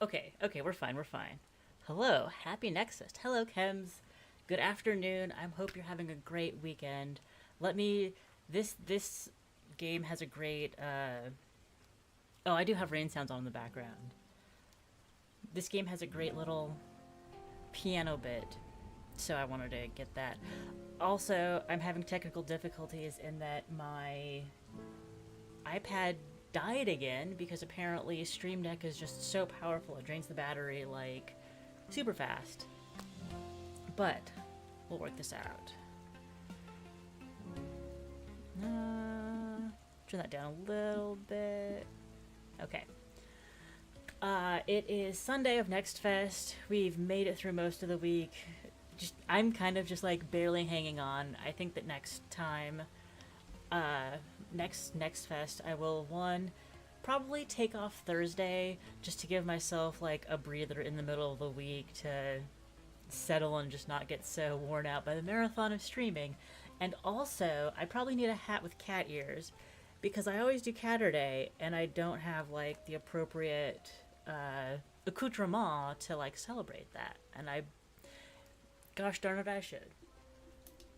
Okay, we're fine, we're fine. Hello, happy NextFest. Hello, Chems. Good afternoon. I hope you're having a great weekend. Let me. This game has a great. Oh, I do have rain sounds on in the background. This game has a great little piano bit, so I wanted to get that. Also, I'm having technical difficulties in that my iPad died again because apparently Stream Deck is just so powerful it drains the battery like super fast. But we'll work this out. Turn that down a little bit. Okay. It is Sunday of NextFest. We've made it through most of the week. I'm kind of just like barely hanging on. I think that next time, next fest, I will probably take off Thursday just to give myself like a breather in the middle of the week to settle and just not get so worn out by the marathon of streaming. And also, I probably need a hat with cat ears because I always do Caturday and I don't have like the appropriate accoutrement to like celebrate that. And gosh darn it, I should.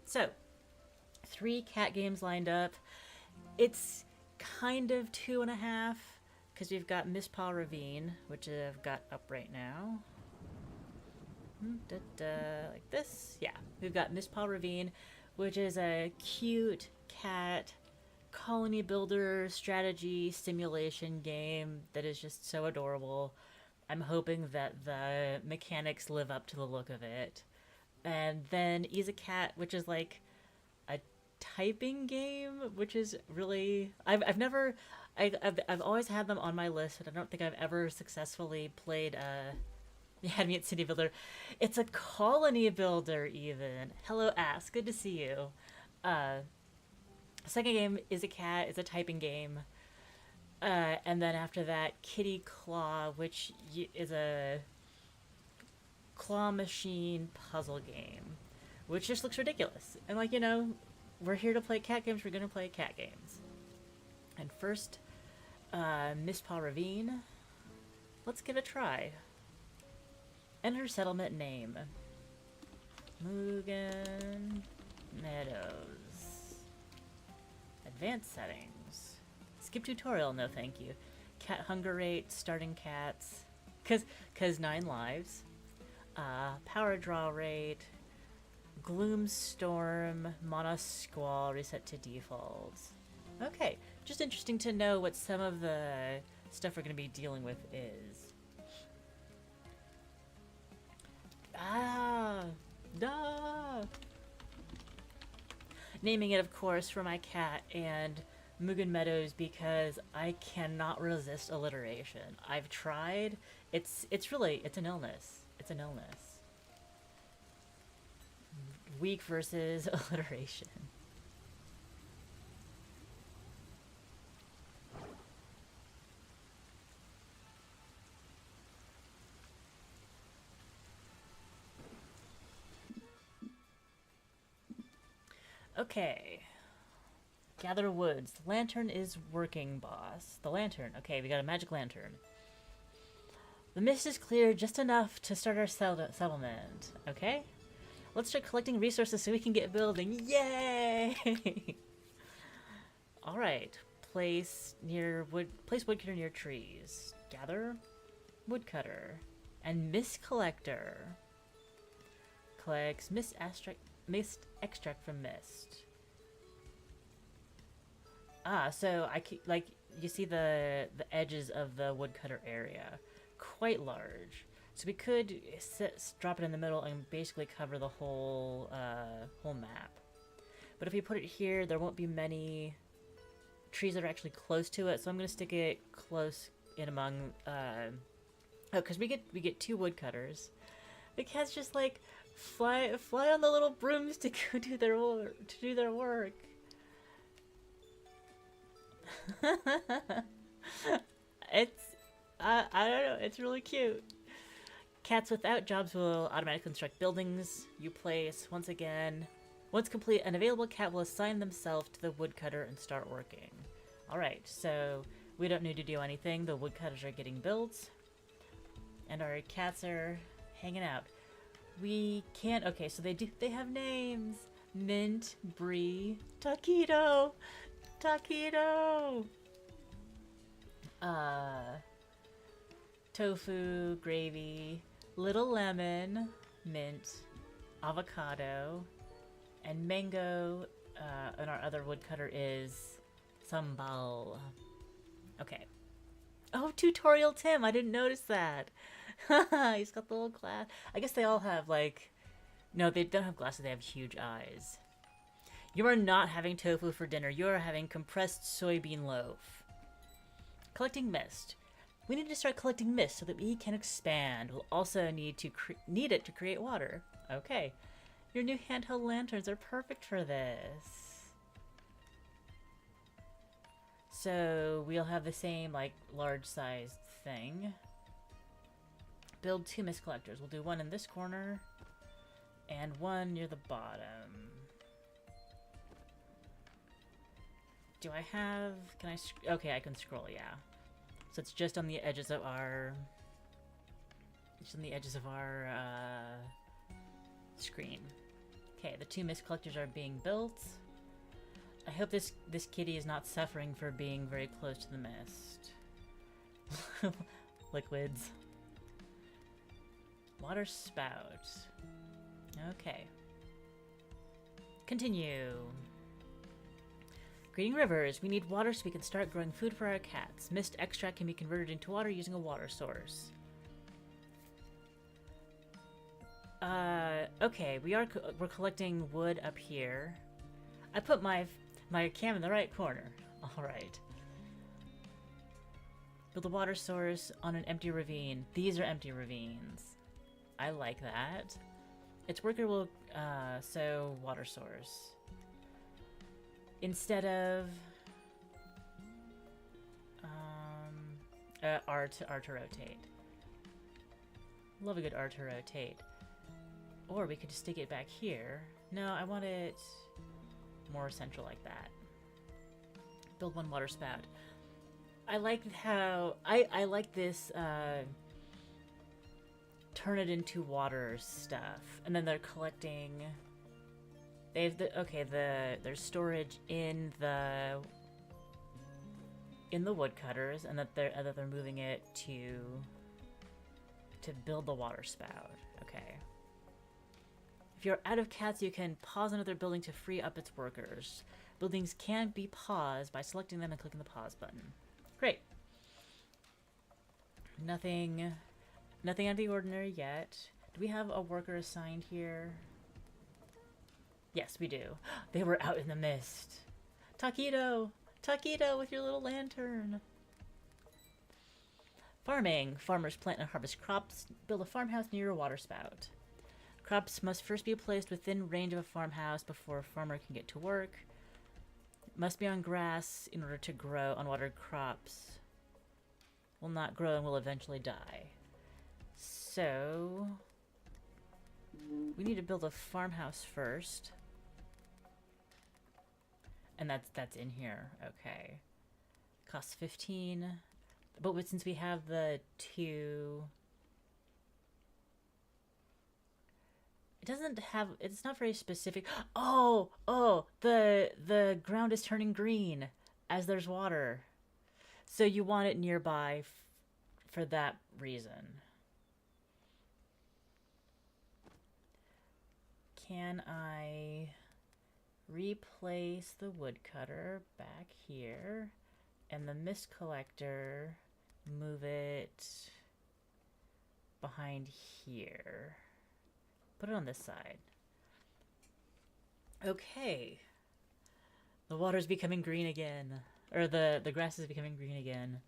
So, 3 cat games lined up. It's kind of 2.5 because we've got Mistpaw Ravine, which I've got up right now. Like this. Yeah, we've got Mistpaw Ravine, which is a cute cat colony builder strategy simulation game that is just so adorable. I'm hoping that the mechanics live up to the look of it. And then Isekat, which is like a typing game, which is really I've always had them on my list, but I don't think I've ever successfully played Admit City Builder. It's a colony builder even. Hello Ass, good to see you. Second game is a cat, it's a typing game. And then after that, Kitty Claw, which is a claw machine puzzle game, which just looks ridiculous. And like, we're here to play cat games, we're gonna play cat games. And first, Mistpaw Ravine. Let's give it a try. Enter settlement name. Mugen Meadows. Advanced settings. Skip tutorial, no thank you. Cat hunger rate, starting cats. Cause 9 lives. Power draw rate. Gloom Storm, Mana Squall, reset to defaults. Okay, just interesting to know what some of the stuff we're going to be dealing with is. Duh! Naming it, of course, for my cat and Mugen Meadows because I cannot resist alliteration. I've tried. It's an illness. It's an illness. Weak versus alliteration. Okay. Gather woods. Lantern is working, boss. The lantern. Okay, we got a magic lantern. The mist is clear just enough to start our settlement. Okay? Let's start collecting resources so we can get building. Yay! Alright. Place woodcutter near trees. Gather woodcutter. And mist collector. Collects mist extract from mist. So you see the edges of the woodcutter area. Quite large. So we could drop it in the middle and basically cover the whole map. But if we put it here, there won't be many trees that are actually close to it. So I'm going to stick it close in among. Because we get 2 woodcutters. The cats just like fly on the little brooms to go do their work. I don't know. It's really cute. Cats without jobs will automatically construct buildings you place. Once complete, an available cat will assign themselves to the woodcutter and start working. Alright, so we don't need to do anything. The woodcutters are getting built. And our cats are hanging out. We can't. Okay, so they have names. Mint, Brie, Taquito, Taquito. Tofu, gravy, little lemon, mint, avocado, and mango. And our other woodcutter is sambal. Okay. Oh, Tutorial Tim! I didn't notice that. He's got the little glass. I guess they all have, like... No, they don't have glasses. They have huge eyes. You are not having tofu for dinner. You are having compressed soybean loaf. Collecting mist. We need to start collecting mist so that we can expand. We'll also need it to create water. Okay. Your new handheld lanterns are perfect for this. So we'll have the same, like, large-sized thing. Build 2 mist collectors. We'll do one in this corner and one near the bottom. Do I have... Can I... Okay, I can scroll, yeah. So it's just on the edges of our... Just on the edges of our screen. Okay, the 2 mist collectors are being built. I hope this kitty is not suffering for being very close to the mist. Liquids. Water spout. Okay. Continue. Green rivers. We need water so we can start growing food for our cats. Mist extract can be converted into water using a water source. Okay, we're collecting wood up here. I put my cam in the right corner. All right. Build a water source on an empty ravine. These are empty ravines. I like that. Its worker will so water source. Instead of R to rotate. Love a good R to rotate. Or we could just stick it back here. No, I want it more central like that. Build 1 water spout. I like how I like this turn it into water stuff. And then they're collecting there's storage in the woodcutters, and that they're moving it to build the water spout. Okay. If you're out of cats, you can pause another building to free up its workers. Buildings can be paused by selecting them and clicking the pause button. Great. Nothing out of the ordinary yet. Do we have a worker assigned here? Yes, we do. They were out in the mist. Taquito! Taquito with your little lantern! Farming. Farmers plant and harvest crops. Build a farmhouse near a water spout. Crops must first be placed within range of a farmhouse before a farmer can get to work. Must be on grass in order to grow. Unwatered crops will not grow and will eventually die. So we need to build a farmhouse first. And that's in here. Okay. Costs 15. But since we have the 2... It's not very specific. Oh, the ground is turning green as there's water. So you want it nearby for that reason. Can I replace the woodcutter back here and the mist collector, move it behind here? Put it on this side. Okay. The water's becoming green again. Or the grass is becoming green again.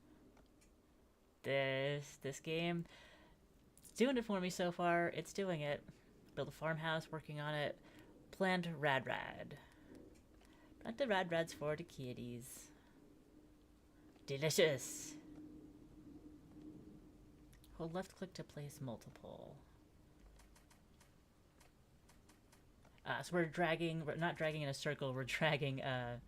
This game, it's doing it for me so far. It's doing it. Build a farmhouse, working on it. Plant rad. Plant the rads for the kitties. Delicious. Hold left click to place multiple. So we're not dragging in a circle, we're dragging, I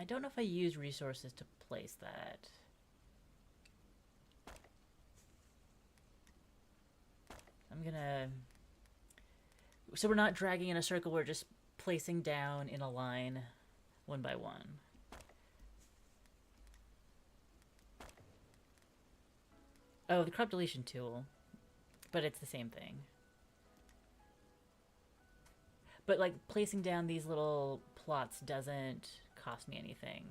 don't know if I use resources to place that. I'm gonna... So we're not dragging in a circle, we're just placing down in a line, one by one. Oh, the crop deletion tool. But it's the same thing. But, like, placing down these little plots doesn't cost me anything.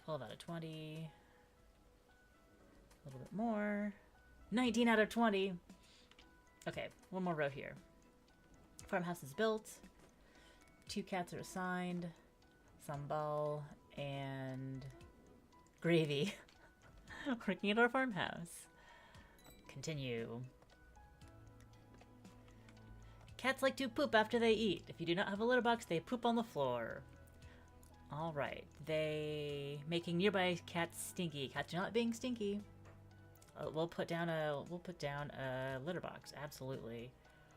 12 out of 20. A little bit more. 19 out of 20. Okay, one more row here. Farmhouse is built. 2 cats are assigned. Sambal and Gravy. Working at our farmhouse. Continue. Cats like to poop after they eat. If you do not have a litter box, they poop on the floor. Alright. They making nearby cats stinky. Cats are not being stinky. We'll put down a litter box. Absolutely.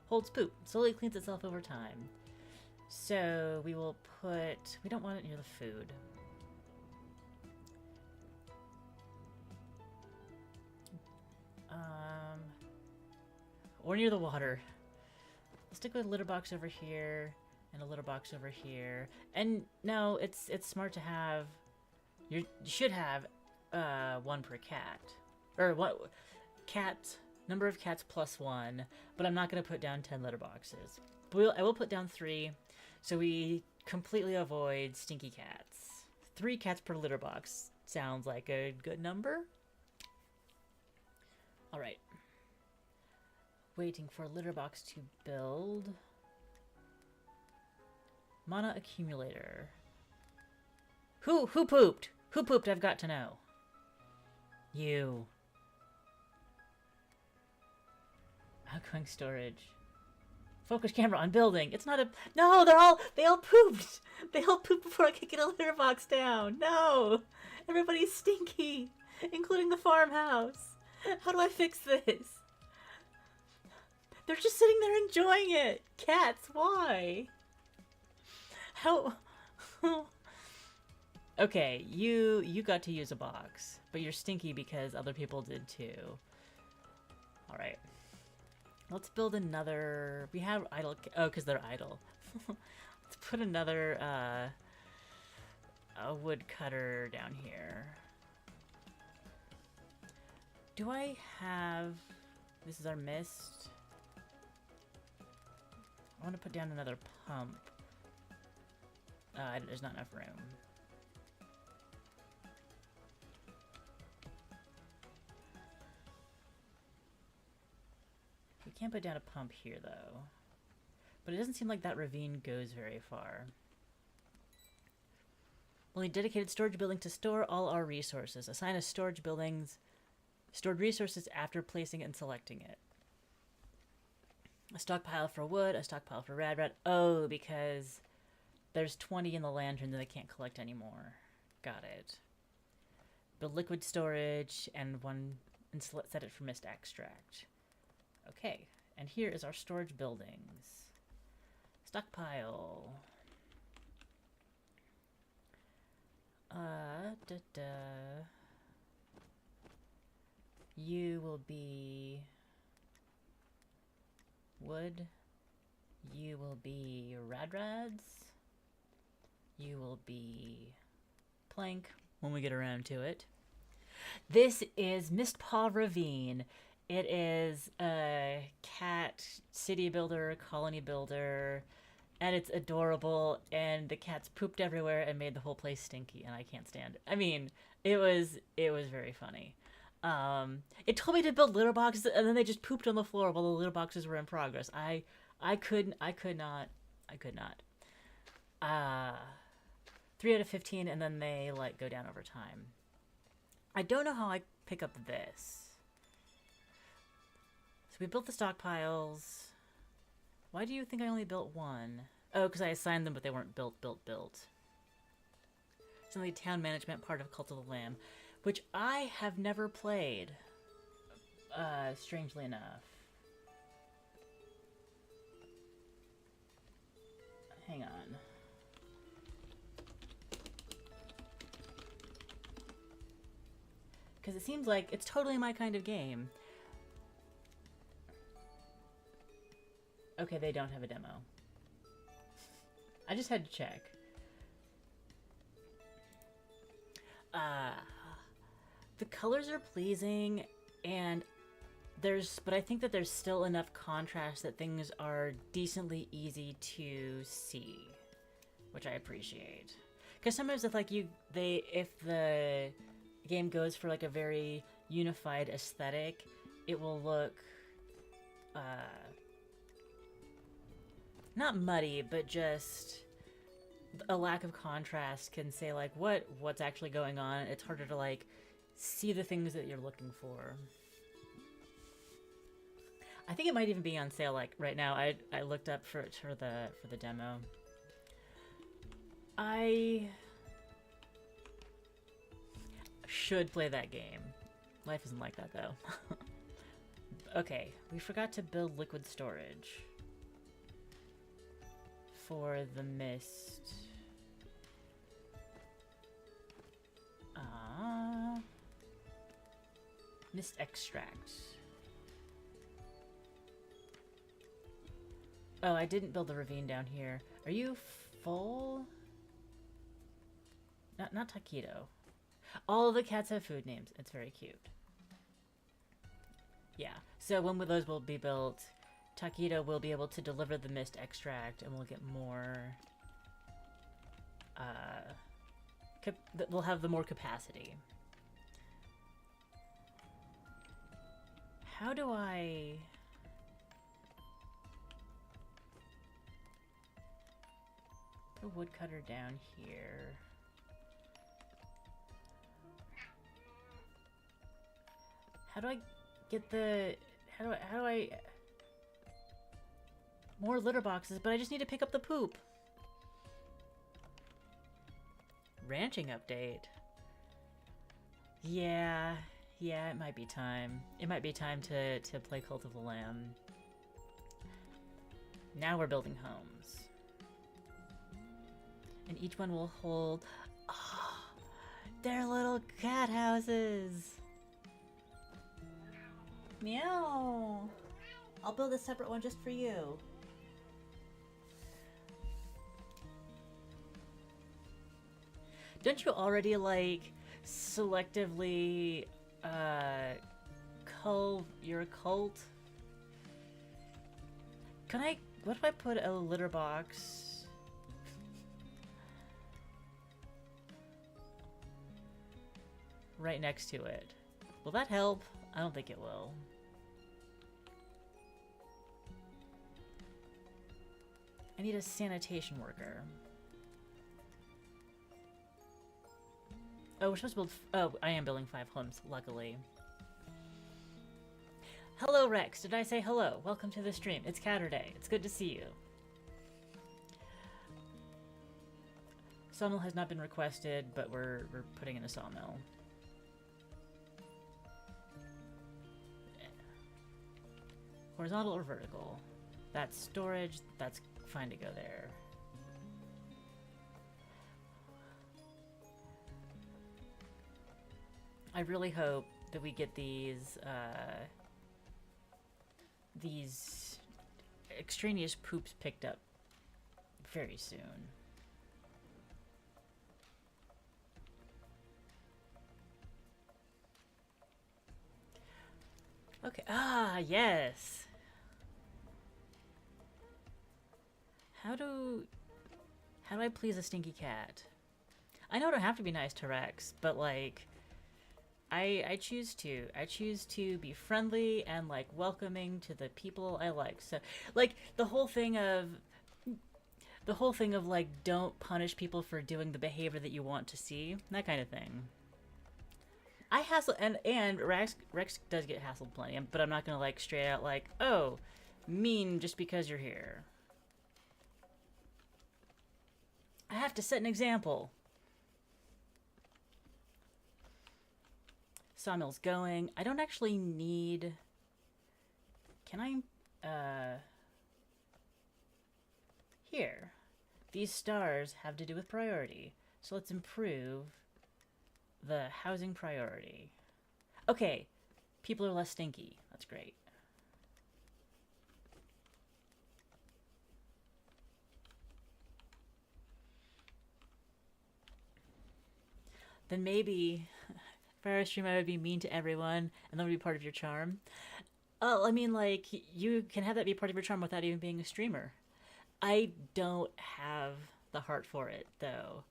Holds poop. Slowly cleans itself over time. So we will put... We don't want it near the food. Or near the water. I'll stick with a litter box over here and a litter box over here. And no, it's smart to have... You should have one per cat. Or what? Number of cats plus 1. But I'm not going to put down 10 litter boxes. I will put down 3, so we completely avoid stinky cats. 3 cats per litter box sounds like a good number. Alright. Waiting for a litter box to build. Mana accumulator. Who pooped? Who pooped? I've got to know. You. Outgoing storage. Focus camera on building. It's not a... No, they all pooped. They all pooped before I could get a litter box down. No. Everybody's stinky, including the farmhouse. How do I fix this? They're just sitting there enjoying it. Cats, why? How... Okay, you got to use a box, but you're stinky because other people did too. Alright. Let's build another... We have idle... Oh, because they're idle. Let's put another a woodcutter down here. Do I have... This is our mist. I want to put down another pump. There's not enough room. We can't put down a pump here, though. But it doesn't seem like that ravine goes very far. We'll need dedicated storage building to store all our resources. Assign a storage building's stored resources after placing it and selecting it. A stockpile for wood, a stockpile for rad. Oh, because there's 20 in the lantern that they can't collect anymore. Got it. Build liquid storage and set it for mist extract. Okay, and here is our storage buildings. Stockpile. You will be wood. You will be radrads. You will be plank when we get around to it. This is Mistpaw Ravine. It is a cat city builder, colony builder, and it's adorable, and the cats pooped everywhere and made the whole place stinky, and I can't stand it. I mean, it was very funny. It told me to build litter boxes, and then they just pooped on the floor while the litter boxes were in progress. I could not. 3 out of 15, and then they, like, go down over time. I don't know how I pick up this. So we built the stockpiles. Why do you think I only built 1? Oh, because I assigned them, but they weren't built. It's only town management, part of Cult of the Lamb, which I have never played, strangely enough. Hang on. Because it seems like it's totally my kind of game. Okay, they don't have a demo. I just had to check. The colors are pleasing, and but I think that there's still enough contrast that things are decently easy to see, which I appreciate. Because sometimes if if the game goes for like a very unified aesthetic, it will look not muddy, but just a lack of contrast can say like what's actually going on. It's harder to like see the things that you're looking for. I think it might even be on sale like right now. I looked up for the demo. I should play that game. Life isn't like that though. Okay, we forgot to build liquid storage for the mist. Mist extract. Oh, I didn't build the ravine down here. Are you full? Not taquito. All the cats have food names. It's very cute. Yeah. So when those will be built, Taquito will be able to deliver the mist extract, and we'll get more. We'll have the more capacity. How do I? Put a woodcutter down here. How do I get the? How do I? More litter boxes, but I just need to pick up the poop. Ranching update. Yeah, it might be time. It might be time to play Cult of the Lamb. Now we're building homes. And each one will hold... Oh, they're little cat houses! Meow! I'll build a separate one just for you. Don't you already, like, selectively, cull your cult? What if I put a litter box? Right next to it. Will that help? I don't think it will. I need a sanitation worker. Oh, we're supposed to build... Oh, I am building 5 homes, luckily. Hello, Rex. Did I say hello? Welcome to the stream. It's Caturday. It's good to see you. Sawmill has not been requested, but we're putting in a sawmill. Horizontal or vertical? That's storage. That's fine to go there. I really hope that we get these extraneous poops picked up very soon. Okay. Ah, yes. How do I please a stinky cat? I know I don't have to be nice to Rex, but like I choose to. I choose to be friendly and like welcoming to the people I like. So like the whole thing of like don't punish people for doing the behavior that you want to see, that kind of thing. I hassle and Rex does get hassled plenty, but I'm not gonna like straight out like, oh, mean just because you're here. I have to set an example. Sawmill's going. I don't actually need... Can I... Here. These stars have to do with priority. So let's improve the housing priority. Okay, people are less stinky. That's great. Then maybe if I were a streamer, I would be mean to everyone, and that would be part of your charm. Oh, I mean, like, you can have that be part of your charm without even being a streamer. I don't have the heart for it, though.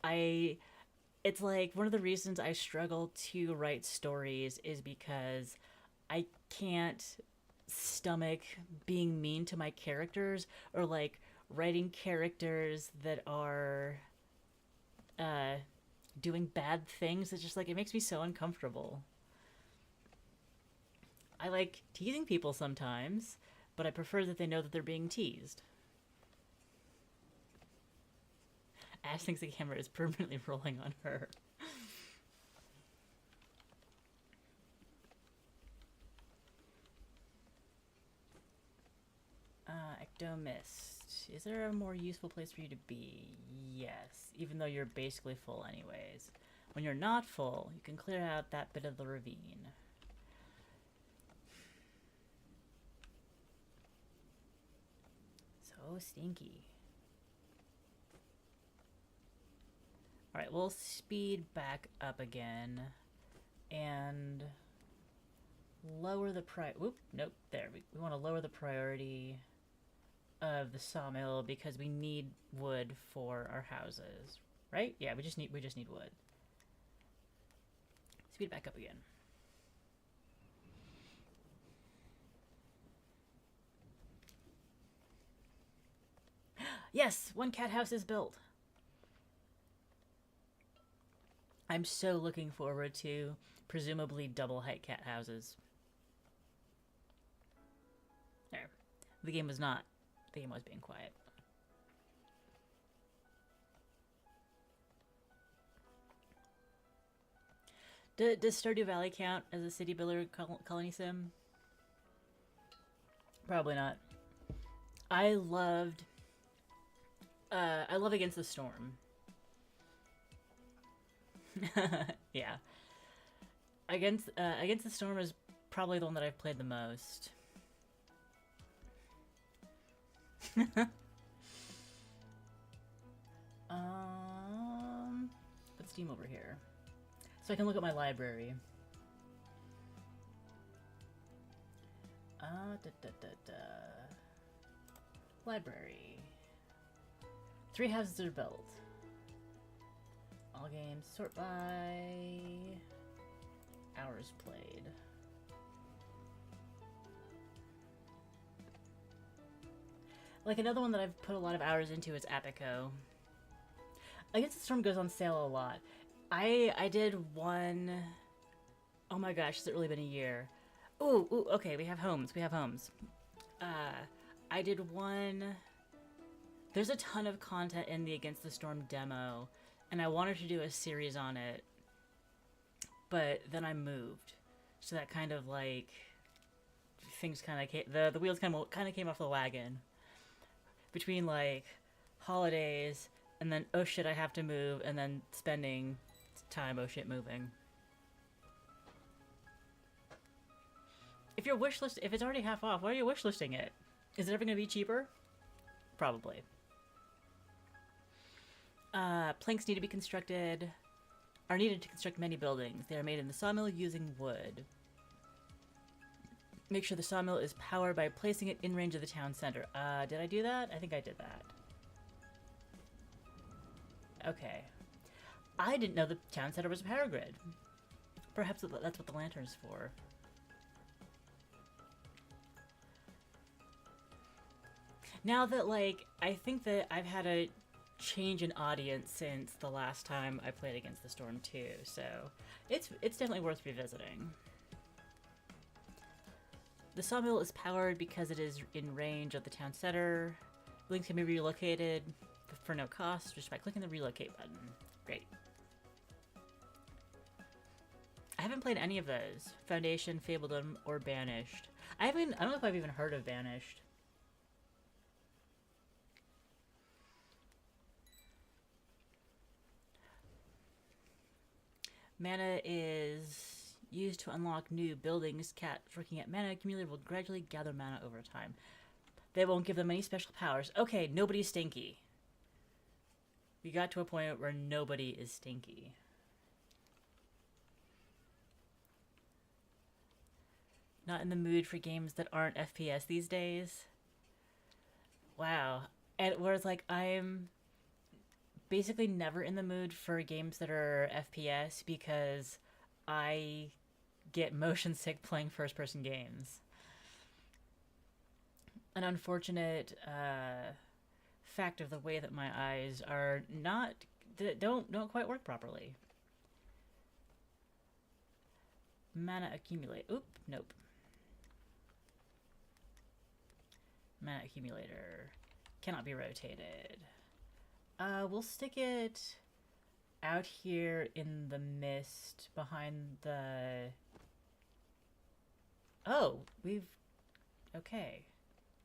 I it's like one of the reasons I struggle to write stories is because I can't stomach being mean to my characters, or like writing characters that are uh doing bad things. It's just like it makes me so uncomfortable. I like teasing people sometimes, but I prefer that they know that they're being teased. Ash thinks the camera is permanently rolling on her. Ectomist. Is there a more useful place for you to be? Yes, even though you're basically full anyways. When you're not full, you can clear out that bit of the ravine. So stinky. Alright, we'll speed back up again and lower the Whoop, nope, there. We want to lower the priority of the sawmill because we need wood for our houses, right? Yeah, we just need wood. Speed back up again. Yes, one cat house is built. I'm so looking forward to presumably double height cat houses. There. The game was not. The game was being quiet. Does Stardew Valley count as a city builder colony sim? Probably not. I love Against the Storm. Yeah. Against the Storm is probably the one that I've played the most. Put Steam over here so I can look at my library. Library. 3 houses are built. All games, sort by hours played. Like another one that I've put a lot of hours into is Apico. Against the Storm goes on sale a lot. I did one. Oh my gosh, has it really been a year? Ooh, okay, we have homes. I did one. There's a ton of content in the Against the Storm demo, and I wanted to do a series on it, but then I moved, so that kind of like things kind of came, the wheels kind of came off the wagon between like holidays and then oh shit I have to move, and then spending time oh shit moving. If your wish list, if it's already half off, why are you wish listing it? Is it ever going to be cheaper? Probably. Planks need to be constructed, are needed to construct many buildings. They are made in the sawmill using wood. Make sure the sawmill is powered by placing it in range of the town center. Did I do that? I think I did that. Okay. I didn't know the town center was a power grid. Perhaps that's what the lantern's for. Now that, like, I think that I've had a change in audience since the last time I played Against the Storm 2, so it's definitely worth revisiting. The sawmill is powered because it is in range of the town center. Links can be relocated for no cost just by clicking the relocate button. Great. I haven't played any of those. Foundation, Fabledom, or Banished. I don't know if I've even heard of Banished. Mana is Used to unlock new buildings, cats working at mana accumulator will gradually gather mana over time. They won't give them any special powers. Okay, nobody's stinky. We got to a point where nobody is stinky. Not in the mood for games that aren't FPS these days. Wow. And whereas like I'm basically never in the mood for games that are FPS because I get motion sick playing first person games. An unfortunate fact of the way that my eyes are not don't quite work properly. Mana accumulate. Oop, nope. Mana accumulator cannot be rotated. We'll stick it out here in the mist behind the... Oh, we've... Okay.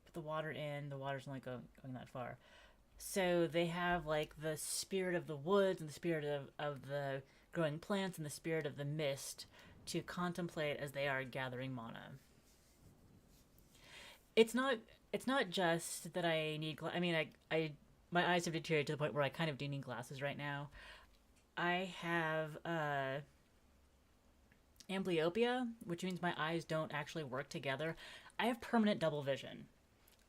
Put the water in. The water's only going that far. So they have like the spirit of the woods and the spirit of the growing plants and the spirit of the mist to contemplate as they are gathering mana. It's not just that I need... I mean, I my eyes have deteriorated to the point where I kind of do need glasses right now. I have amblyopia, which means my eyes don't actually work together. I have permanent double vision.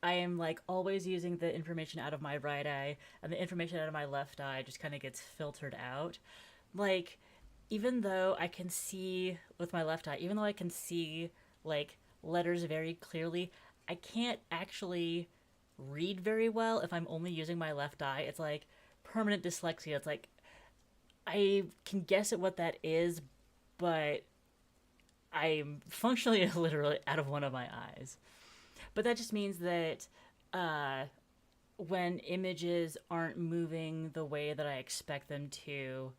I am like always using the information out of my right eye, and the information out of my left eye just kind of gets filtered out. Like, even though I can see with my left eye, even though I can see like letters very clearly, I can't actually read very well if I'm only using my left eye. It's like permanent dyslexia. It's like I can guess at what that is, but I'm functionally literally out of one of my eyes. But that just means that when images aren't moving the way that I expect them to,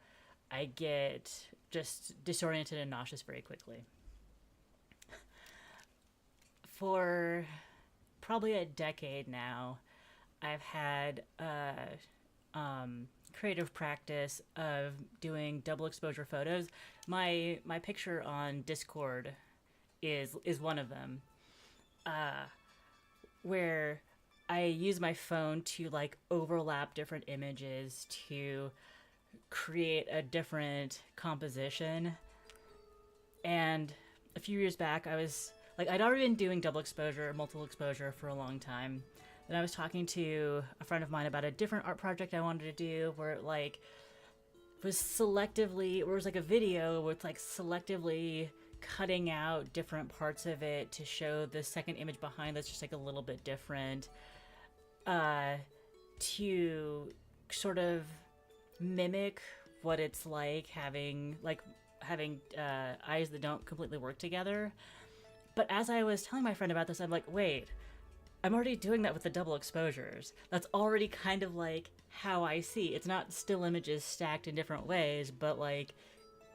I get just disoriented and nauseous very quickly. For probably a decade now, I've had creative practice of doing double exposure photos. My picture on Discord is one of them, where I use my phone to like overlap different images to create a different composition. And a few years back, I was like, I'd already been doing double exposure, multiple exposure for a long time. Then I was talking to a friend of mine about a different art project I wanted to do where it like was selectively, where it was like a video where it's like selectively cutting out different parts of it to show the second image behind that's just like a little bit different, to sort of mimic what it's like having eyes that don't completely work together. But as I was telling my friend about this, I'm like, wait, I'm already doing that with the double exposures. That's already kind of like how I see. It's not still images stacked in different ways, but like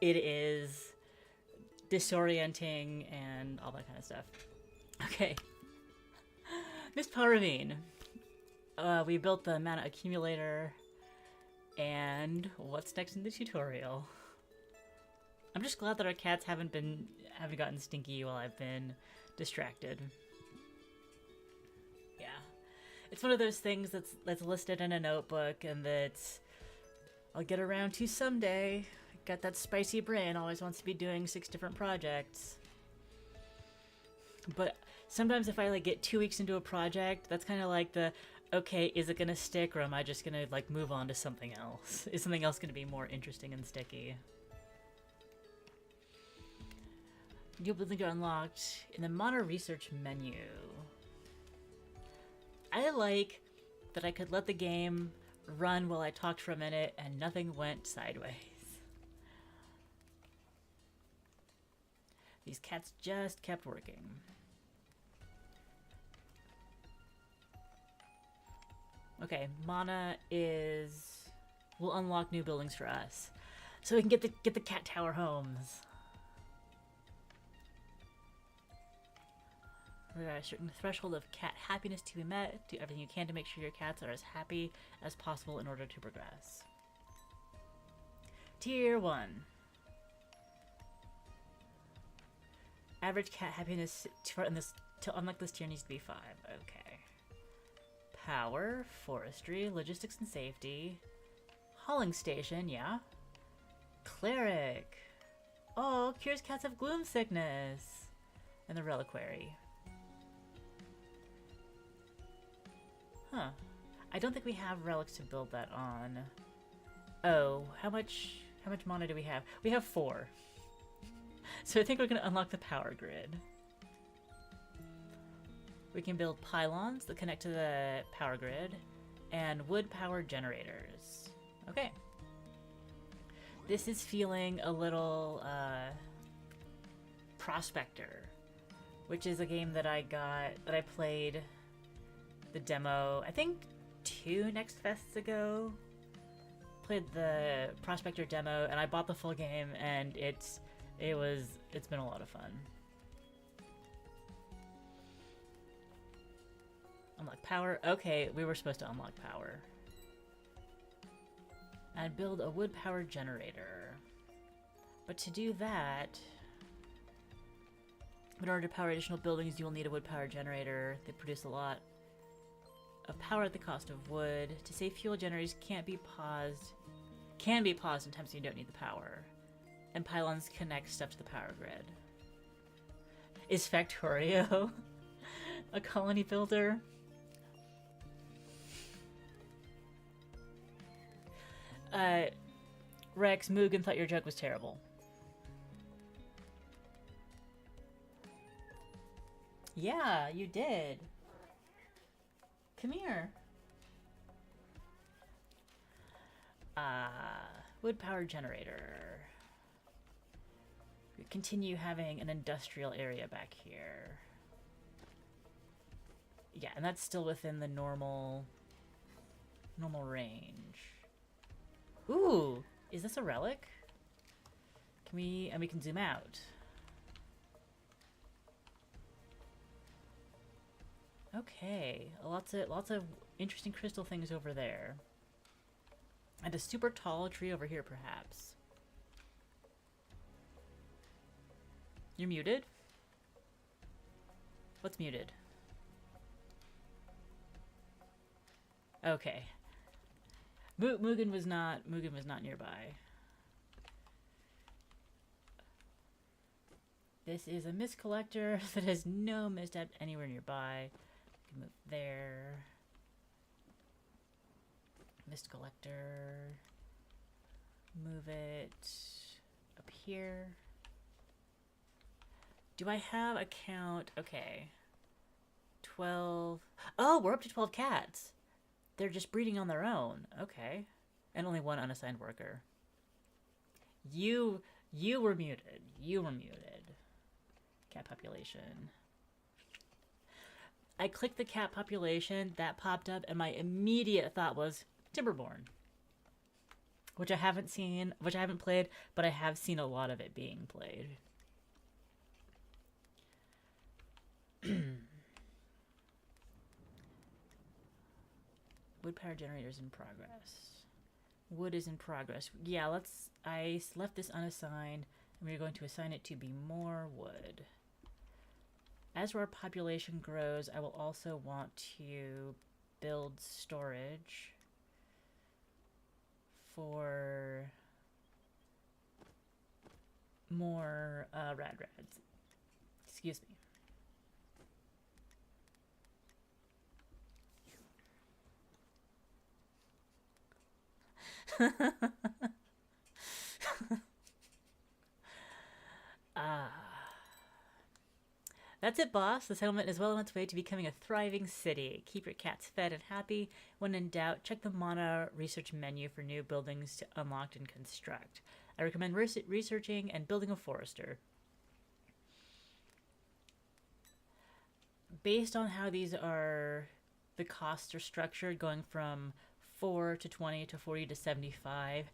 it is disorienting and all that kind of stuff. Okay. Mistpaw Ravine. We built the mana accumulator. And what's next in the tutorial? I'm just glad that our cats haven't gotten stinky while I've been distracted. Yeah. It's one of those things that's listed in a notebook and that I'll get around to someday. Got that spicy brain, always wants to be doing 6 different projects. But sometimes if I like get 2 weeks into a project, that's kind of like the, okay, is it gonna stick or am I just gonna like move on to something else? Is something else gonna be more interesting and sticky? New buildings are unlocked in the Mana Research menu. I like that I could let the game run while I talked for a minute and nothing went sideways. These cats just kept working. Okay, mana will unlock new buildings for us, so we can get the cat tower homes. We've got a certain threshold of cat happiness to be met. Do everything you can to make sure your cats are as happy as possible in order to progress. Tier 1. Average cat happiness to unlock this tier needs to be 5. Okay. Power, forestry, logistics and safety, hauling station, yeah. Cleric. Oh, cures cats of gloom sickness. And the reliquary. Huh. I don't think we have relics to build that on. Oh, how much mana do we have? We have 4. So I think we're gonna unlock the power grid. We can build pylons that connect to the power grid and wood power generators. Okay. This is feeling a little Prospector, which is a game that I played the demo, I think 2 NextFests ago. Played the Prospector demo and I bought the full game, and it's been a lot of fun. Unlock power. Okay, we were supposed to unlock power. And build a wood power generator. But to do that, in order to power additional buildings, you will need a wood power generator. They produce a lot of power at the cost of wood. To save fuel, generators can be paused in times you don't need the power. And pylons connect stuff to the power grid. Is Factorio a colony builder? Rex, Mugen thought your joke was terrible. Yeah, you did. Come here. Wood power generator. We continue having an industrial area back here. Yeah, and that's still within the normal range. Ooh, is this a relic? And we can zoom out. Okay, lots of interesting crystal things over there. And a super tall tree over here, perhaps. You're muted? What's muted? Okay. Mugen was not nearby. This is a mist collector that has no mist anywhere nearby. We can move there. Mist collector. Move it up here. Do I have a count? Okay. 12. Oh, we're up to 12 cats. They're just breeding on their own. Okay. And only 1 unassigned worker. You were muted. You were muted. Cat population. I clicked the cat population, that popped up, and my immediate thought was Timberborn. Which I haven't played, but I have seen a lot of it being played. Wood power generators in progress. Wood is in progress. Yeah, I left this unassigned, and we're going to assign it to be more wood. As our population grows, I will also want to build storage for more rads. Excuse me. That's it, boss. The settlement is well on its way to becoming a thriving city. Keep your cats fed and happy. When in doubt, check the Mana research menu for new buildings to unlock and construct. I recommend researching and building a forester. Based on how the costs are structured, going from 4 to 20 to 40 to 75,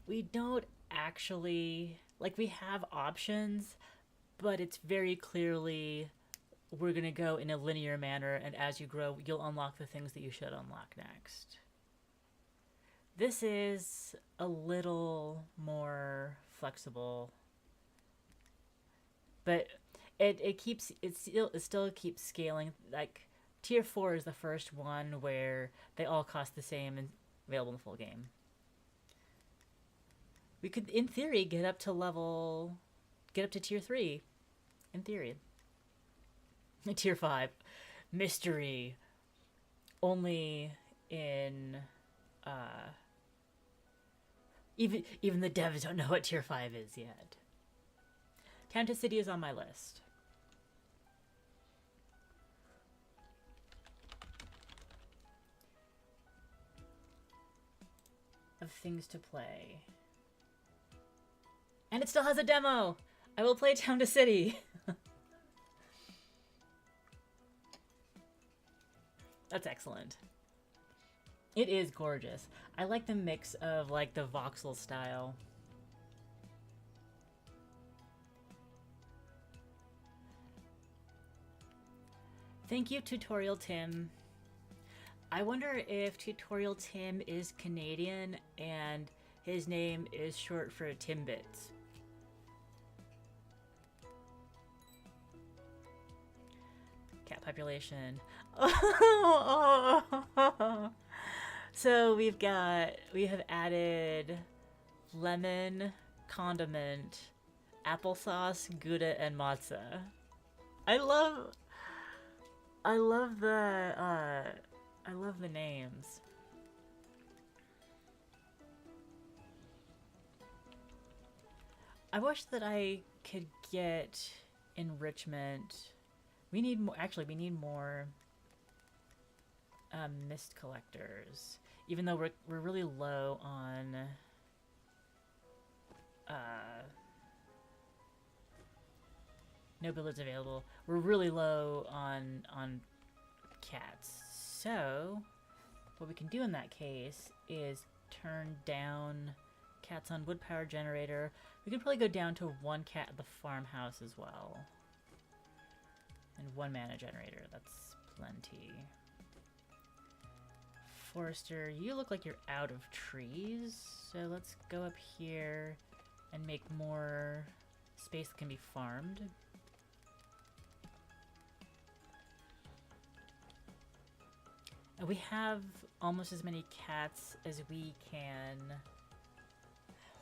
we don't actually, we have options, but it's very clearly we're going to go in a linear manner, and as you grow, you'll unlock the things that you should unlock next. This is a little more flexible, but it still keeps scaling. Like tier 4 is the first one where they all cost the same and available in the full game. We could, in theory, get up to tier 3. In theory. Tier 5. Mystery. Only in, even the devs don't know what tier 5 is yet. Kansas City is on my list. Of things to play. And it still has a demo! I will play Town to City. That's excellent. It is gorgeous. I like the mix of like the voxel style. Thank you, Tutorial Tim. I wonder if Tutorial Tim is Canadian and his name is short for Timbits. Cat population. So we have added lemon, condiment, applesauce, Gouda, and matzo. I love the names. I wish that I could get enrichment. We need more. Actually, we need more mist collectors. Even though we're really low on no builders available. We're really low on cats. So what we can do in that case is turn down cats on wood power generator. We can probably go down to 1 cat at the farmhouse as well. And 1 mana generator. That's plenty. Forester, you look like you're out of trees. So let's go up here and make more space that can be farmed. And we have almost as many cats as we can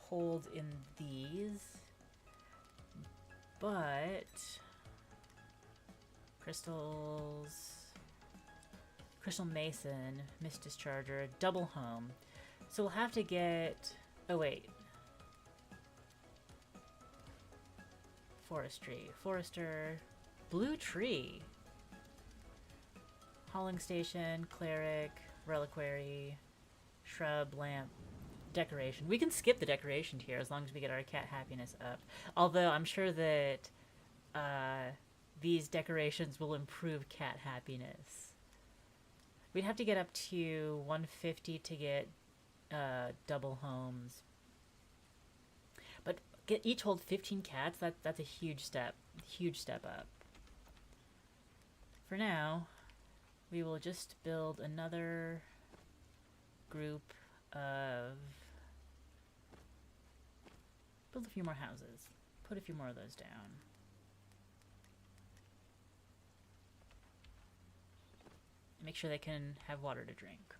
hold in these. But crystals, crystal mason, mist discharger, double home. So we'll have to get, oh wait, forestry, forester, blue tree, hauling station, cleric, reliquary, shrub, lamp, decoration. We can skip the decoration tier as long as we get our cat happiness up. Although I'm sure that these decorations will improve cat happiness. We'd have to get up to 150 to get double homes. But each hold 15 cats. That's a huge step up. For now, we will just build another group of... build a few more houses. Put a few more of those down. Make sure they can have water to drink.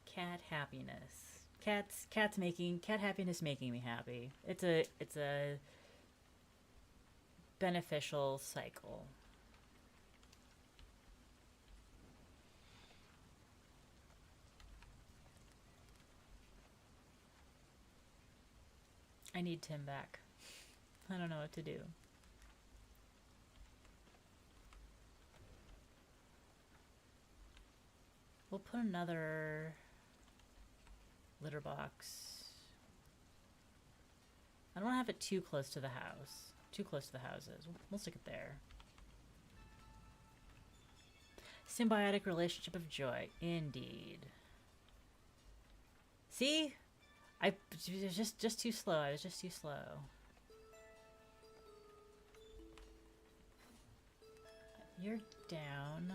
Cat happiness. Cat happiness making me happy. It's a beneficial cycle. I need Tim back. I don't know what to do. We'll put another litter box. I don't want to have it too close to the house. Too close to the houses. We'll stick it there. Symbiotic relationship of joy. Indeed. See? I was just too slow. I was just too slow. You're down.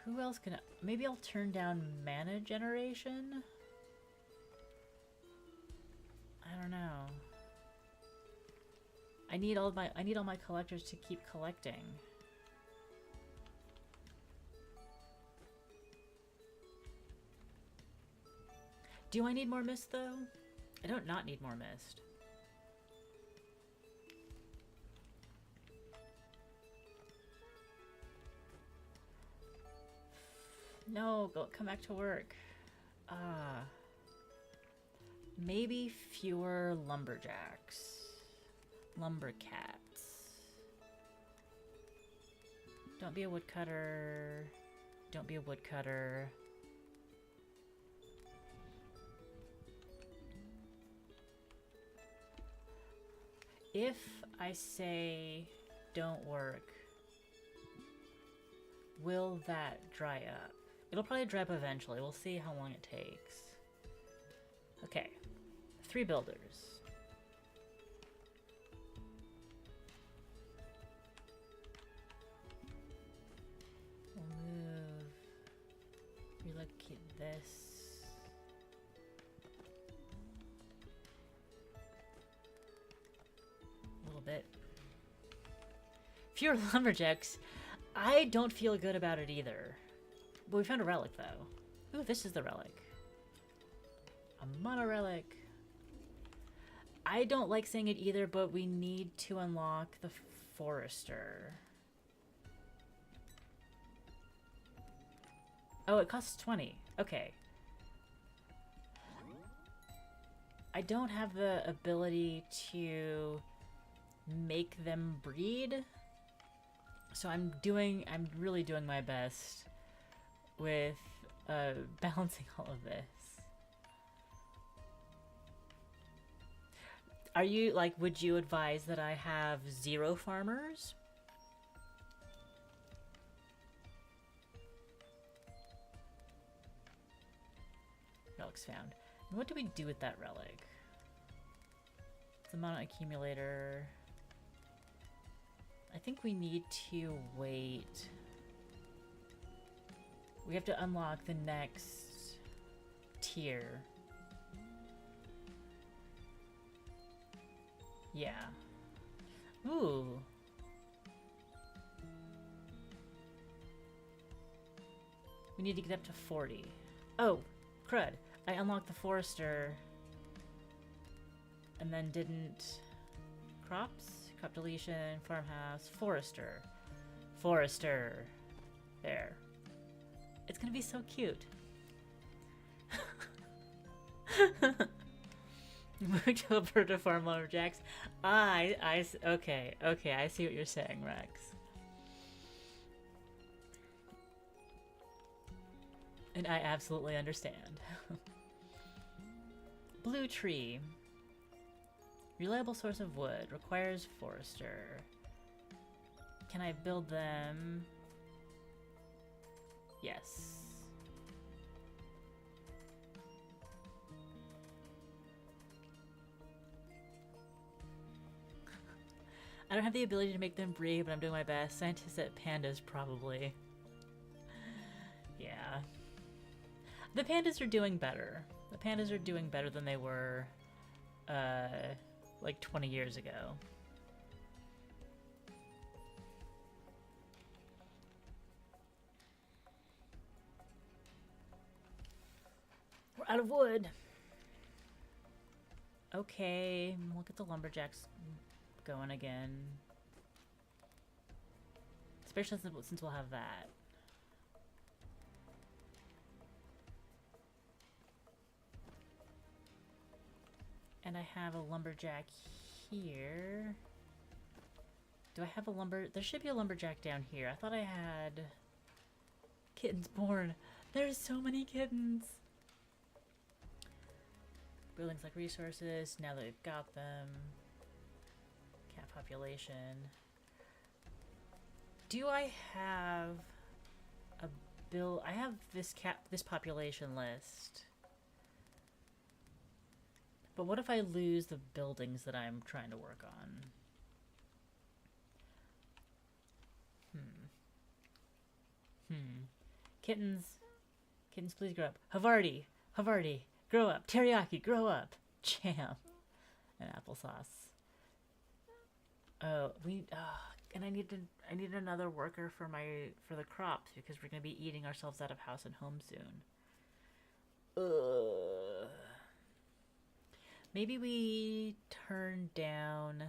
Who else can maybe I'll turn down mana generation? I don't know. I need all my collectors to keep collecting. Do I need more mist though? I don't not need more mist. No, come back to work. Maybe fewer lumberjacks. Lumbercats. Don't be a woodcutter. Don't be a woodcutter. If I say don't work, will that dry up? It'll probably dry up eventually. We'll see how long it takes. Okay. 3 builders. We'll move. Relocate this. A little bit. Fewer lumberjacks. I don't feel good about it either. But we found a relic, though. Ooh, this is the relic. A mono relic. I don't like saying it either, but we need to unlock the forester. Oh, it costs 20. Okay. I don't have the ability to make them breed. So I'm really doing my best with balancing all of this. Are you, like, would you advise that I have 0 farmers? Relics found. And what do we do with that relic? It's a mono accumulator. I think we need to wait. We have to unlock the next tier. Yeah. Ooh. We need to get up to 40. Oh, crud. I unlocked the forester and then didn't... Crops? Crop deletion, farmhouse, forester. Forester. There. It's gonna be so cute. Moved over to farm lumberjacks. Okay, I see what you're saying, Rex. And I absolutely understand. Blue tree. Reliable source of wood. Requires forester. Can I build them? Yes. I don't have the ability to make them breed, but I'm doing my best. Scientists at pandas, probably. Yeah. The pandas are doing better. The pandas are doing better than they were, like 20 years ago. We're out of wood. Okay, look at the lumberjacks going again. Especially since we'll have that. And I have a lumberjack here. Do I have a lumber? There should be a lumberjack down here. I thought I had kittens born. There's so many kittens. Buildings like resources. Now that we've got them. Cat population. Do I have a bill? I have this population list. But what if I lose the buildings that I'm trying to work on? Kittens. Kittens, please grow up. Havarti. Havarti. Grow up. Teriyaki, grow up. Champ. and applesauce. Oh, and I need another worker for the crops because we're gonna be eating ourselves out of house and home soon. Ugh. Maybe we turn down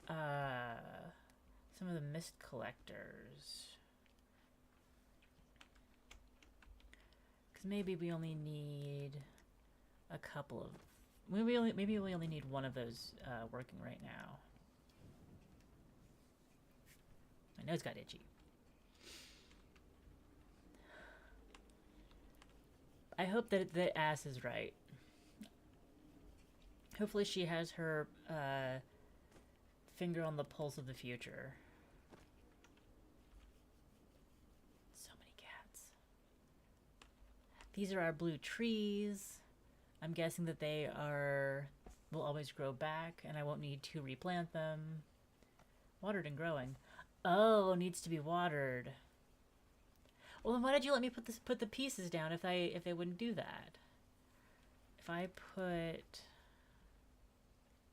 some of the mist collectors. Because maybe we only need a couple of... Maybe we only need one of those working right now. My nose got itchy. I hope that the ass is right. Hopefully she has her finger on the pulse of the future. So many cats. These are our blue trees. I'm guessing that they will always grow back and I won't need to replant them. Watered and growing. Oh, needs to be watered. Well, then why did you let me put the pieces down if they wouldn't do that? If I put...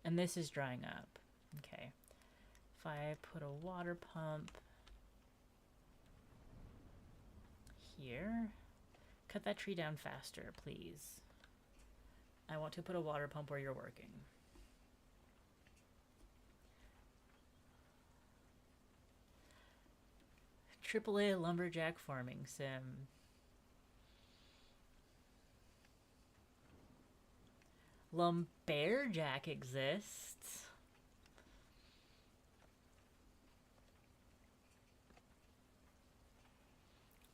And this is drying up. Okay. If I put a water pump here, cut that tree down faster, please. I want to put a water pump where you're working. AAA lumberjack farming sim. Lumberjack exists.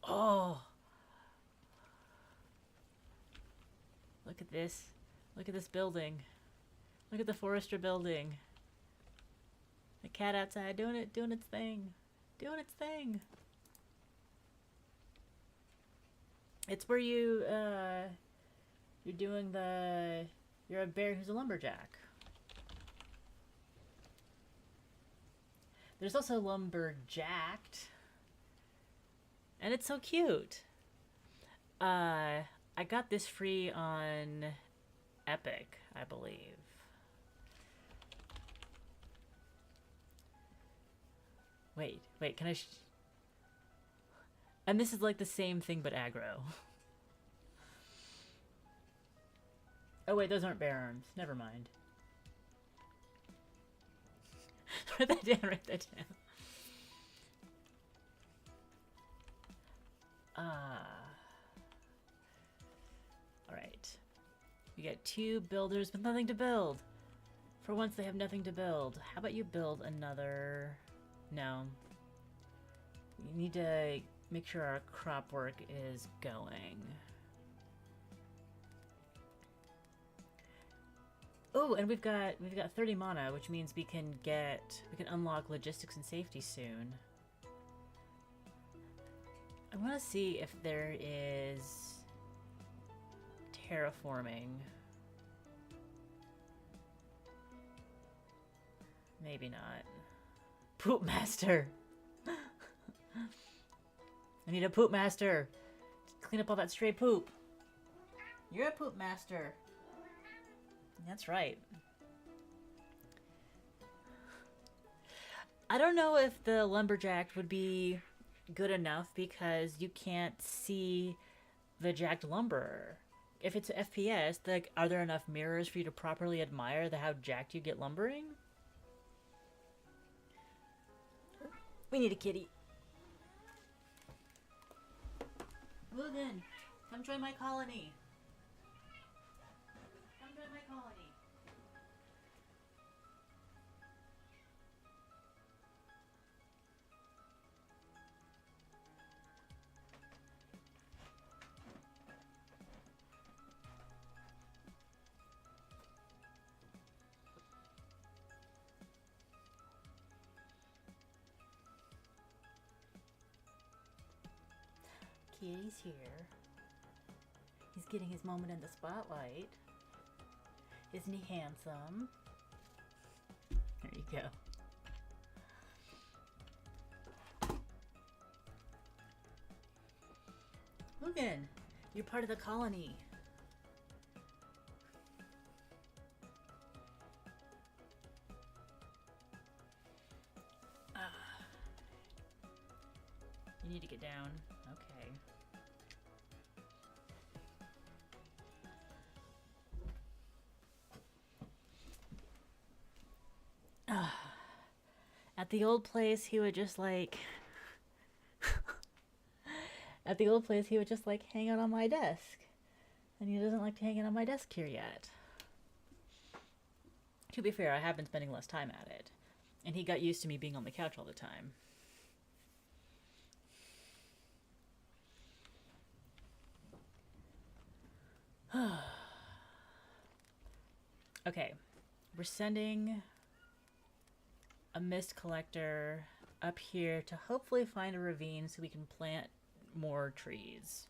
Oh! Look at this. Look at this building. Look at the Forester building. The cat outside doing its thing. Doing its thing. It's where you're doing you're a bear who's a lumberjack. There's also lumberjacked. And it's so cute. I got this free on Epic, I believe. Wait, can I... And this is like the same thing but aggro. Oh wait, those aren't bear arms. Never mind. Write that down, write that down. Alright. We got 2 builders with nothing to build. For once they have nothing to build. How about you build another... No. We need to make sure our crop work is going. Oh, and we've got 30 mana, which means we can unlock logistics and safety soon. I want to see if there is terraforming. Maybe not. Poop master. I need a poop master. Clean up all that stray poop. You're a poop master. That's right. I don't know if the lumberjack would be good enough because you can't see the jacked lumberer. If it's FPS, like, are there enough mirrors for you to properly admire how jacked you get lumbering? We need a kitty. Logan, come join my colony. Come join my colony. Kitty's here. He's getting his moment in the spotlight. Isn't he handsome? There you go. Logan, you're part of the colony. need to get down. Okay. At the old place, he would just like... At the old place, he would just like hang out on my desk. And he doesn't like to hang out on my desk here yet. To be fair, I have been spending less time at it. And he got used to me being on the couch all the time. Okay, we're sending a mist collector up here to hopefully find a ravine so we can plant more trees.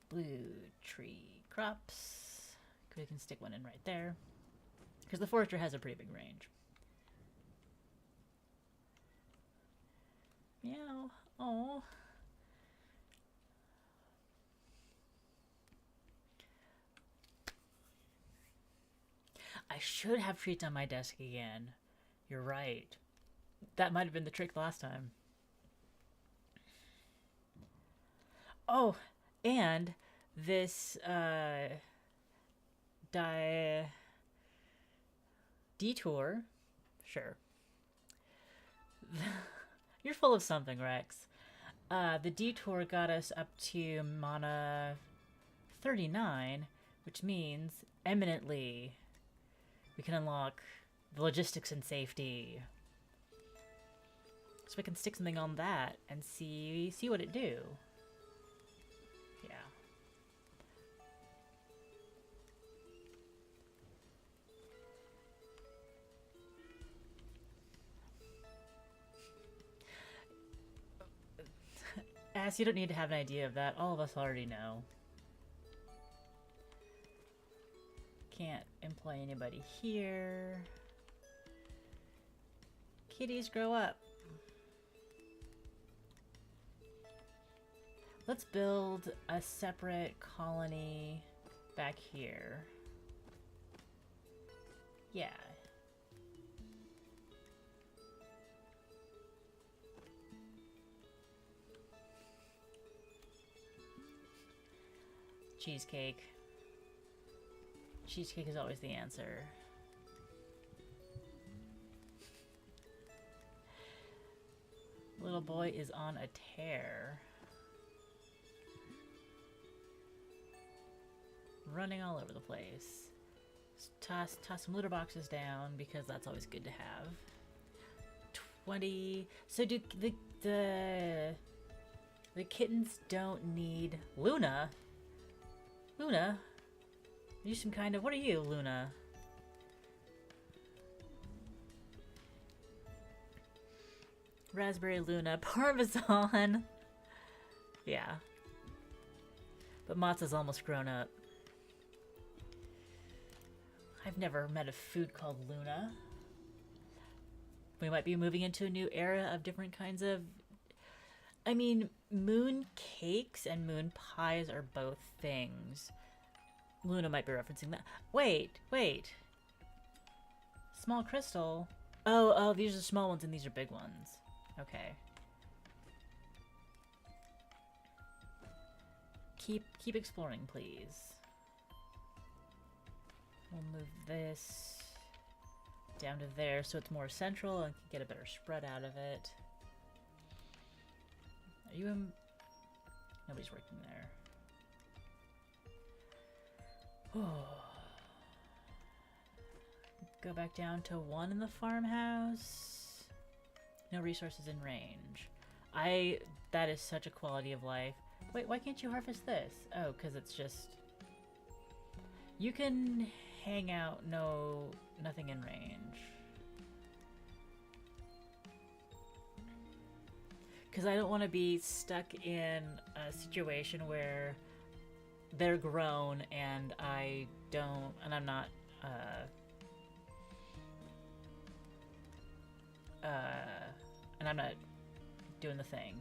Blue tree crops. We can stick one in right there. Because the forester has a pretty big range. Meow. Oh. I should have treats on my desk again. You're right. That might have been the trick last time. Oh, and this detour. Sure. You're full of something, Rex. The detour got us up to mana 39, which means eminently we can unlock the logistics and safety. So we can stick something on that and see what it do. Yeah. Ass, you don't need to have an idea of that. All of us already know. Can't employ anybody here. Kitties, grow up. Let's build a separate colony back here. Yeah. Cheesecake. Cheesecake is always the answer. Little boy is on a tear. Running all over the place. Toss some litter boxes down because that's always good to have. 20. So do the kittens don't need Luna? Luna? Are you some kind of... What are you, Luna? Raspberry Luna. Parmesan! Yeah. But Matza's almost grown up. I've never met a food called Luna. We might be moving into a new era of different kinds of... I mean, moon cakes and moon pies are both things. Luna might be referencing that. Wait. Small crystal? Oh, these are small ones and these are big ones. Okay. Keep exploring, please. We'll move this down to there so it's more central and can get a better spread out of it. Are you in... Nobody's working there. Oh. Go back down to 1 in the farmhouse. No resources in range. That is such a quality of life. Wait, why can't you harvest this? Oh, because it's just... You can hang out, nothing in range. Because I don't want to be stuck in a situation where they're grown and I don't, and I'm not, and I'm not doing the thing.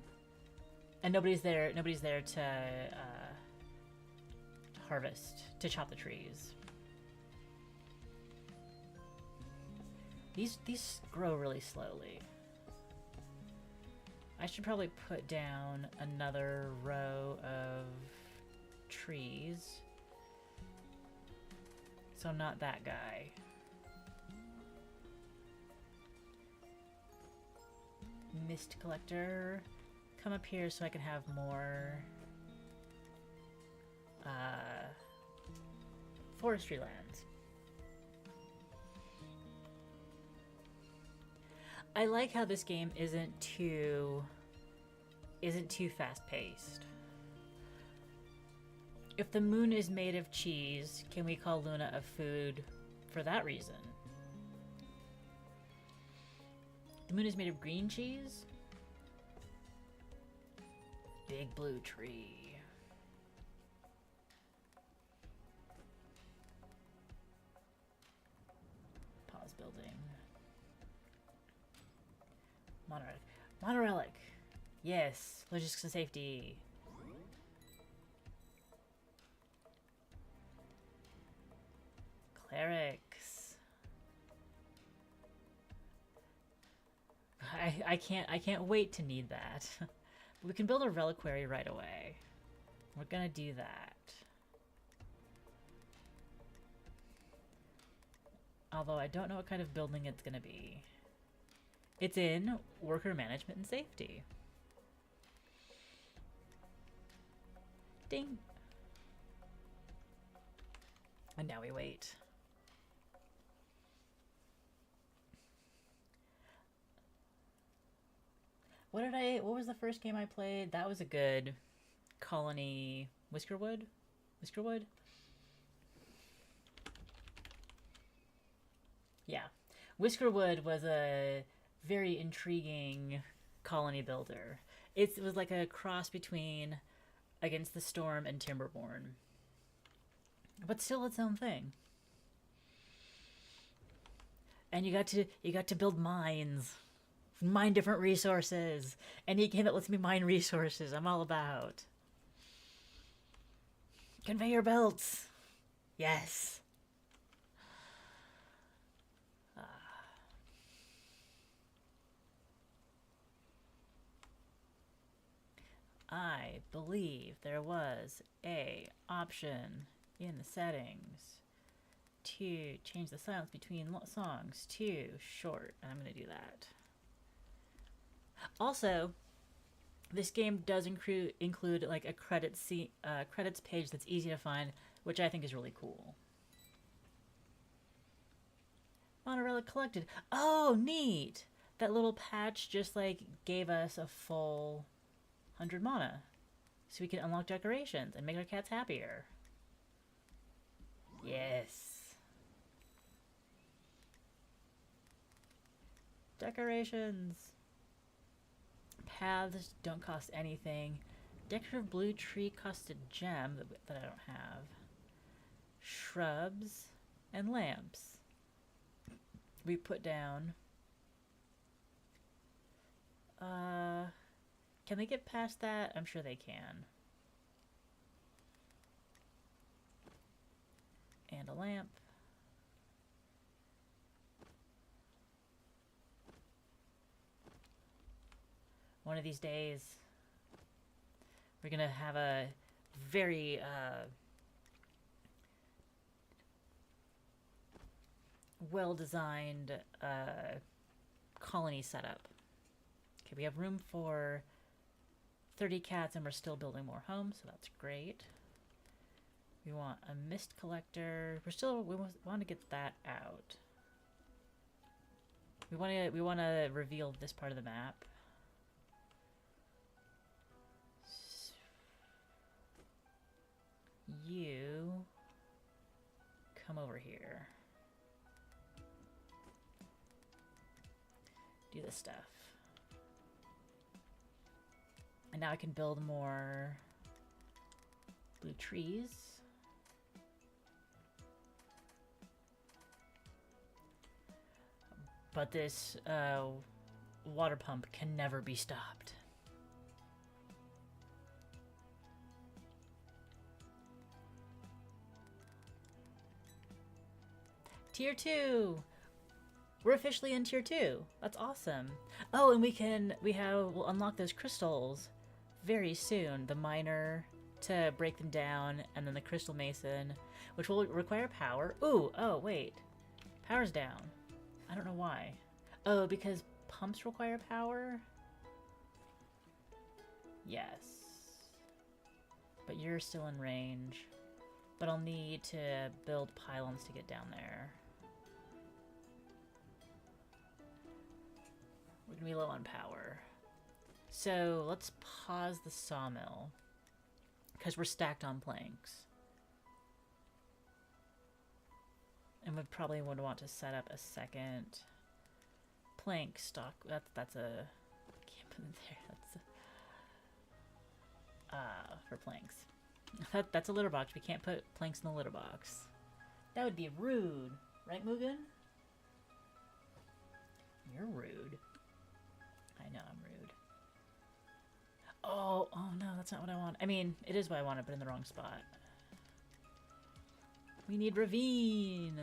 And nobody's there to harvest, to chop the trees. These grow really slowly. I should probably put down another row of trees. So I'm not that guy. Mist collector. Come up here so I can have more forestry lands. I like how this game isn't too fast-paced. If the moon is made of cheese, can we call Luna a food for that reason? The moon is made of green cheese? Big blue tree. Pause building. Monorelic. Monorelic! Yes! Logistics and safety. Clerics. I can't wait to need that. We can build a reliquary right away. We're gonna do that. Although I don't know what kind of building it's gonna be. It's in worker management and safety. Ding. And now we wait. What was the first game I played? That was a good colony. Whiskerwood? Whiskerwood? Yeah. Whiskerwood was a very intriguing colony builder. It was like a cross between Against the Storm and Timberborn. But still its own thing. And you got to build mines. Mine different resources. Any game that lets me mine resources, I'm all about. Conveyor belts. Yes. I believe there was a option in the settings to change the silence between songs to short, and I'm going to do that. Also, this game does include like a credits page that's easy to find, which I think is really cool. Monorelic collected. Oh, neat! That little patch just like gave us a full 100 mana, so we can unlock decorations and make our cats happier. Yes. Decorations. Paths don't cost anything. Decorative blue tree costs a gem that I don't have. Shrubs and lamps. We put down. Can they get past that? I'm sure they can. And a lamp. One of these days, we're gonna have a very well-designed colony setup. Okay, we have room for 30 cats and we're still building more homes, so that's great. We want a mist collector. We want to get that out. We want to reveal this part of the map. You come over here. Do this stuff. And now I can build more blue trees. But this water pump can never be stopped. Tier 2! We're officially in tier 2. That's awesome. Oh, and we'll unlock those crystals very soon. The miner to break them down, and then the crystal mason, which will require power. Ooh, oh, wait. Power's down. I don't know why. Oh, because pumps require power? Yes. But you're still in range. But I'll need to build pylons to get down there. We're gonna be low on power. So let's pause the sawmill. Because we're stacked on planks. And we probably would want to set up a second plank stock. That's a... Can't put it there. That's for planks. That's a litter box. We can't put planks in the litter box. That would be rude. Right, Mugen? You're rude. I know I'm rude. Oh no, that's not what I want. I mean, it is what I wanted, but in the wrong spot. We need ravine.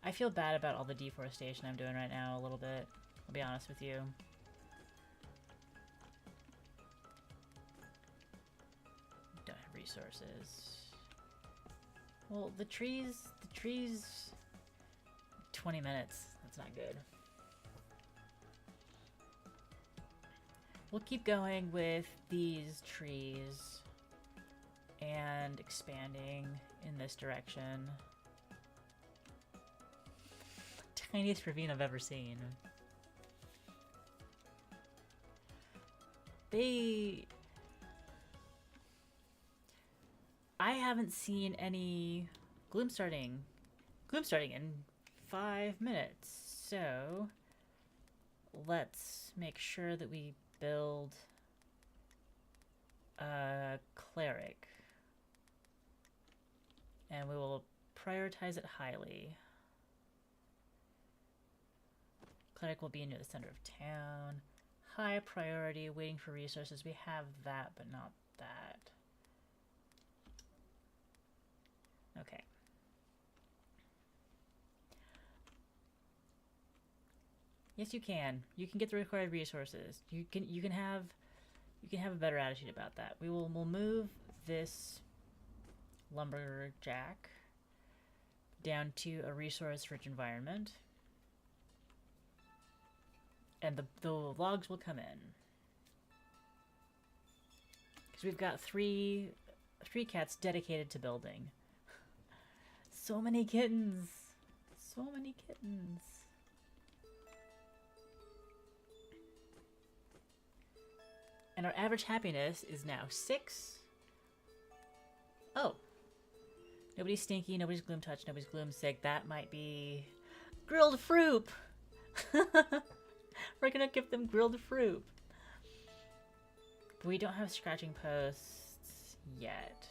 I feel bad about all the deforestation I'm doing right now a little bit. I'll be honest with you. Don't have resources. Well, the trees, 20 minutes. That's not good. We'll keep going with these trees and expanding in this direction. Tiniest ravine I've ever seen. I haven't seen any gloom starting in 5 minutes, so let's make sure that we build a cleric, and we will prioritize it highly. Cleric will be near the center of town. High priority, waiting for resources. We have that, but not that. Okay. Yes, you can. You can get the required resources. You can have a better attitude about that. We'll move this lumberjack down to a resource-rich environment. And the logs will come in. Because we've got three cats dedicated to building. So many kittens. So many kittens. And our average happiness is now 6. Oh. Nobody's stinky, nobody's gloom touched, nobody's gloom sick. That might be grilled fruit. We're gonna give them grilled fruit. But we don't have scratching posts yet.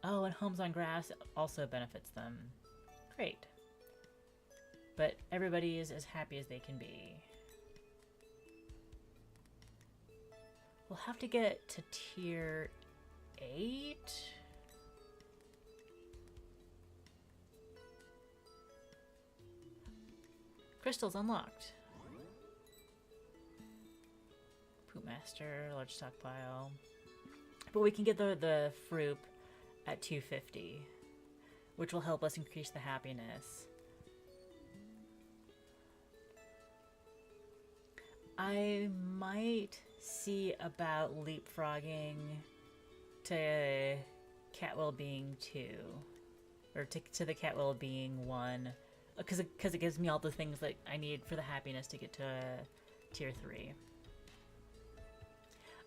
Oh, and homes on grass also benefits them. Great. But everybody is as happy as they can be. We'll have to get to tier 8. Crystals unlocked. Master, large stockpile. But we can get the fruit at 250, which will help us increase the happiness. I might see about leapfrogging to cat well-being 2, or to the cat well-being 1, because it gives me all the things that I need for the happiness to get to tier 3.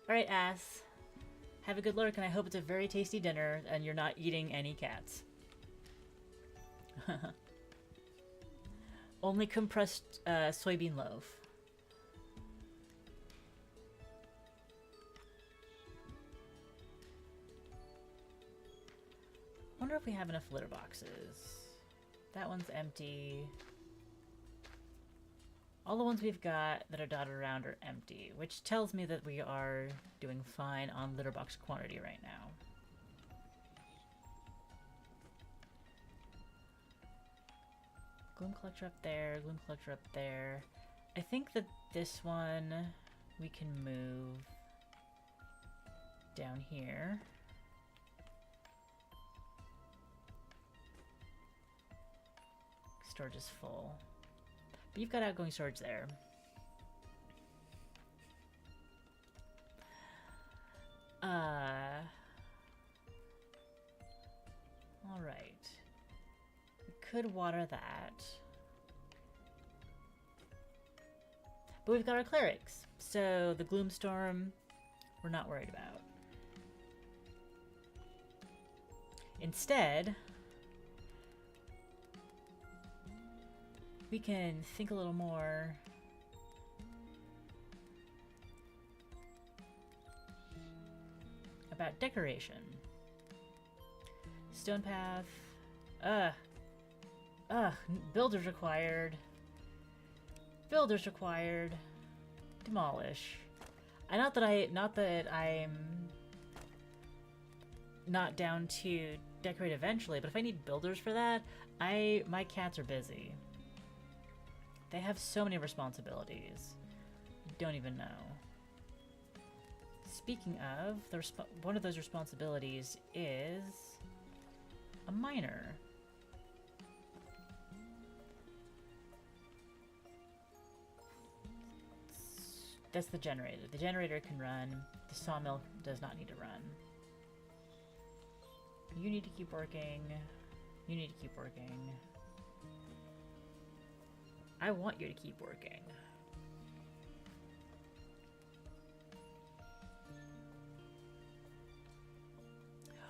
Alright, Ass. Have a good lurk, and I hope it's a very tasty dinner, and you're not eating any cats. Only compressed soybean loaf. Wonder if we have enough litter boxes. That one's empty. All the ones we've got that are dotted around are empty, which tells me that we are doing fine on litter box quantity right now. Gloom Collector up there, Gloom Collector up there. I think that this one we can move down here. Storage is full. But you've got outgoing storage there. Alright. We could water that. But we've got our clerics. So the Gloomstorm, we're not worried about. Instead, we can think a little more about decoration. Stone path. Builders required. Builders required. Demolish. Not that I'm not down to decorate eventually, but if I need builders for that, my cats are busy. They have so many responsibilities. You don't even know. Speaking of, one of those responsibilities is a miner. That's the generator. The generator can run. The sawmill does not need to run. You need to keep working. You need to keep working. I want you to keep working.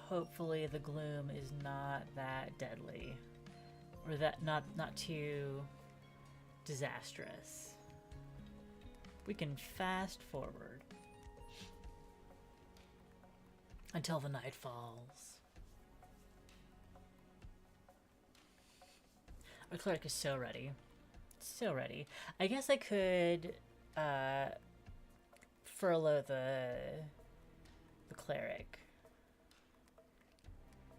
Hopefully the gloom is not that deadly, or that not too disastrous. We can fast forward until the night falls. Our cleric is so ready. So ready. I guess I could furlough the cleric.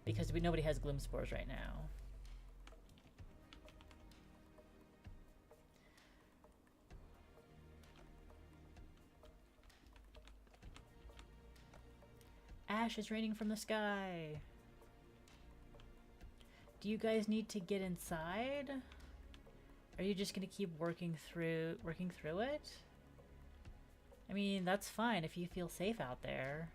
Because nobody has gloom spores right now. Ash is raining from the sky. Do you guys need to get inside? Are you just gonna keep working through it? I mean, that's fine if you feel safe out there.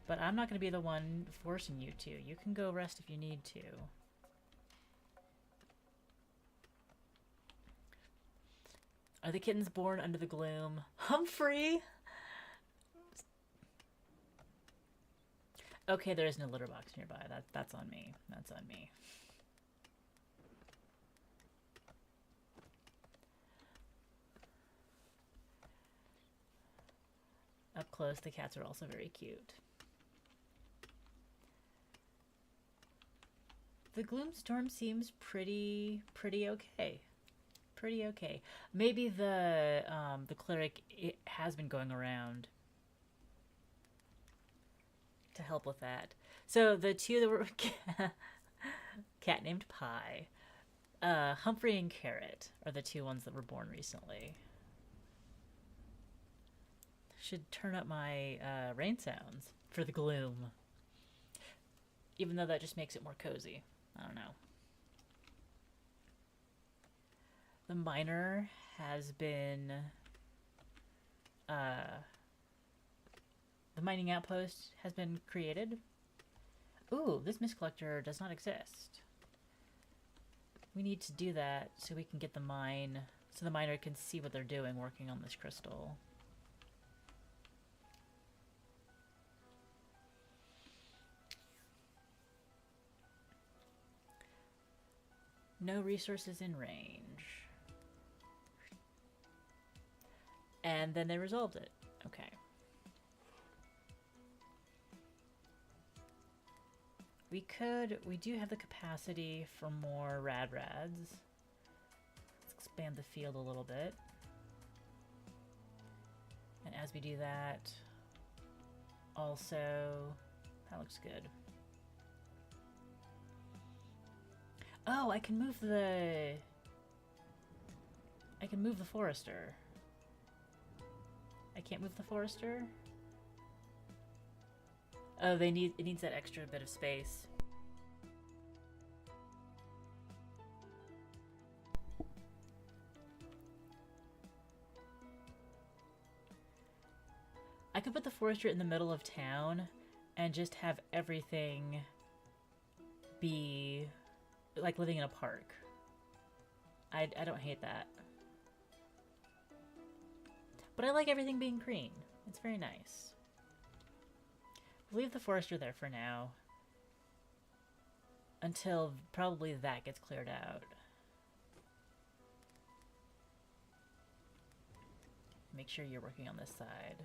But I'm not going to be the one forcing you to. You can go rest if you need to. Are the kittens born under the gloom? Humphrey! Okay, there is no litter box nearby. That's on me. That's on me. Up close, the cats are also very cute. The Gloomstorm seems pretty okay. Pretty okay. Maybe the cleric has been going around to help with that. So the two that were cat named Pie, Humphrey and Carrot are the two ones that were born recently. Should turn up my rain sounds for the gloom, even though that just makes it more cozy. I don't know. The miner has been... the mining outpost has been created. Ooh, this mist collector does not exist. We need to do that so we can get the mine, so the miner can see what they're doing working on this crystal. No resources in range. And then they resolved it. Okay. We do have the capacity for more rads. Let's expand the field a little bit. And as we do that, also, that looks good. Oh, I can move the I can move the forester. I can't move the forester? Oh, it needs that extra bit of space. I could put the forester in the middle of town and just have everything be like living in a park. I don't hate that. But I like everything being green. It's very nice. Leave the forester there for now. Until probably that gets cleared out. Make sure you're working on this side.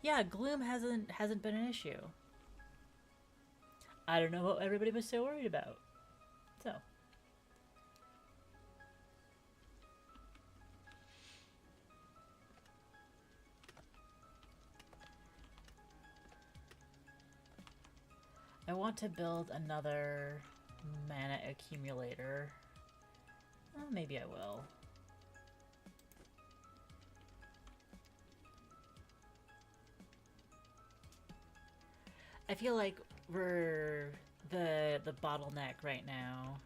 Yeah, gloom hasn't been an issue. I don't know what everybody was so worried about. So. I want to build another mana accumulator. Well, maybe I will. I feel like the bottleneck right now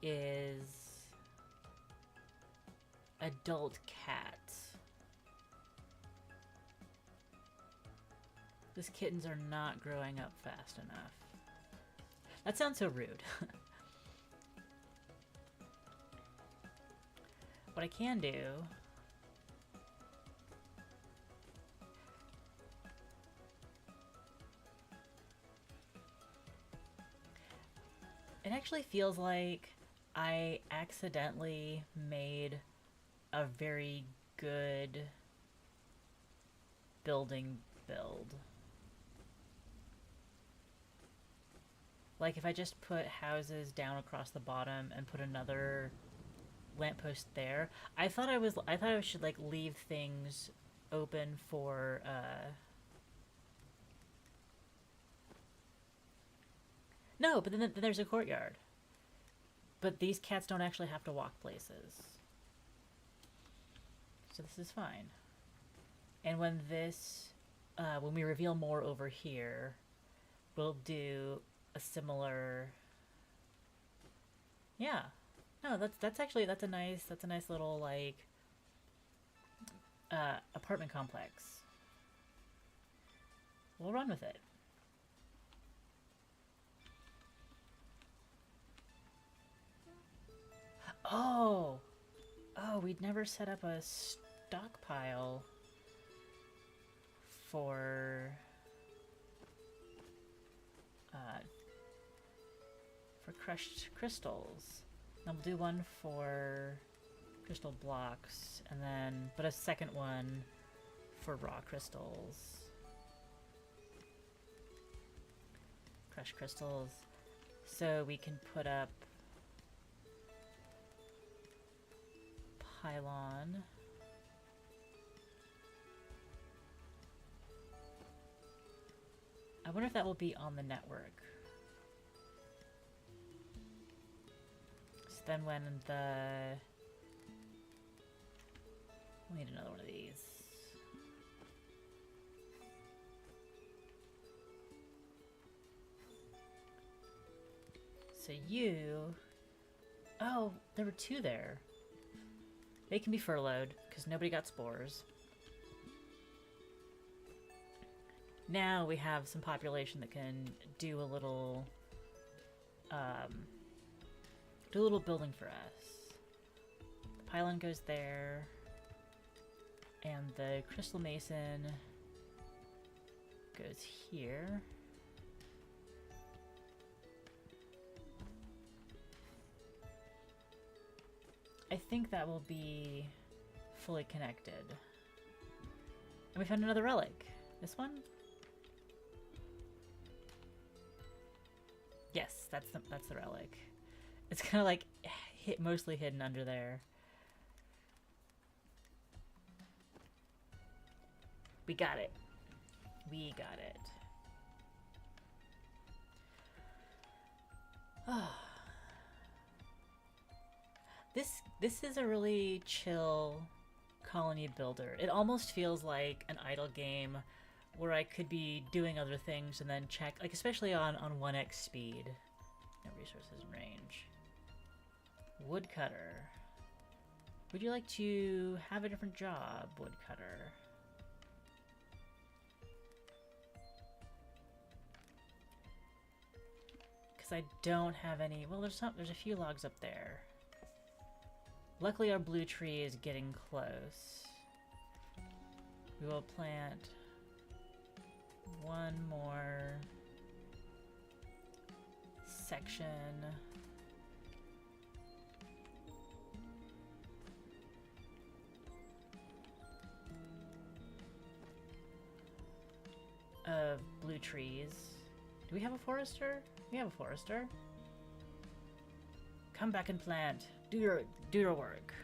is adult cats. These kittens are not growing up fast enough. That sounds so rude. What I can do it actually feels like I accidentally made a very good building build. Like if I just put houses down across the bottom and put another lamppost there, I thought I should like leave things open for no, but then there's a courtyard. But these cats don't actually have to walk places. So this is fine. And when when we reveal more over here, we'll do a similar... Yeah. No, that's a nice little, like, apartment complex. We'll run with it. Oh, we'd never set up a stockpile for crushed crystals. And we'll do one for crystal blocks, and then but a second one for raw crystals. Crushed crystals, so we can put up pylon. I wonder if that will be on the network. So then when we need another one of these. So oh, there were two there. They can be furloughed, because nobody got spores. Now we have some population that can do a little building for us. The pylon goes there, and the crystal mason goes here. I think that will be fully connected. And we found another relic. This one? Yes, that's the relic. It's kind of like mostly hidden under there. We got it. We got it. Oh. This is a really chill colony builder. It almost feels like an idle game where I could be doing other things and then check, like especially on 1x speed. No resources in range. Woodcutter. Would you like to have a different job, woodcutter? Because I don't have any. Well, there's a few logs up there. Luckily, our blue tree is getting close. We will plant one more section of blue trees. Do we have a forester? We have a forester. Come back and plant. Do your work.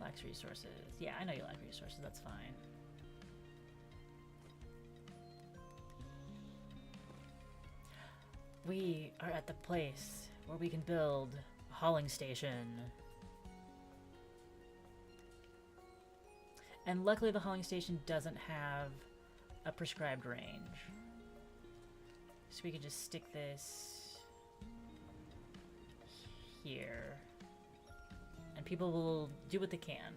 Lacks resources. Yeah, I know you lack resources. That's fine. We are at the place where we can build a hauling station. And luckily the hauling station doesn't have a prescribed range. So we can just stick this here. And people will do what they can.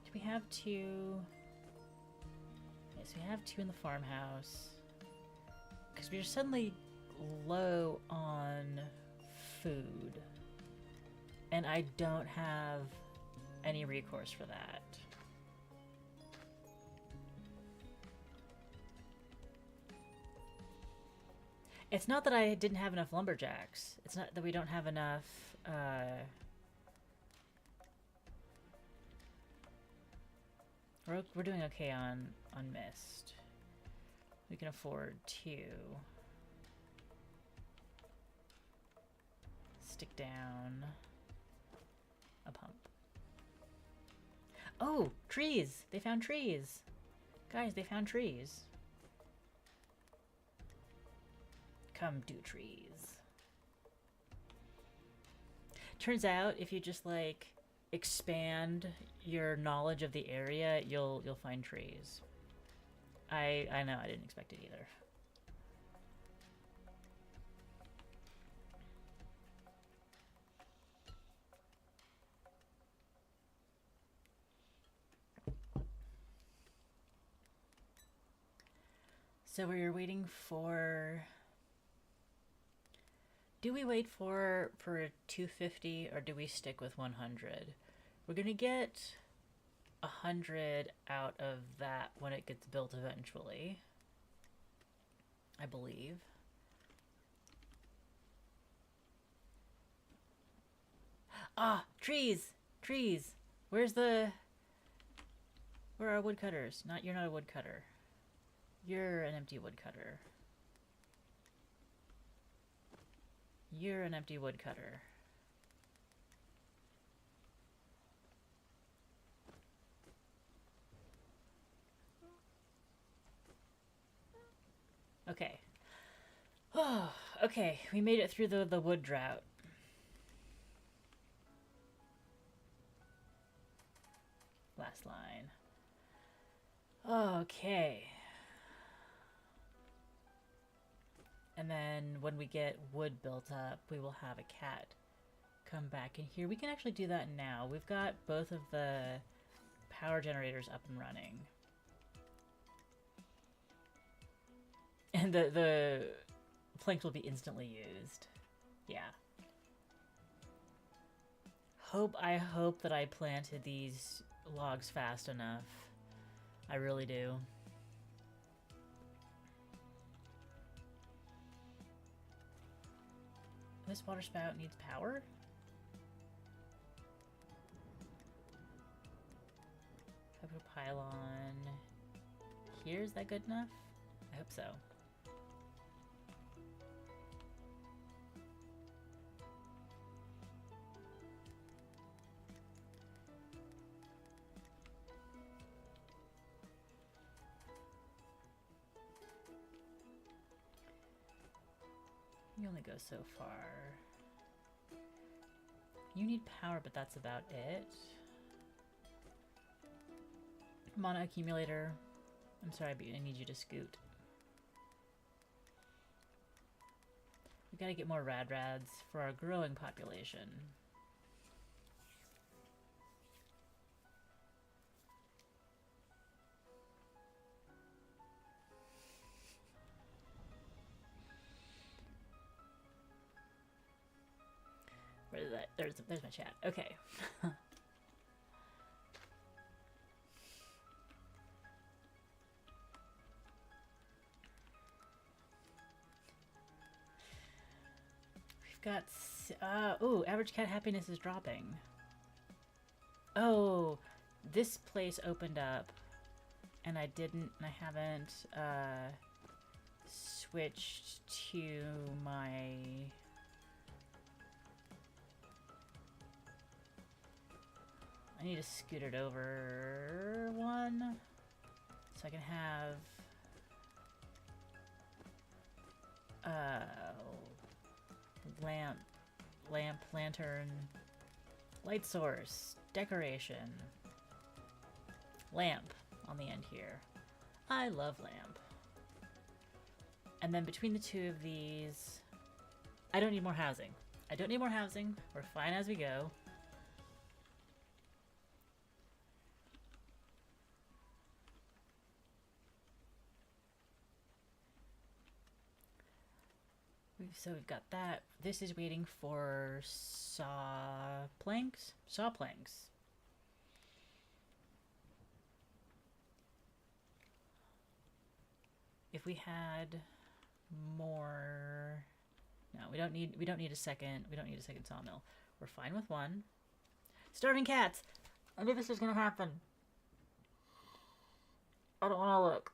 Do we have two? Yes, we have two in the farmhouse. Because we're suddenly low on food. And I don't have any recourse for that. It's not that I didn't have enough lumberjacks. It's not that we don't have enough, We're doing okay on mist. We can afford to stick down a pump. Oh, trees! They found trees! Guys, they found trees. Come do trees. Turns out, if you just like expand your knowledge of the area, you'll find trees. I know, I didn't expect it either. So we're waiting for... Do we wait for a 250 or do we stick with 100? We're gonna get 100 out of that when it gets built eventually, I believe. Ah, trees! Trees! Where are our woodcutters? You're not a woodcutter. You're an empty woodcutter. You're an empty woodcutter. Okay. Oh, okay. We made it through the wood drought. Last line. Okay. And then when we get wood built up, we will have a cat come back in here. We can actually do that now. We've got both of the power generators up and running. And the planks will be instantly used. Yeah. I hope that I planted these logs fast enough. I really do. This water spout needs power? Pylon. Here, is that good enough? I hope so. You only go so far. You need power, but that's about it. Mana accumulator. I'm sorry, but I need you to scoot. We gotta get more rads for our growing population. Where is that? There's my chat. Okay. We've got oh, average cat happiness is dropping. Oh, this place opened up and I haven't switched to my I need to scoot it over one so I can have lantern, light source, decoration, lamp on the end here. I love lamp. And then between the two of these, I don't need more housing. I don't need more housing. We're fine as we go. So we've got that. This is waiting for saw planks. If we had more, no, we don't need a second. We don't need a second sawmill. We're fine with one. Starving cats. I knew this was gonna happen. I don't want to look.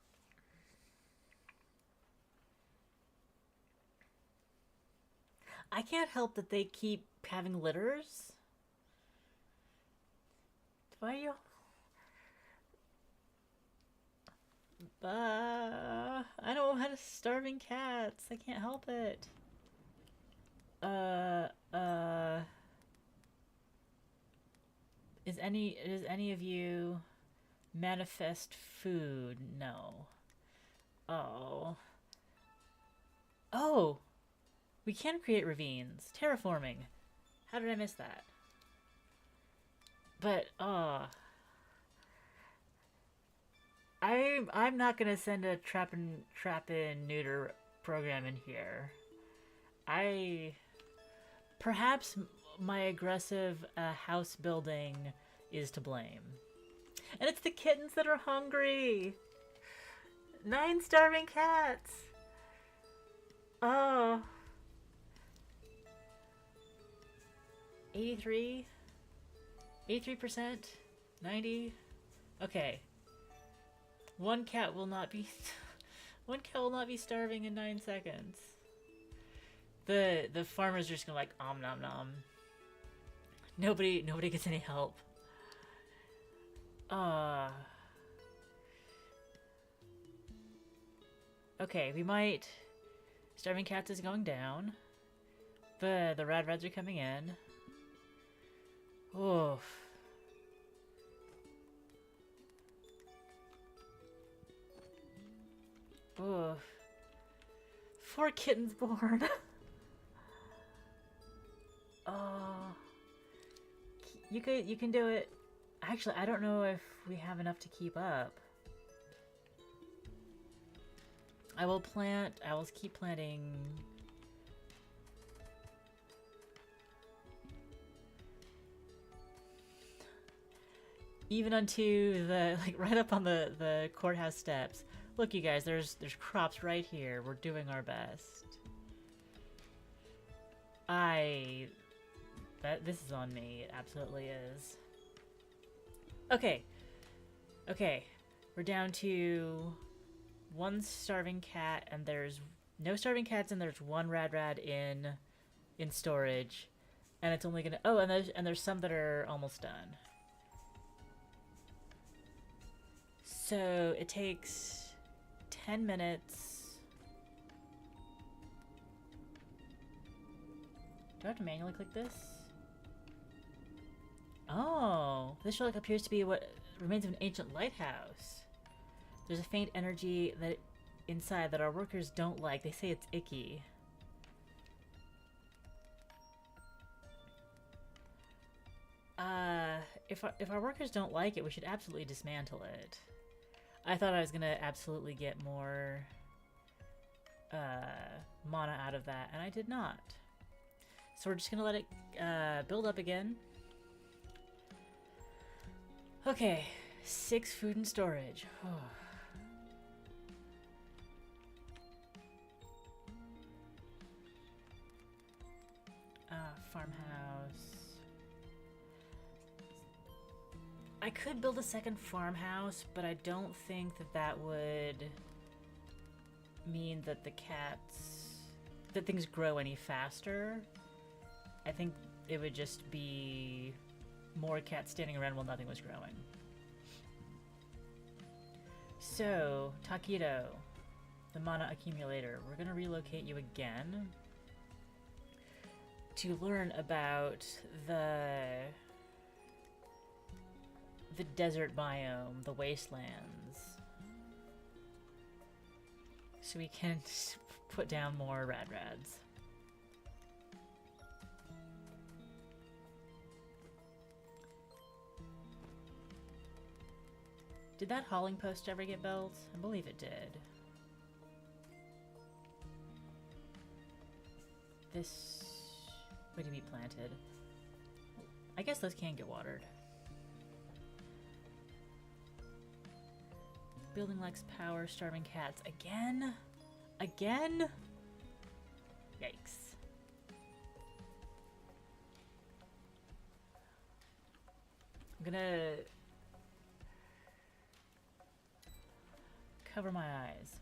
I can't help that they keep having litters. Why you? I don't have starving cats. I can't help it. Does any of you manifest food? No. Oh. Oh! We can create ravines. Terraforming. How did I miss that? But, I'm not gonna send a trap and neuter program in here. Perhaps my aggressive house building is to blame. And it's the kittens that are hungry. 9 starving cats. Oh. 83? 83%? 90? Okay. One cat will not be starving in 9 seconds. The farmer's just gonna like om nom nom. Nobody gets any help. Okay, we might. Starving cats is going down. The reds are coming in. Oof. Oof. 4 kittens born. Oh. You can do it. Actually, I don't know if we have enough to keep up. I will keep planting. Even unto the, like, right up on the courthouse steps. Look, you guys, there's crops right here. We're doing our best. This is on me. It absolutely is. Okay. Okay. We're down to 1 starving cat, and there's no starving cats, and there's 1 rad in storage. And it's only gonna... Oh, and there's some that are almost done. So it takes 10 minutes Do I have to manually click this? Oh, this relic appears to be what remains of an ancient lighthouse. There's a faint energy that inside that our workers don't like. They say it's icky. If our workers don't like it, we should absolutely dismantle it. I thought I was gonna absolutely get more mana out of that, and I did not. So we're just gonna let it build up again. Okay, 6 food and storage. Farmhouse. I could build a second farmhouse, but I don't think that that would mean that that things grow any faster. I think it would just be more cats standing around while nothing was growing. So, Taquito, the mana accumulator. We're gonna relocate you again to learn about the desert biome, the wastelands. So we can put down more rads. Did that hauling post ever get built? I believe it did. This would be planted. I guess those can get watered. Building lacks power, starving cats. Again? Again? Yikes. I'm gonna cover my eyes.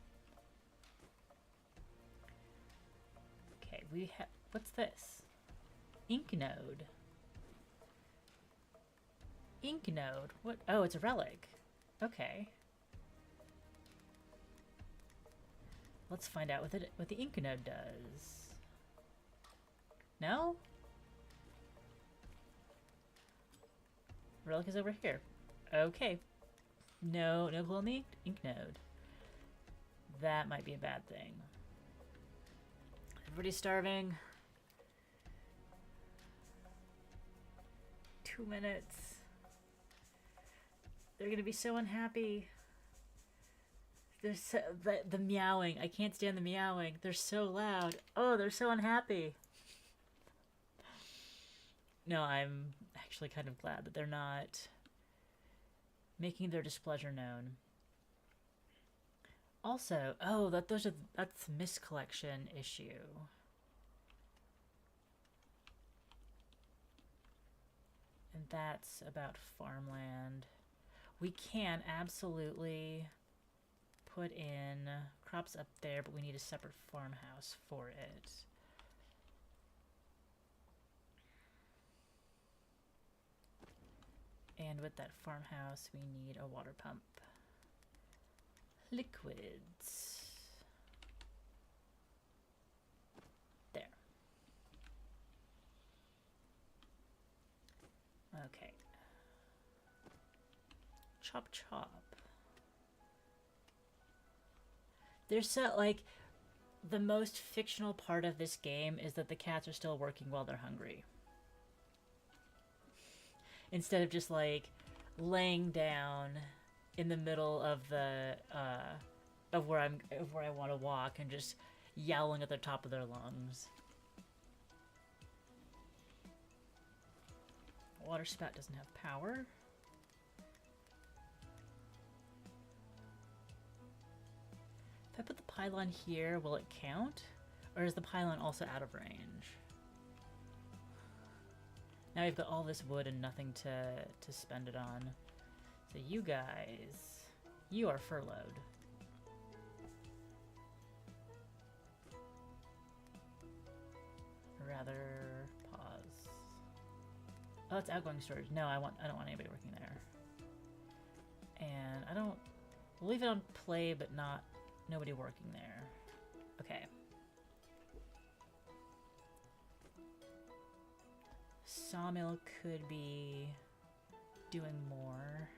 Okay, we have... What's this? Ink node. Ink node? What? Oh, it's a relic. Okay. Let's find out what the ink node does. No? Relic is over here. Okay. No clue on the ink node. That might be a bad thing. Everybody's starving. 2 minutes. They're gonna be so unhappy. There's so, the meowing. I can't stand the meowing. They're so loud. Oh, they're so unhappy. No, I'm actually kind of glad that they're not making their displeasure known. Also, oh, that's miscollection issue. And that's about farmland. We can absolutely put in crops up there, but we need a separate farmhouse for it. And with that farmhouse, we need a water pump. Liquids. There. Okay. Chop chop. There's so, like, the most fictional part of this game is that the cats are still working while they're hungry. Instead of just, like, laying down in the middle of the, of where I want to walk and just yowling at the top of their lungs. Water spout doesn't have power. If I put the pylon here, will it count? Or is the pylon also out of range? Now we've got all this wood and nothing to spend it on. So you guys, you are furloughed. Rather pause. Oh, it's outgoing storage. No, I don't want anybody working there. And we'll leave it on play, but nobody working there. Okay. sawmill could be doing more.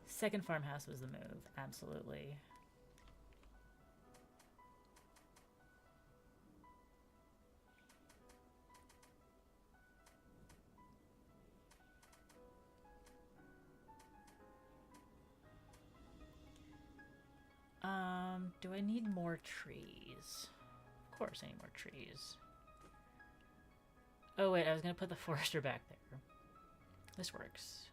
Second farmhouse was the move, absolutely. Do I need more trees? Of course I need more trees. Oh wait, I was gonna put the forester back there. This works.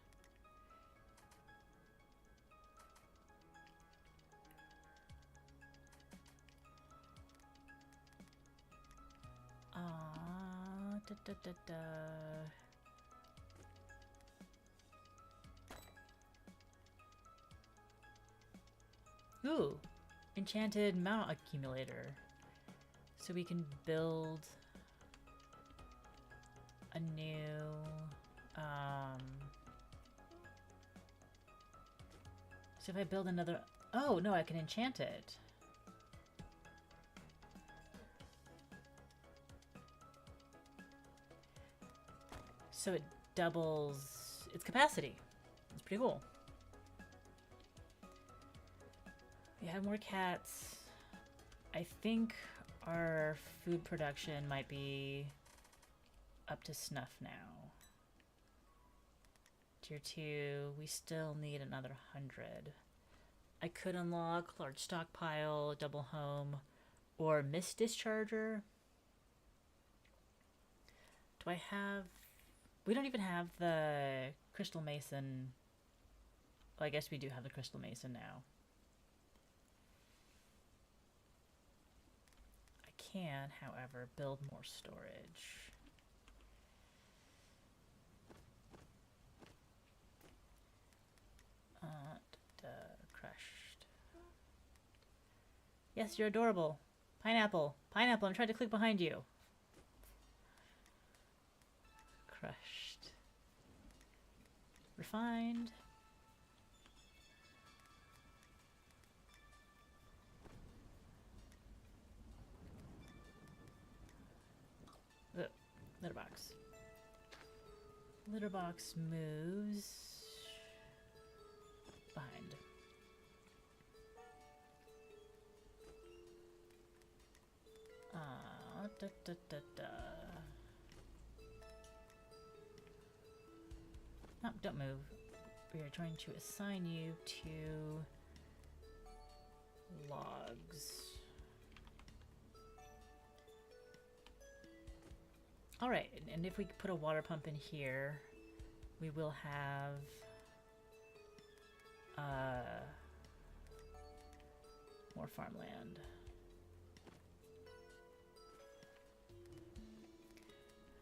Da, da, da, da. Ooh, enchanted mount accumulator. So we can build a new, so if I build another, oh no, I can enchant it. So it doubles its capacity. It's pretty cool. We have more cats. I think our food production might be up to snuff now. Tier 2, we still need another 100. I could unlock large stockpile, double home, or mist discharger. Do I have... We don't even have the crystal mason. Well, I guess we do have the crystal mason now. I can, however, build more storage. Crushed. Yes, you're adorable. Pineapple. Pineapple, I'm trying to click behind you. Crushed. Refined. Ugh. Litter box. Litter box moves behind. Da, da, da, da. No, don't move. We are trying to assign you to logs. Alright, and if we put a water pump in here, we will have more farmland.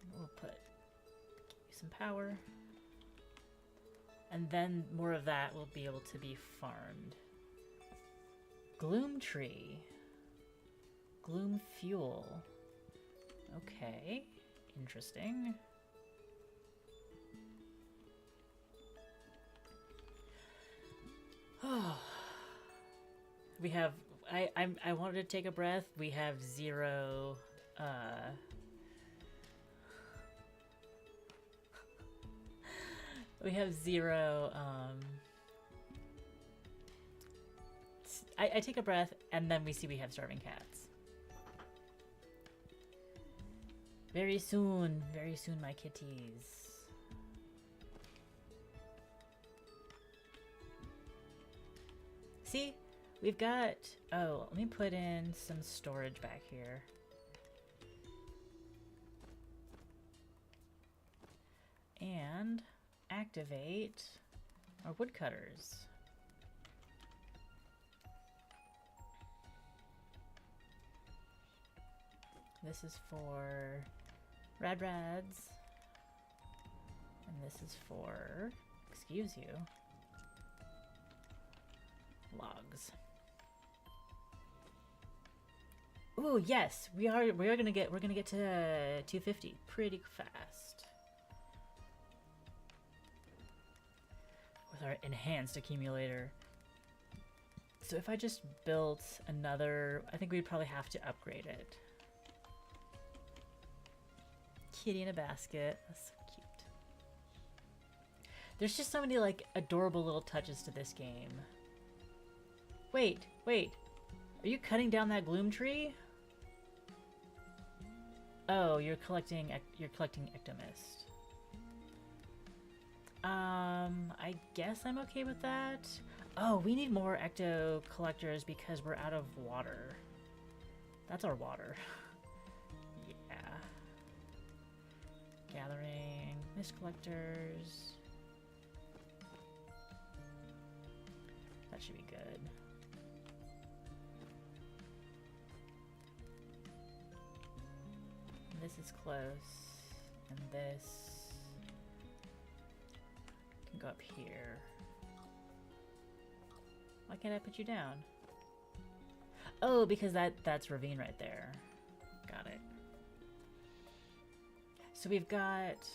And we'll put some power. And then more of that will be able to be farmed. Gloom tree. Gloom fuel. Okay. Interesting. Oh. We have... I wanted to take a breath. We have zero... we have zero... I take a breath, and then we see we have starving cats. Very soon, my kitties. See? We've got... Oh, let me put in some storage back here. And activate our woodcutters. This is for rads. And this is for, excuse you, logs. Ooh, yes, we're gonna get to 250 pretty fast with our enhanced accumulator. So if I just built another, I think we'd probably have to upgrade it. Kitty in a basket. That's so cute. There's just so many like adorable little touches to this game. Wait. Are you cutting down that gloom tree? Oh, you're collecting Ectomist. I guess I'm okay with that. Oh, we need more ecto collectors because we're out of water. That's our water. Yeah. Gathering mist collectors. That should be good. This is close, and this can go up here. Why can't I put you down? Oh, because that's Ravine right there. Got it. So we've got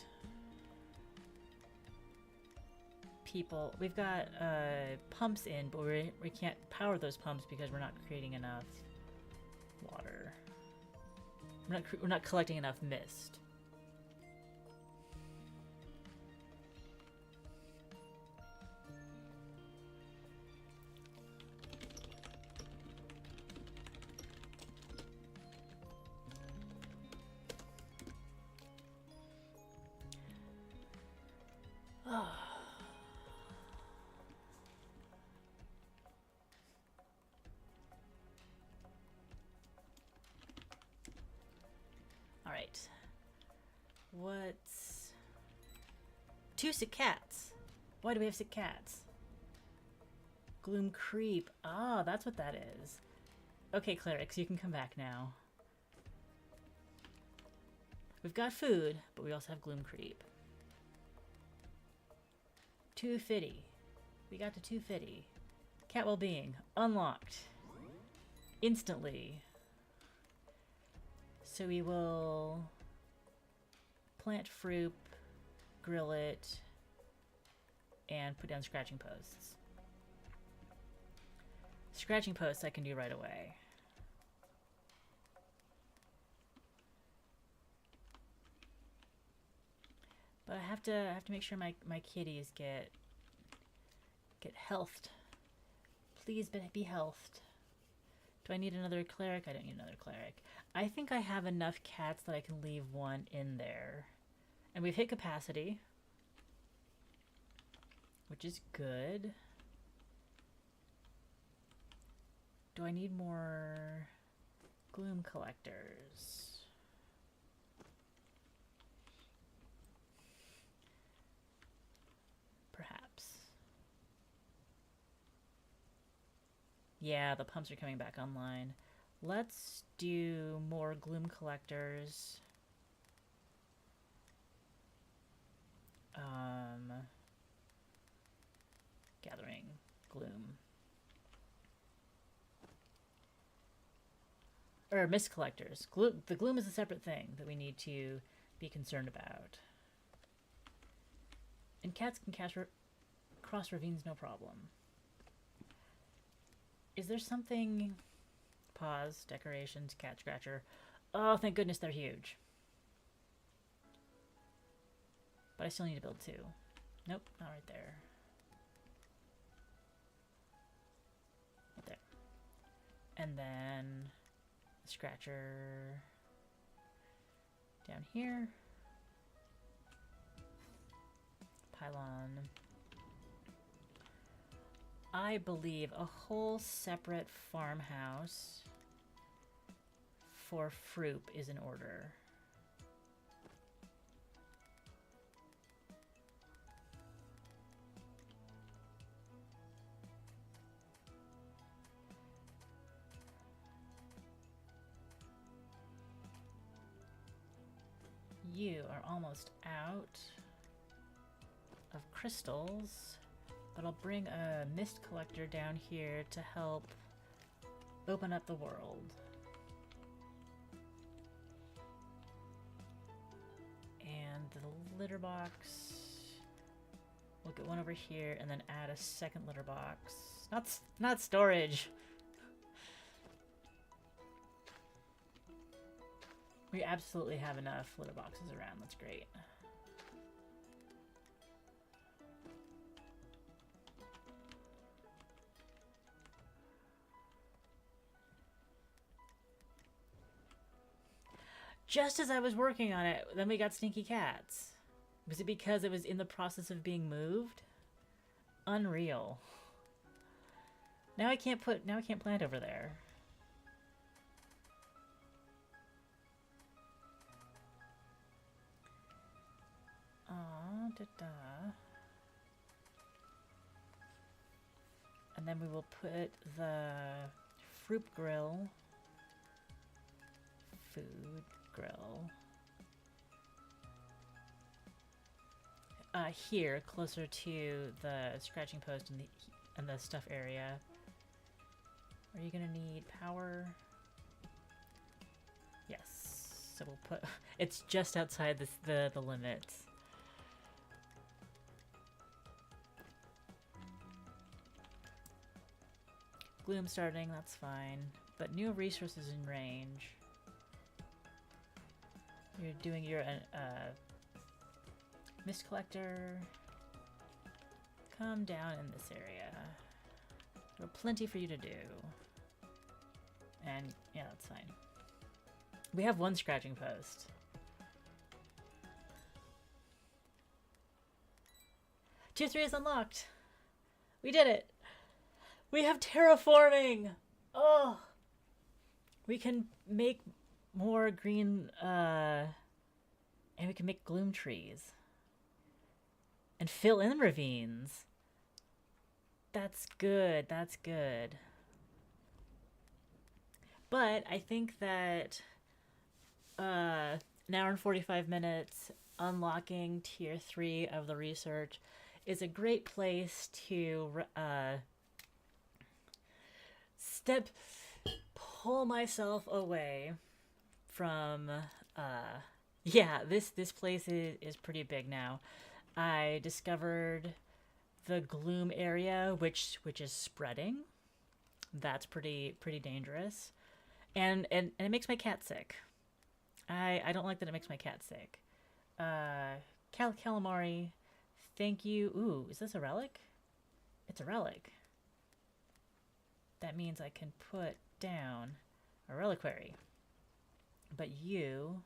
people. We've got pumps in, but we can't power those pumps because we're not creating enough water. We're not collecting enough mist. All right. What's... 2 Isekats? Why do we have Isekats? Gloom Creep. Ah, that's what that is. Okay, clerics, you can come back now. We've got food, but we also have Gloom Creep. 250. We got to 250. Cat well-being. Unlocked. Instantly. So we will plant fruit, grill it, and put down scratching posts. Scratching posts I can do right away. But I have to make sure my kitties get healthed. Please be healthed. Do I need another cleric? I don't need another cleric. I think I have enough cats that I can leave one in there. And we've hit capacity, which is good. Do I need more gloom collectors? Perhaps. Yeah, the pumps are coming back online. Let's do more gloom collectors. Gathering gloom. Or mist collectors. The gloom is a separate thing that we need to be concerned about. And cats can cross ravines no problem. Is there something... Pause, decorations, cat scratcher. Oh, thank goodness they're huge. But I still need to build 2. Nope, not right there. Right there. And then a scratcher down here. Pylon. I believe a whole separate farmhouse for fruit is in order. You are almost out of crystals, but I'll bring a mist collector down here to help open up the world. And the litter box, we'll get one over here and then add a second litter box not storage. We absolutely have enough litter boxes around. That's great. Just as I was working on it, then we got stinky cats. Was it because it was in the process of being moved? Unreal. Now I can't plant over there. And then we will put the fruit grill, food grill, here, closer to the scratching post and the stuff area. Are you gonna need power? Yes. So we'll put. It's just outside the limits. Gloom starting, that's fine. But new resources in range. You're doing your mist collector. Come down in this area. There's plenty for you to do. And yeah, that's fine. We have one scratching post. Tier 3 is unlocked. We did it. We have terraforming. Oh, we can make more green, and we can make gloom trees and fill in ravines. That's good. That's good. But I think that an hour and 45 minutes unlocking tier 3 of the research is a great place to pull myself away from yeah, this place is pretty big now. I discovered the gloom area, which is spreading. That's pretty dangerous. And it makes my cat sick. I don't like that it makes my cat sick. Calamari, thank you. Ooh, is this a relic? It's a relic. That means I can put down a reliquary. But you,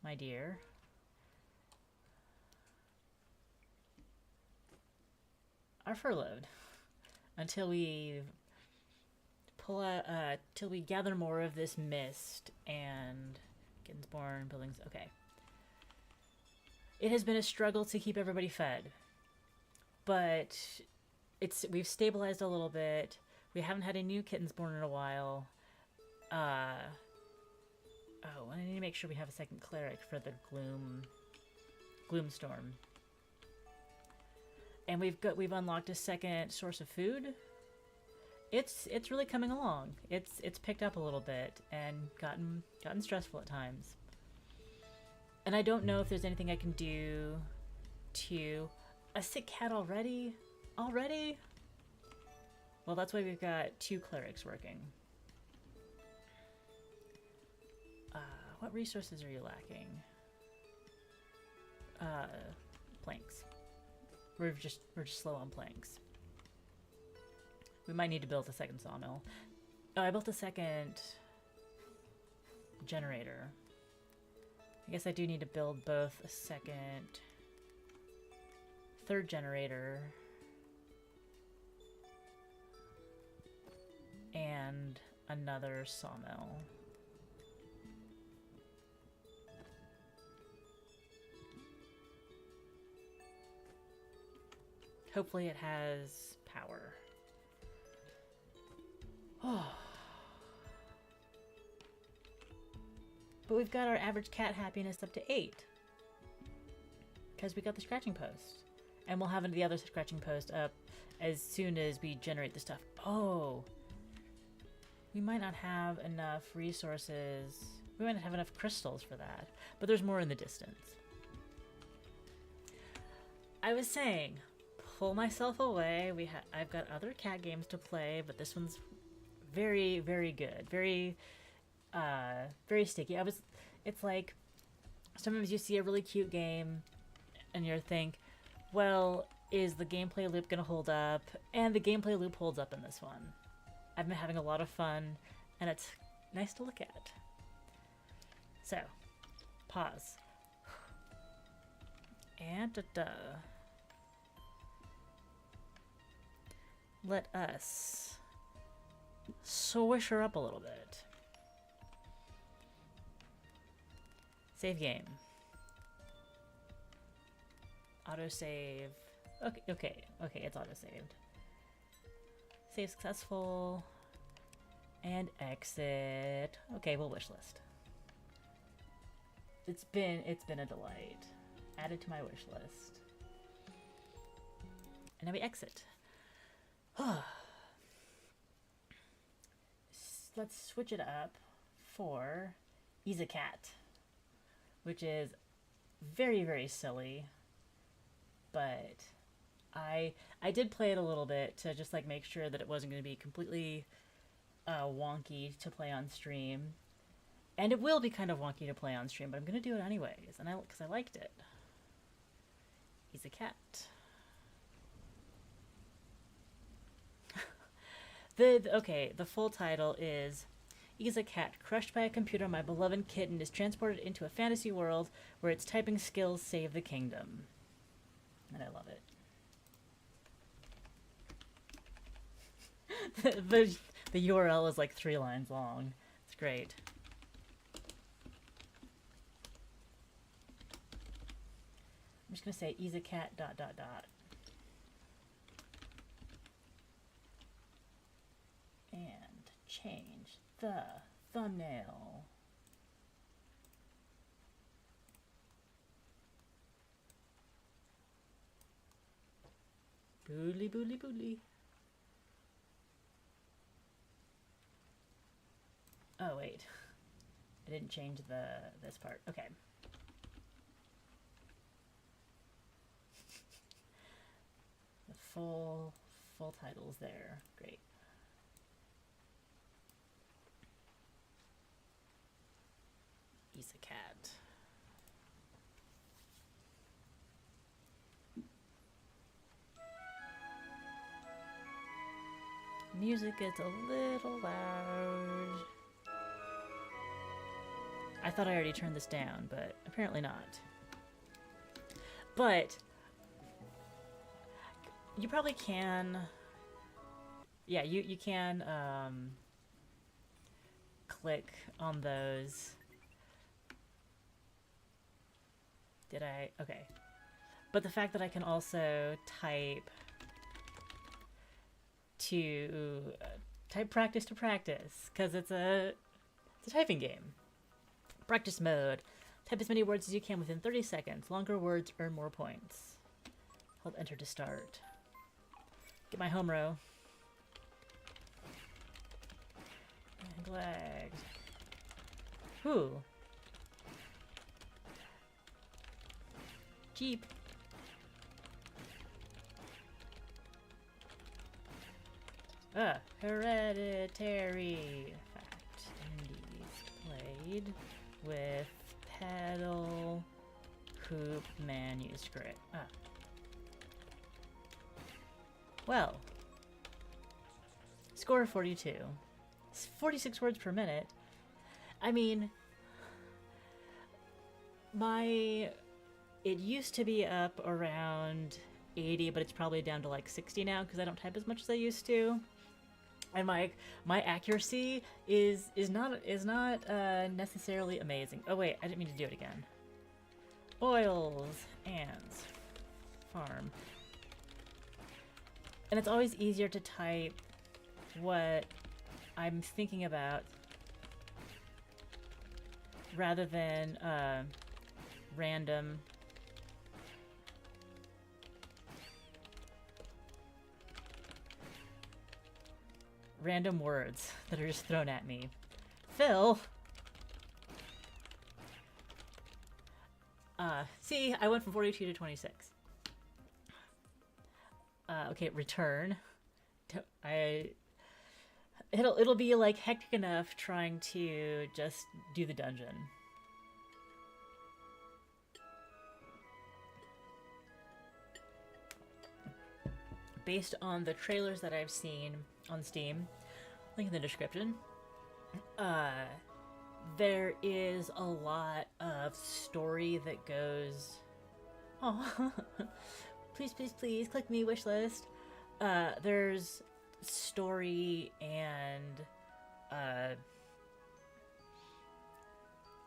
my dear, are furloughed until we pull out, till we gather more of this mist and Ginsborn buildings. Okay. It has been a struggle to keep everybody fed, but we've stabilized a little bit. We haven't had any new kittens born in a while. Oh, I need to make sure we have a second cleric for the gloom storm. And we've unlocked a second source of food. It's really coming along. It's picked up a little bit and gotten stressful at times. And I don't know if there's anything I can do to a sick cat already. Already? Well, that's why we've got 2 clerics working. What resources are you lacking? Planks. We're just slow on planks. We might need to build a second sawmill. Oh, I built a second generator. I guess I do need to build both a third generator and another sawmill. Hopefully it has power. Oh. But we've got our average cat happiness up to 8. Because we got the scratching post. And we'll have the other scratching post up as soon as we generate the stuff. Oh. We might not have enough resources. We might not have enough crystals for that. But there's more in the distance. I was saying, pull myself away. I've got other cat games to play, but this one's very, very good. Very, very sticky. It's like, sometimes you see a really cute game, and you think, well, is the gameplay loop gonna hold up? And the gameplay loop holds up in this one. I've been having a lot of fun, and it's nice to look at. So, pause. And let us swish her up a little bit. Save game. Autosave. Okay, it's autosaved. Save successful. And exit. Okay, we'll wishlist. It's been a delight. Added to my wish list. And now we exit. Let's switch it up for Isekat, which is very, very silly, but I did play it a little bit to just like make sure that it wasn't going to be completely wonky to play on stream. And it will be kind of wonky to play on stream, but I'm going to do it anyways, and because I liked it. Isekat. The full title is Isekat, crushed by a computer, my beloved kitten is transported into a fantasy world where its typing skills save the kingdom. And I love it. The URL is like 3 lines long. It's great. I'm just going to say Isekat ... And change the thumbnail. Boodly, boodly, boodly. Oh, wait. I didn't change this part. Okay. The full title's there. Great. Isekat. Music gets a little loud. I thought I already turned this down, but apparently not. But you probably can. Yeah, you can click on those. Did I? Okay. But the fact that I can also type practice to practice, because it's a typing game. Practice mode. Type as many words as you can within 30 seconds. Longer words earn more points. Hold enter to start. Get my home row. And lag. Whew. Jeep. Hereditary. Fact. Indies played with pedal hoop manuscript. Well. Score 42. It's 46 words per minute. I mean, it used to be up around 80, but it's probably down to like 60 now because I don't type as much as I used to. And my accuracy is not necessarily amazing. Oh wait, I didn't mean to do it again. Oils, ants, farm. And it's always easier to type what I'm thinking about rather than random words that are just thrown at me. Phil! See, I went from 42 to 26. Okay, return. I it'll be like hectic enough trying to just do the dungeon. Based on the trailers that I've seen on Steam, link in the description, there is a lot of story that goes. Oh, please, please, please, click me wishlist. There's story and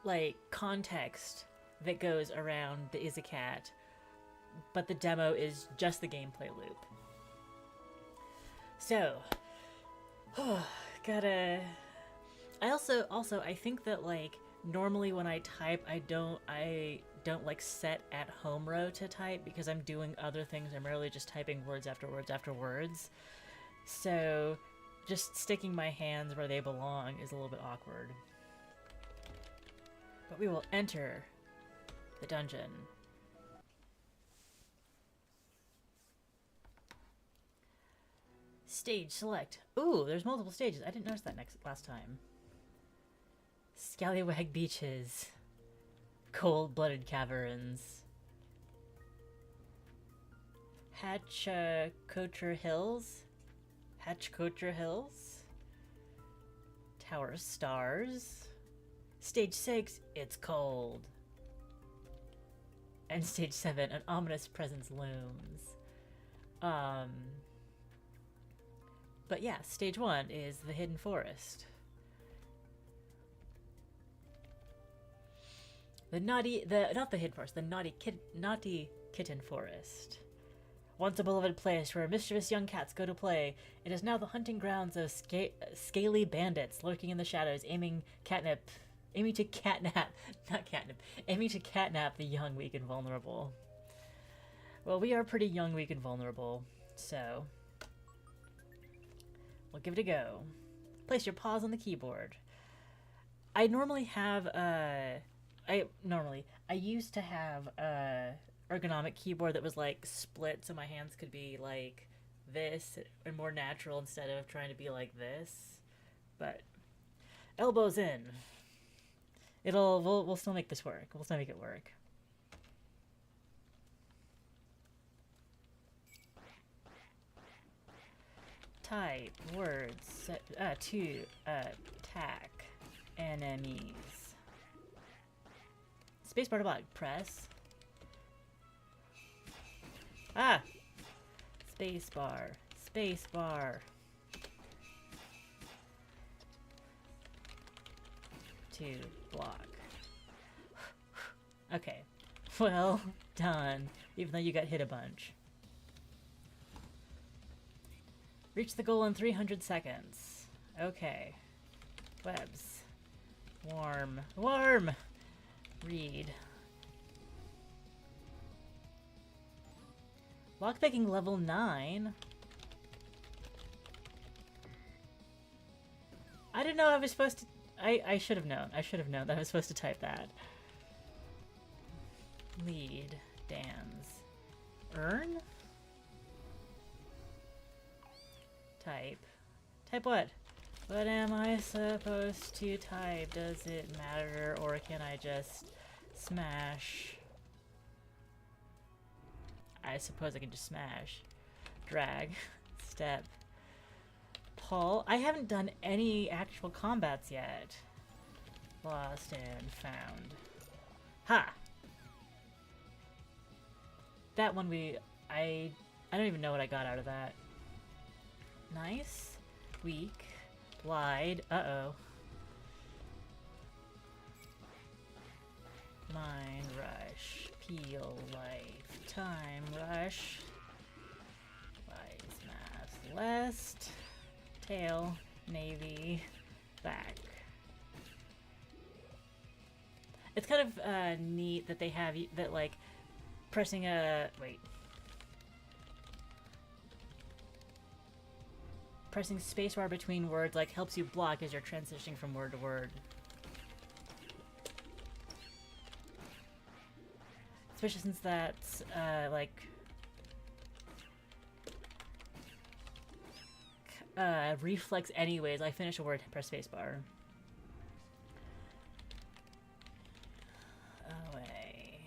like context that goes around the Isekat, but the demo is just the gameplay loop. So, gotta. I also I think that like normally when I type I don't like set at home row to type because I'm doing other things. I'm rarely just typing words after words after words. So just sticking my hands where they belong is a little bit awkward. But we will enter the dungeon. Stage select. Ooh, there's multiple stages. I didn't notice that last time. Scallywag beaches. Cold-blooded caverns. Hatchcocher Hills. Hatchcocher Hills. Tower of Stars. Stage 6, it's cold. And stage 7, an ominous presence looms. But yeah, stage 1 is the Hidden Forest. Not the Hidden Forest, the naughty Kitten Forest. Once a beloved place where mischievous young cats go to play, it is now the hunting grounds of scaly bandits lurking in the shadows, aiming to catnap the young, weak, and vulnerable. Well, we are pretty young, weak, and vulnerable, so we'll give it a go. Place your paws on the keyboard. I normally have I used to have a ergonomic keyboard that was like split so my hands could be like this and more natural instead of trying to be like this. But elbows in. We'll still make this work. We'll still make it work. Type words to attack enemies. Spacebar to block. Press. Ah! Spacebar. Spacebar. To block. Okay. Well done. Even though you got hit a bunch. Reach the goal in 300 seconds. Okay. Webs. Warm. Warm! Read. Lockpicking level 9. I didn't know I was supposed to... I should have known. I should have known that I was supposed to type that. Lead. Dams. Earn? Type. Type what? What am I supposed to type? Does it matter, or can I just smash? I suppose I can just smash. Drag. Step. Pull. I haven't done any actual combats yet. Lost and found. Ha! That one I don't even know what I got out of that. Nice. Weak. Glide. Uh-oh. Mind rush. Peel life. Time rush. Wise math. Lest. Tail. Navy. Back. It's kind of neat that they have that, like, pressing a... Wait. Pressing spacebar between words, like, helps you block as you're transitioning from word to word. Especially since that's, like... reflex anyways. I finish a word, press spacebar. Away.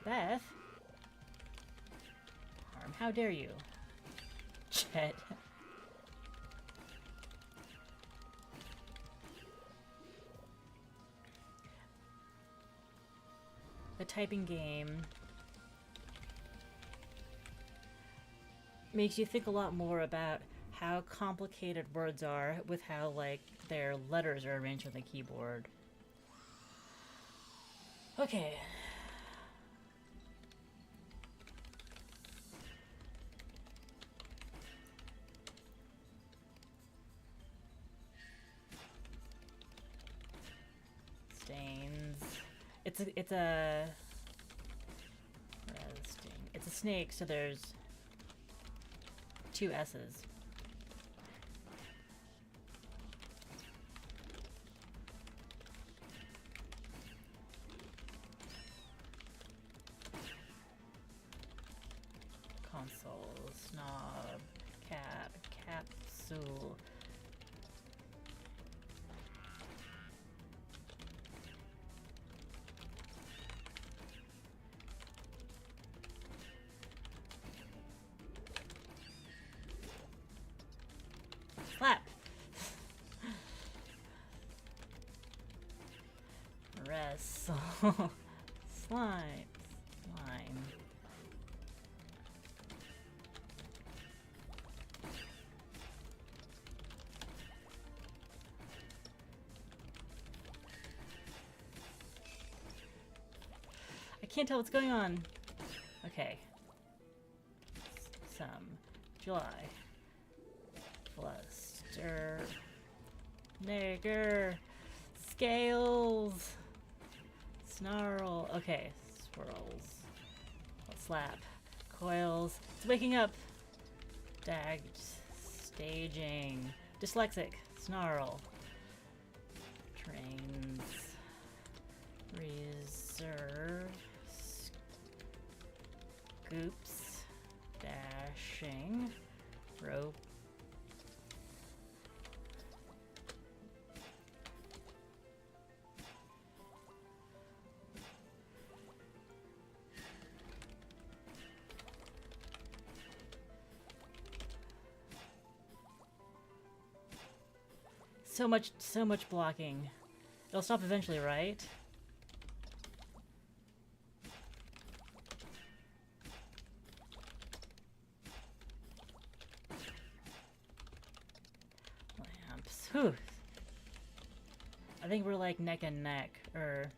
Beth? Harm, how dare you? Chet. The typing game makes you think a lot more about how complicated words are with how, like, their letters are arranged on the keyboard. Okay. Stains. It's a snake, so there's 2 S's. Console, snob, capsule. Slap. Wrestle. Slime. I can't tell what's going on. Okay. Some July. Fluster. Nigger. Scales. Snarl. Okay. Swirls. Slap. Coils. It's waking up. Dagged. Staging. Dyslexic. Snarl. Trains. Reserve. Scoops. Dashing. Rope. So much blocking. It'll stop eventually, right? Lamps. Whew. I think we're like neck and neck, or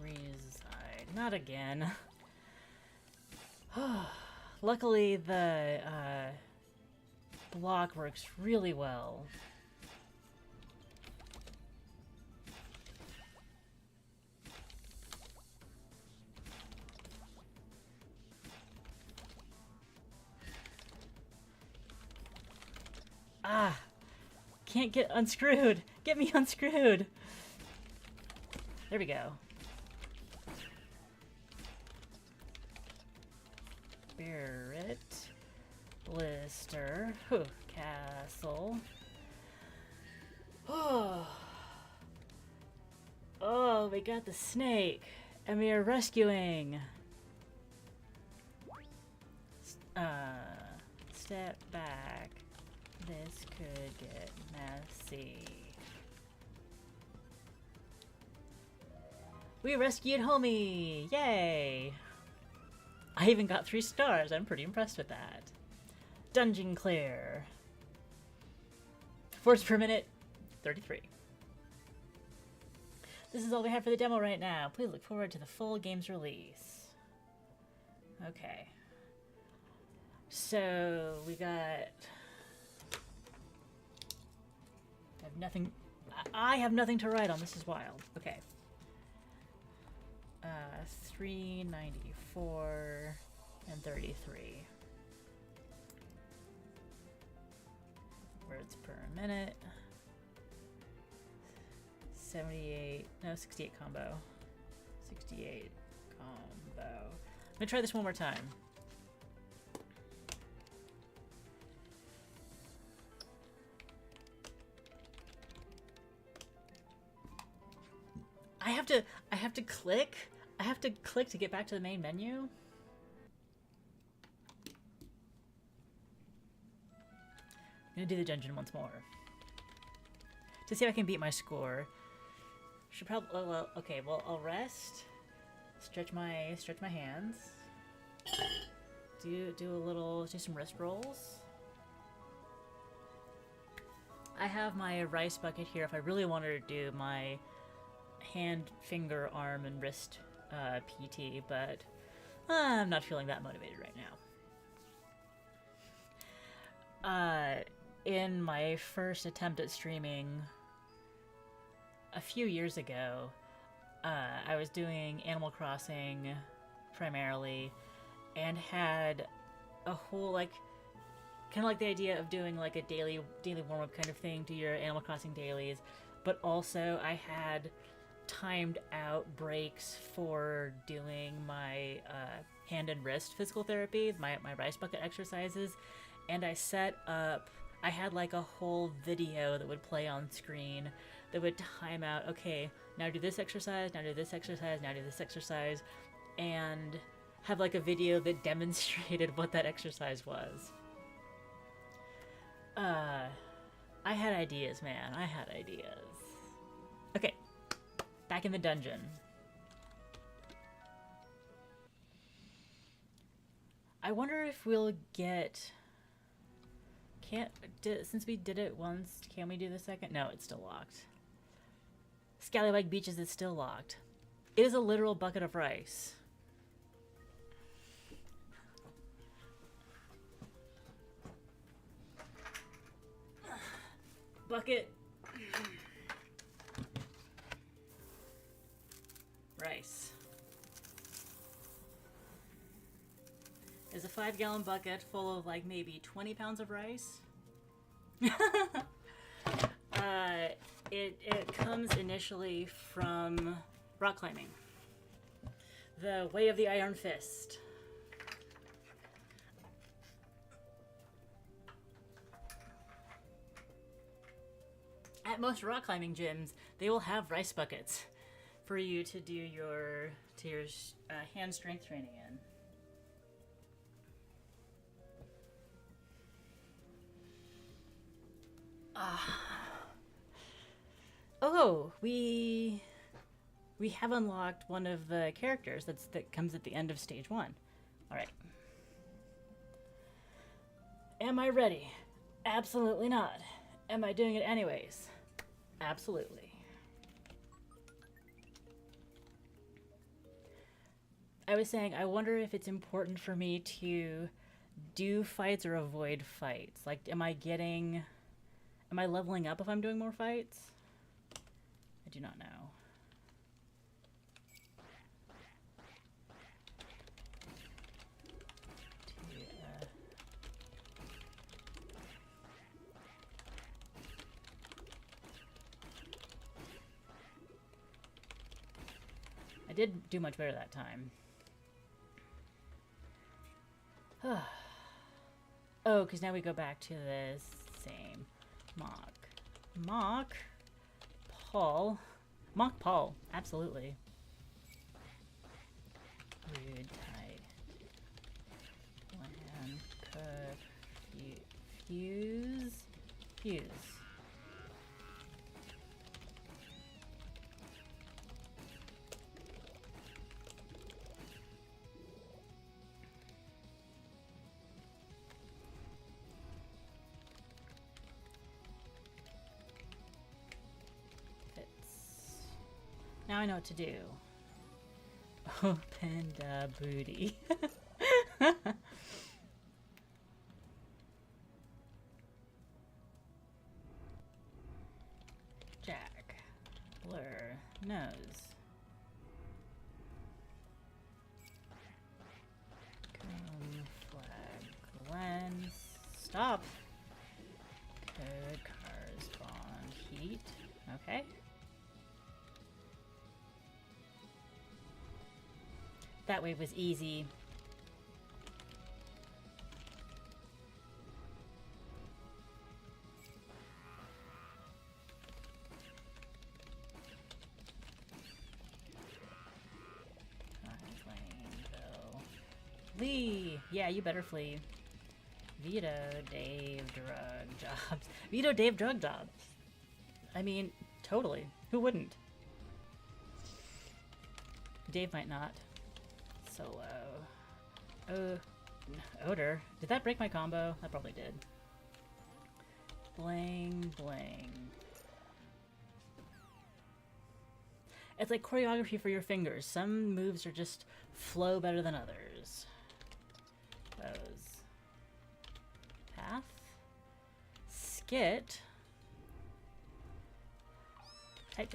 reside. Not again. Luckily, the block works really well. Ah! Can't get unscrewed! Get me unscrewed! There we go. Spirit. Blister. Whew. Castle. Oh, we got the snake. And we are rescuing. Step back. This could get messy. We rescued homie! Yay! I even got 3 stars. I'm pretty impressed with that. Dungeon clear. Words per minute, 33. This is all we have for the demo right now. Please look forward to the full game's release. Okay. So, we got... I have nothing to write on. This is wild. Okay. 394 and 33. Words per minute. 68 combo. 68 combo. I'm gonna try this one more time. I have to click. I have to click to get back to the main menu. I'm gonna do the dungeon once more to see if I can beat my score. Should probably. Oh, well, okay. Well, I'll rest. Stretch my hands. Do some wrist rolls. I have my rice bucket here if I really wanted to do my hand, finger, arm, and wrist PT, but I'm not feeling that motivated right now. In my first attempt at streaming a few years ago, I was doing Animal Crossing primarily, and had a whole kind of like the idea of doing like a daily warm-up kind of thing, do your Animal Crossing dailies, but also I had timed out breaks for doing my hand and wrist physical therapy, my rice bucket exercises, and I had like a whole video that would play on screen that would time out, okay, now do this exercise, now do this exercise, now do this exercise, and have like a video that demonstrated what that exercise was. I had ideas, man. I had ideas. Okay, back in the dungeon. I wonder if we'll get... since we did it once, can we do the second? No, it's still locked. Scallywag Beaches is still locked. It is a literal bucket of rice. Bucket. Rice. Is a 5-gallon bucket full of like maybe 20 pounds of rice. It comes initially from rock climbing. The Way of the Iron Fist. At most rock climbing gyms, they will have rice buckets for you to do your hand strength training in. Oh, we have unlocked one of the characters that comes at the end of stage 1. All right. Am I ready? Absolutely not. Am I doing it anyways? Absolutely. I was saying, I wonder if it's important for me to do fights or avoid fights. Like, am I leveling up if I'm doing more fights? I do not know. I did do much better that time. Oh, because now we go back to the same. Mock Paul, absolutely. Rude, tight. One hand, cook, fuse. Now I know what to do. Open the booty. Jack. Blur. Nose. Comb. Flag. Lens. Stop. Code. Correspond. Heat. Okay. That wave was easy. Flee! Yeah, you better flee. Veto Dave drug jobs. Veto Dave drug jobs. I mean, totally. Who wouldn't? Dave might not. Solo. Odor. Did that break my combo? That probably did. Bling, bling. It's like choreography for your fingers. Some moves are just flow better than others. Pose. Path. Skit. Type.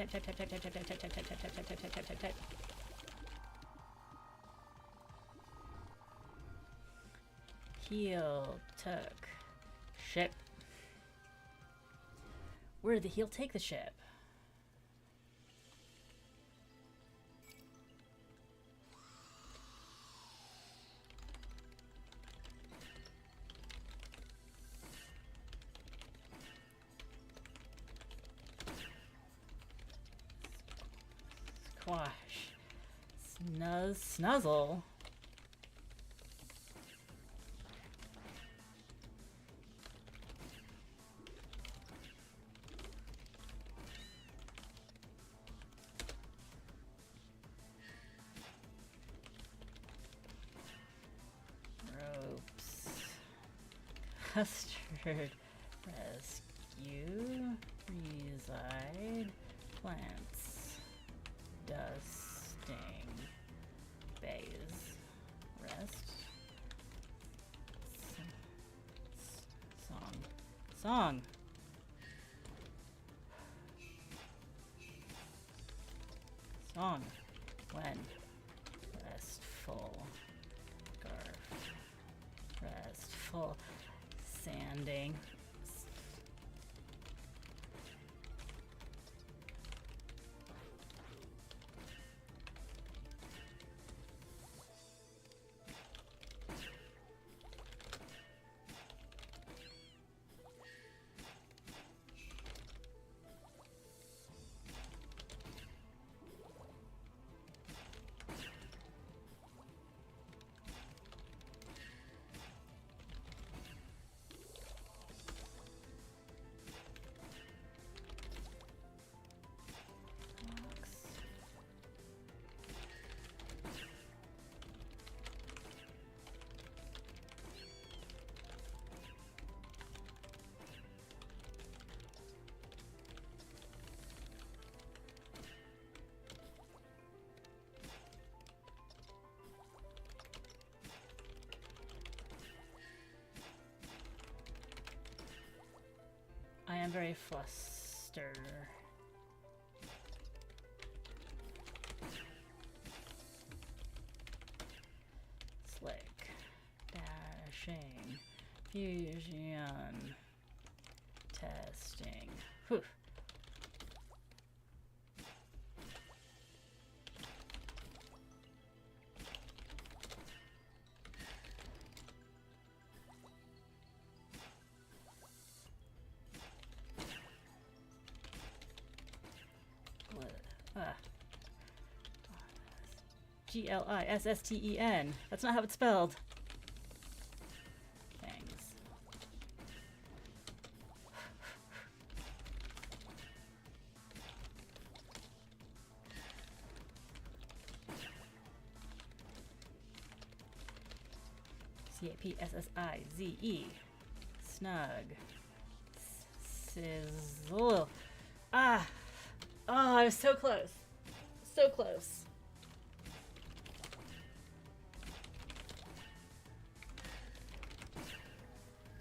Heal. Took. Ship. Where did the heal take the ship? Squash. Snuzzle. Ropes. Custard. Rescue. Reside. Plants. Dusting. Bays. Rest. Song. Song. When. Restful. Garf. Restful. Sanding. I am very flustered. Slick. Dashing. Fusion. Testing. Whew. Glisten. That's not how it's spelled. Thanks. Capssize. Snug. Sizzle. Ah! Oh, I was so close. So close.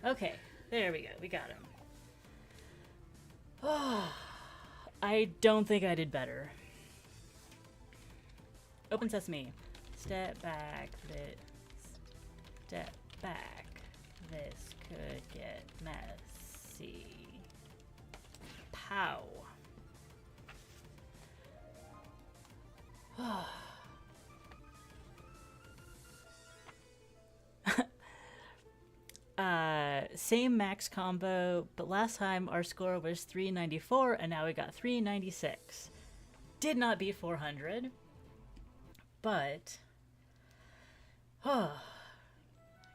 Okay, there we go. We got him. Oh, I don't think I did better. Open sesame. Step back. Step back. This could get messy. Pow. same max combo, but last time our score was 394 and now we got 396. Did not beat 400, but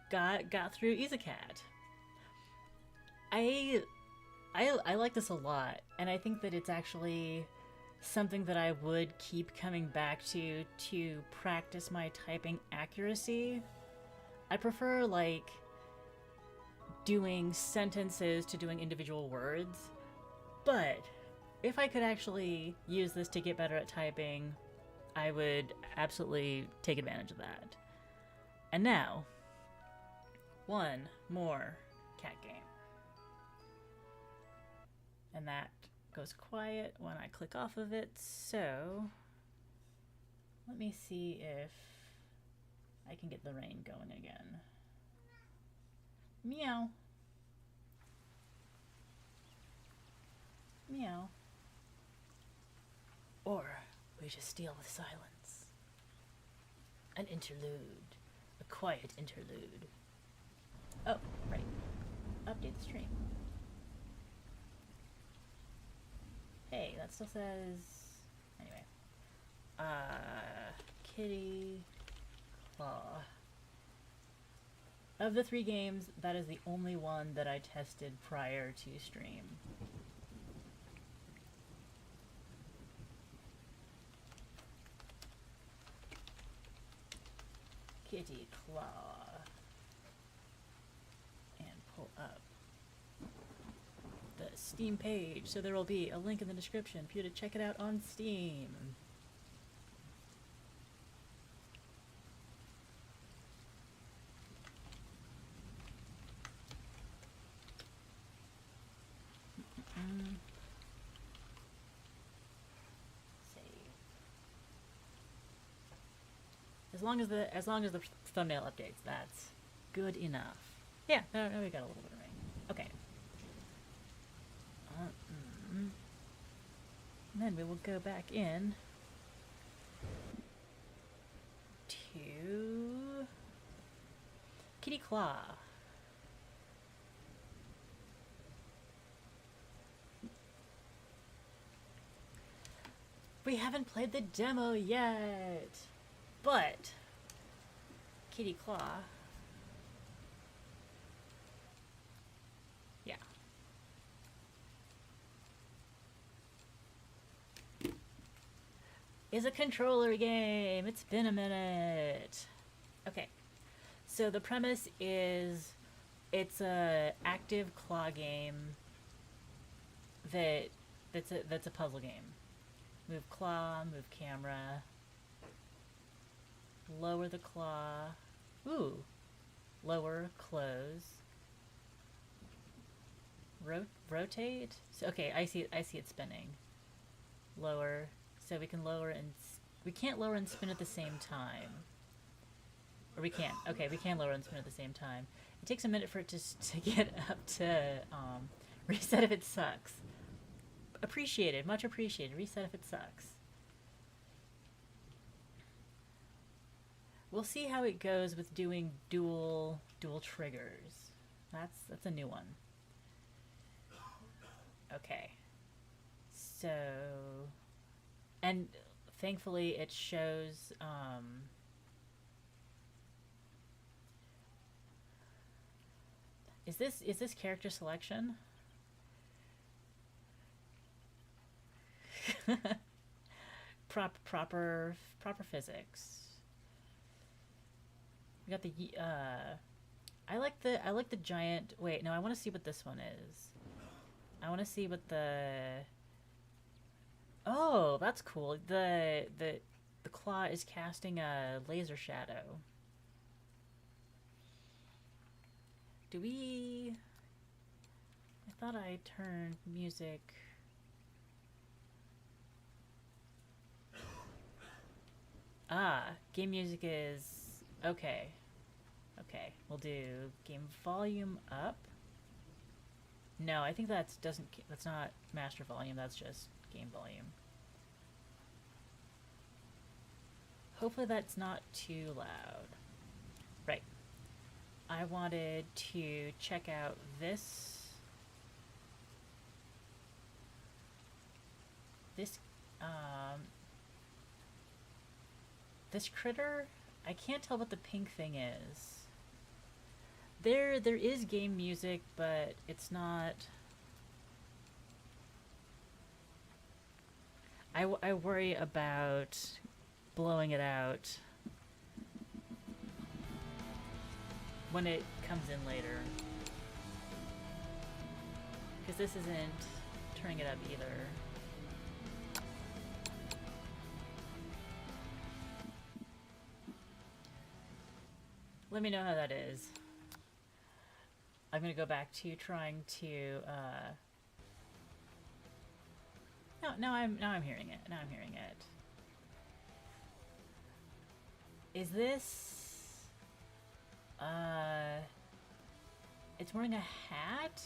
got through Isekat. I like this a lot, and I think that it's actually something that I would keep coming back to practice my typing accuracy. I prefer, like, doing sentences to doing individual words, but if I could actually use this to get better at typing, I would absolutely take advantage of that. And now, one more cat game. And that goes quiet when I click off of it, so let me see if I can get the rain going again. Meow. Meow. Or we just steal with silence. An interlude. A quiet interlude. Oh, right. Update the stream. Hey, that still says... Anyway. Kitty Claw. Of the 3 games, that is the only one that I tested prior to stream. Kitty Claw. And pull up the Steam page, so there will be a link in the description for you to check it out on Steam. As long as the thumbnail updates, that's good enough. Yeah, now we got a little bit of rain. Okay. And then we will go back in to Kitty Claw. We haven't played the demo yet, but Kitty Claw, yeah. Is a controller game. It's been a minute. Okay, so the premise is it's a active claw game that's a puzzle game. Move claw, move camera, lower the claw. Ooh, lower, close, rotate. So, okay, I see it spinning. Lower, so we can lower and we can't lower and spin at the same time. Or we can. Okay, we can lower and spin at the same time. It takes a minute for it to get up to reset if it sucks. Appreciated, much appreciated. Reset if it sucks. We'll see how it goes with doing dual triggers. That's a new one. Okay. So, and thankfully it shows is this character selection? proper physics. We got the I like the giant. Wait, no, I want to see what this one is. I want to see what the. Oh, that's cool. The claw is casting a laser shadow. Do we? I thought I turned music. Ah, game music is okay. Okay, we'll do game volume up. No, I think that's not master volume, that's just game volume. Hopefully that's not too loud. Right. I wanted to check out this this critter. I can't tell what the pink thing is. There is game music, but it's not. I worry about blowing it out when it comes in later, because this isn't turning it up either. Let me know how that is. I'm gonna go back to trying to. Now I'm hearing it. Now I'm hearing it. Is this? It's wearing a hat.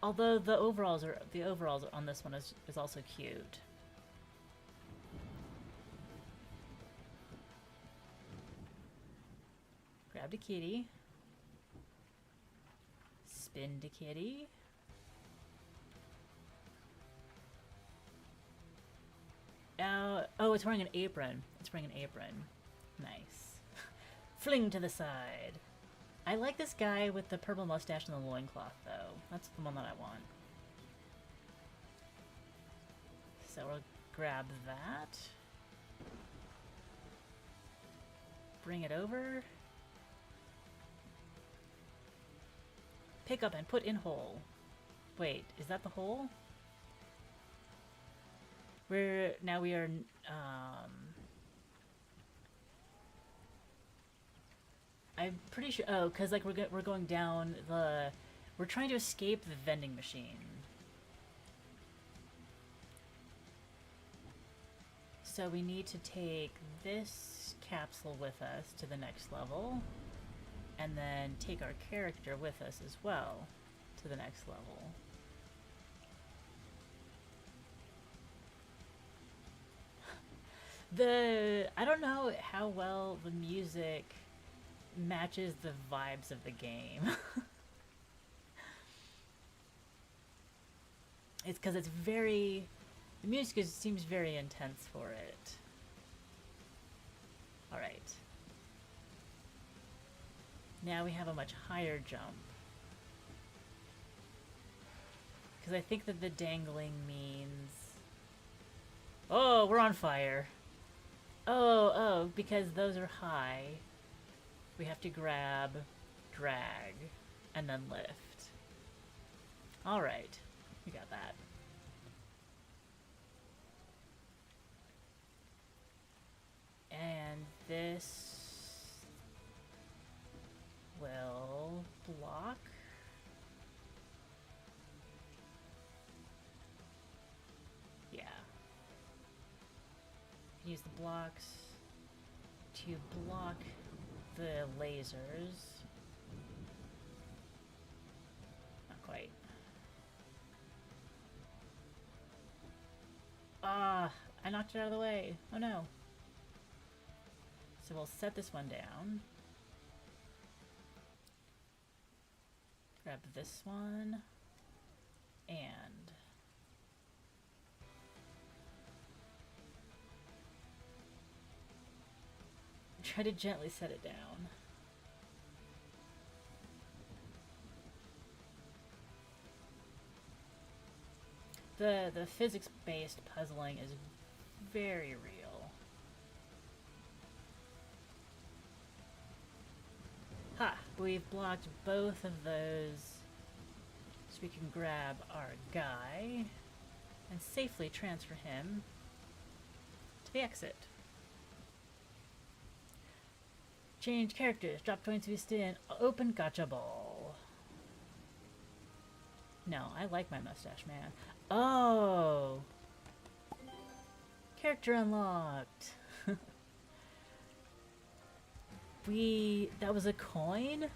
Although the overalls on this one is also cute. Grab the kitty. Spin the kitty. Oh, it's wearing an apron. It's wearing an apron. Nice. Fling to the side. I like this guy with the purple mustache and the loincloth, though. That's the one that I want. So we'll grab that. Bring it over. Pick up and put in hole. Wait, is that the hole? We are I'm pretty sure. Oh, because like we're going down the. We're trying to escape the vending machine. So we need to take this capsule with us to the next level, and then take our character with us as well to the next level. I don't know how well the music matches the vibes of the game. It's because it's the music seems very intense for it. Alright. Now we have a much higher jump. Because I think that the dangling means... Oh, we're on fire. Oh, because those are high. We have to grab, drag, and then lift. Alright, we got that. And this will block. Yeah. Use the blocks to block the lasers. Not quite. Ah, I knocked it out of the way. Oh no. So we'll set this one down. Grab this one. And try to gently set it down. The physics-based puzzling is very real. Ha! We've blocked both of those, so we can grab our guy and safely transfer him to the exit. Change characters. Drop coins to be still. Open gotcha ball. No, I like my mustache man. Oh! Character unlocked. That was a coin?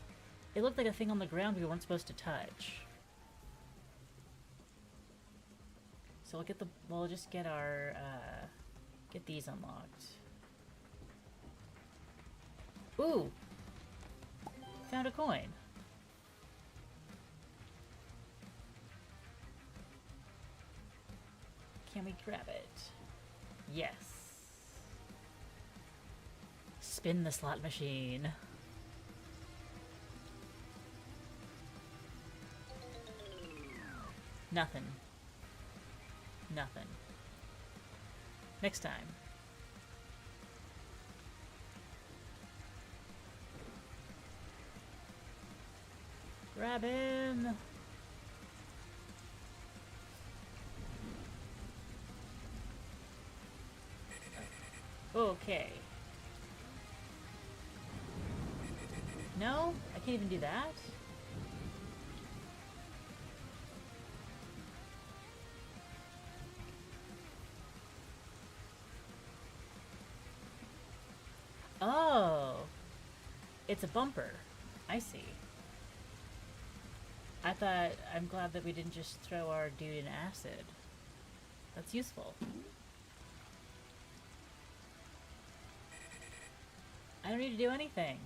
It looked like a thing on the ground we weren't supposed to touch. So we'll just get our, get these unlocked. Ooh! Found a coin. Can we grab it? Yes. Spin the slot machine. Nothing. Nothing. Next time. Grab him! Okay. No? I can't even do that? Oh! It's a bumper. I see. I'm glad that we didn't just throw our dude in acid. That's useful. I don't need to do anything.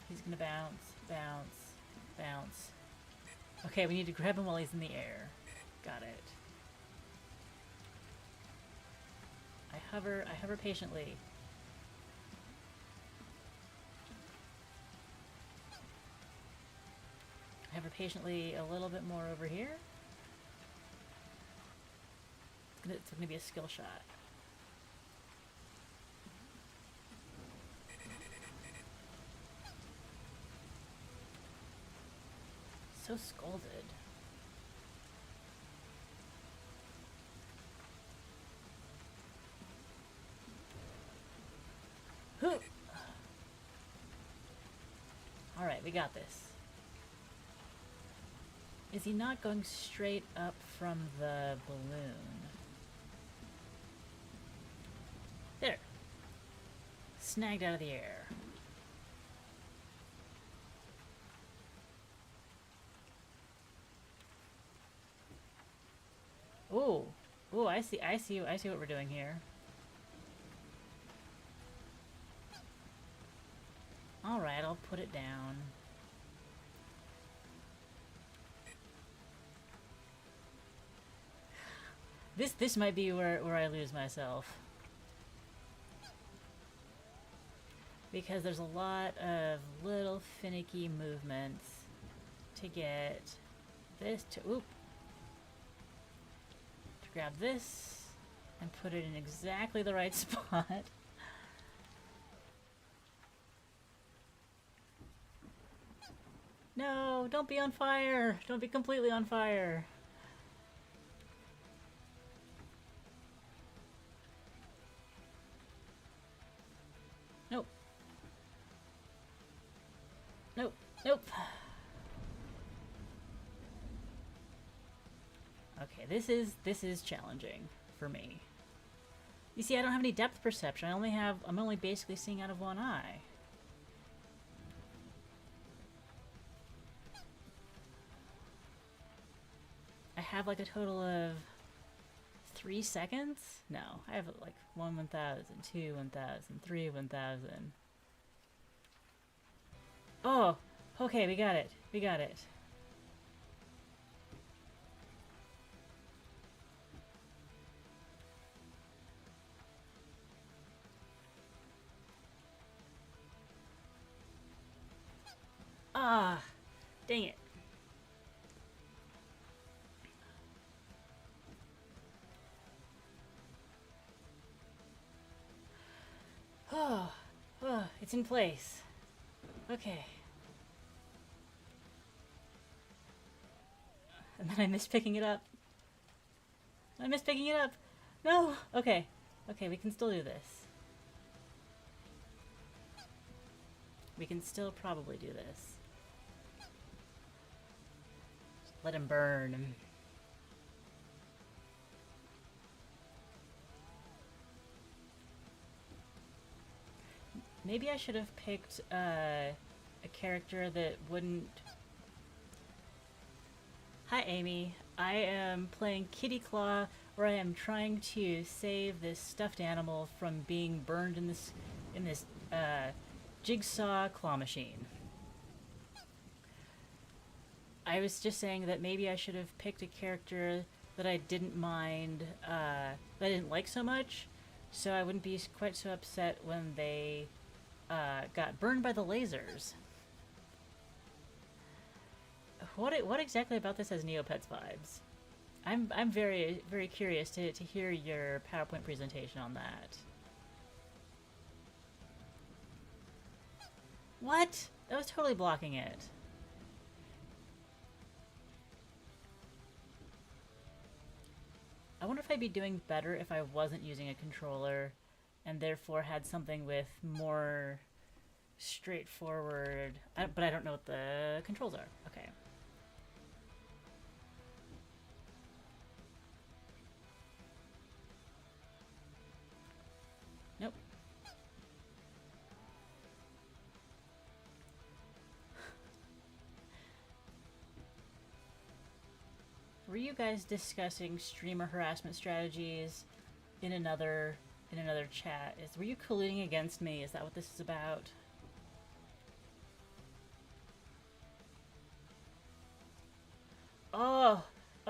He's gonna bounce, bounce, bounce. Okay, we need to grab him while he's in the air. Got it. I hover patiently. I hover patiently a little bit more over here. It's gonna be a skill shot. So scolded. Alright, we got this. Is he not going straight up from the balloon? There. Snagged out of the air. Ooh. Ooh, I see what we're doing here. Alright, I'll put it down. This might be where I lose myself. Because there's a lot of little finicky movements to get this to grab this and put it in exactly the right spot. No, don't be on fire. Don't be completely on fire. Nope. Nope. Nope. Okay, this is challenging for me. You see, I don't have any depth perception. I'm only basically seeing out of one eye. I have like a total of 3 seconds? No, I have like 1 1000, 2 1000, 3 1000. Oh, okay, we got it. We got it. Ah, dang it. Oh, it's in place. Okay. And then I missed picking it up. I missed picking it up. No! Okay. Okay, we can still do this. We can still probably do this. Let him burn. Maybe I should have picked a character that wouldn't Hi, Amy. I am playing Kitty Claw, where I am trying to save this stuffed animal from being burned in this jigsaw claw machine. I was just saying that maybe I should have picked a character that I didn't mind, that I didn't like so much, so I wouldn't be quite so upset when they got burned by the lasers. What exactly about this has Neopets vibes? I'm very curious to hear your PowerPoint presentation on that. What? That was totally blocking it. I wonder if I'd be doing better if I wasn't using a controller and therefore had something with more straightforward... but I don't know what the controls are. Okay. Nope. Were you guys discussing streamer harassment strategies in another chat? Were you colluding against me? Is that what this is about?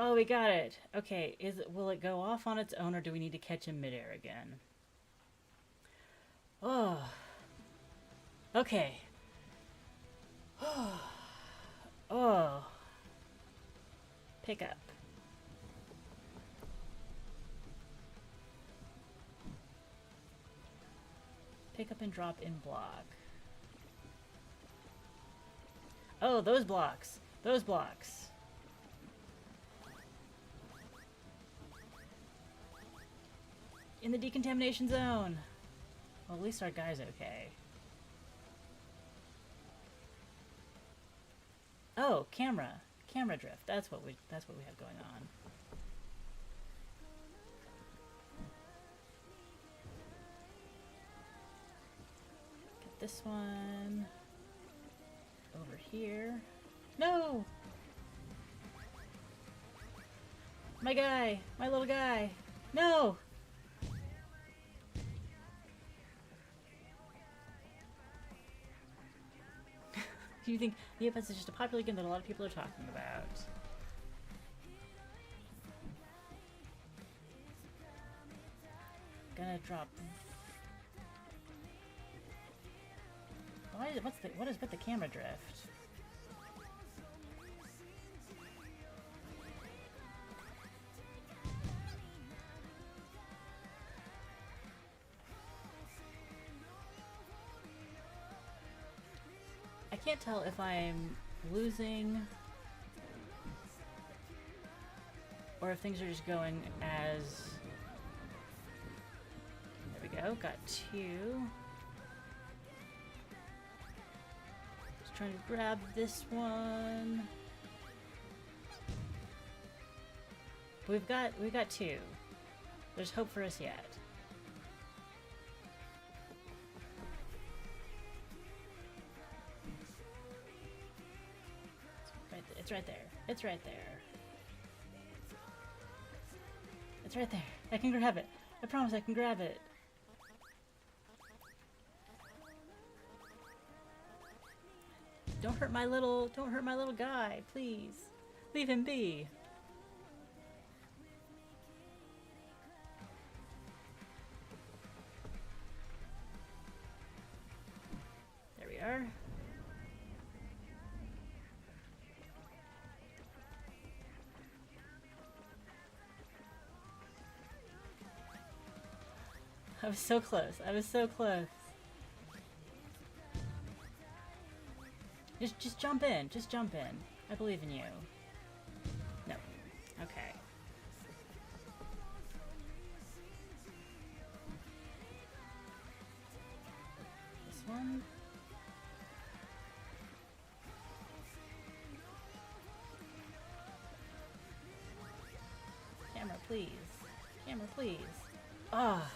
Oh, we got it. Okay, will it go off on its own, or do we need to catch him midair again? Oh. Okay. Oh. Pick up. Pick up and drop in block. Oh, those blocks. Those blocks. In the decontamination zone. Well, at least our guy's okay. Oh, camera drift. That's what we have going on. Get this one over here. No! My guy! My little guy! No! Do you think Neopets is just a popular game that a lot of people are talking about? Gonna drop. What is with the camera drift? I can't tell if I'm losing or if things are just going as... There we go, got two. Just trying to grab this one. We've got two. There's hope for us yet. It's right there. It's right there. It's right there. I can grab it. I promise I can grab it. Don't hurt my little guy, please. Leave him be. There we are. I was so close. I was so close. Just jump in. Just jump in. I believe in you. No. Okay. This one. Camera, please. Camera, please. Ah.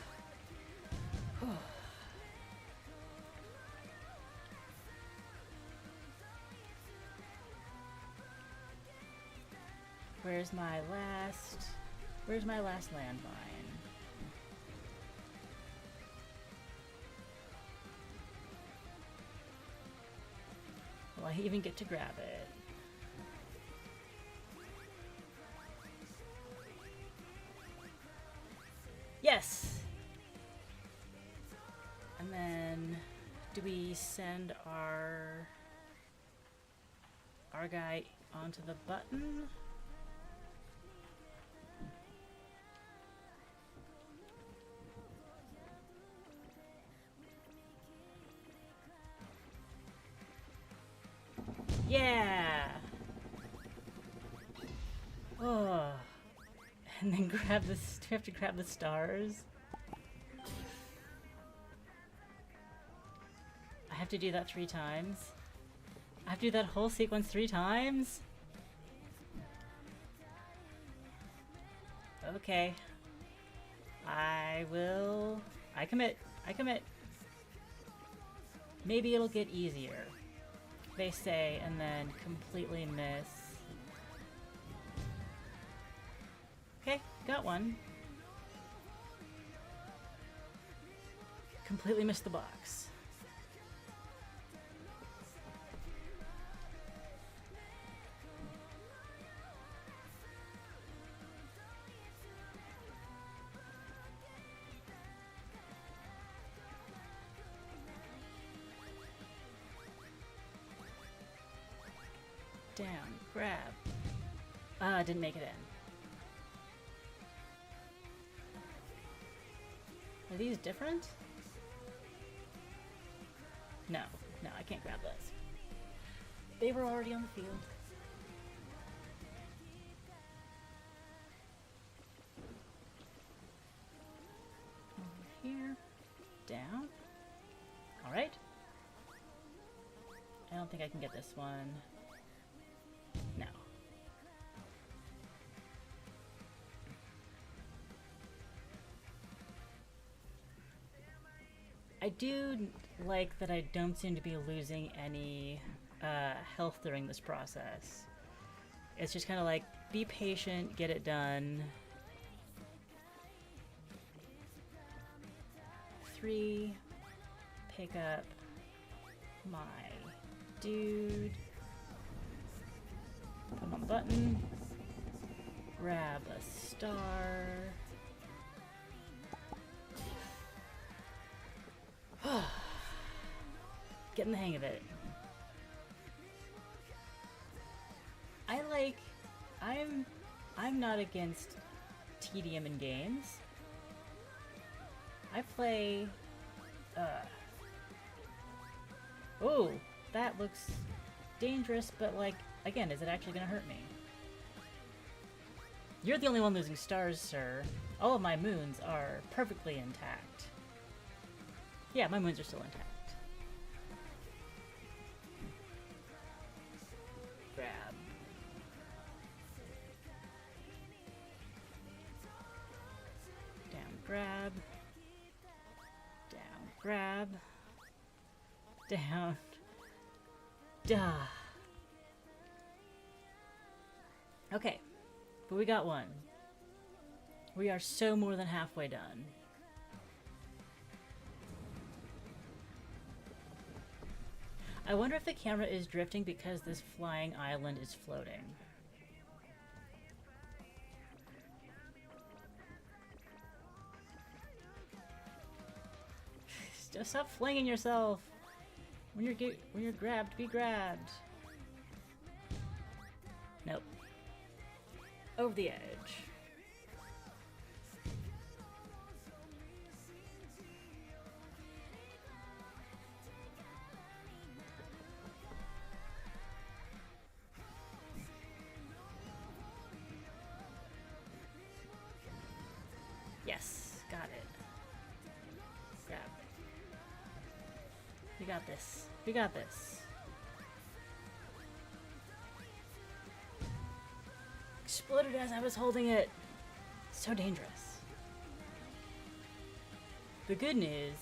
Where's my last landmine? Will I even get to grab it? Yes! And then, do we send our guy onto the button? Yeah! Oh. And then grab this. Do we have to grab the stars? I have to do that 3 times? I have to do that whole sequence 3 times? Okay. I commit. I commit. Maybe it'll get easier, they say, and then completely miss. Okay, got one. Completely missed the box. Down, grab. Didn't make it in. Are these different? No, I can't grab those. They were already on the field. Over here, down. All right. I don't think I can get this one. No. I do like that I don't seem to be losing any health during this process. It's just kind of like, be patient, get it done. 3, pick up my dude. Put on the button. Grab a star. Getting the hang of it. I'm not against tedium in games. I play oh, that looks dangerous, but like, again, is it actually gonna hurt me? You're the only one losing stars, sir. All of my moons are perfectly intact. Yeah, my moons are still intact. Grab. Down, grab. Down, grab. Down. Duh. Okay, but we got one. We are so more than halfway done. I wonder if the camera is drifting because this flying island is floating. Just stop flinging yourself. When you're grabbed, be grabbed. Nope. Over the edge. Yes, got it. Grab. We got this. We got this. Exploded as I was holding it. So dangerous. The good news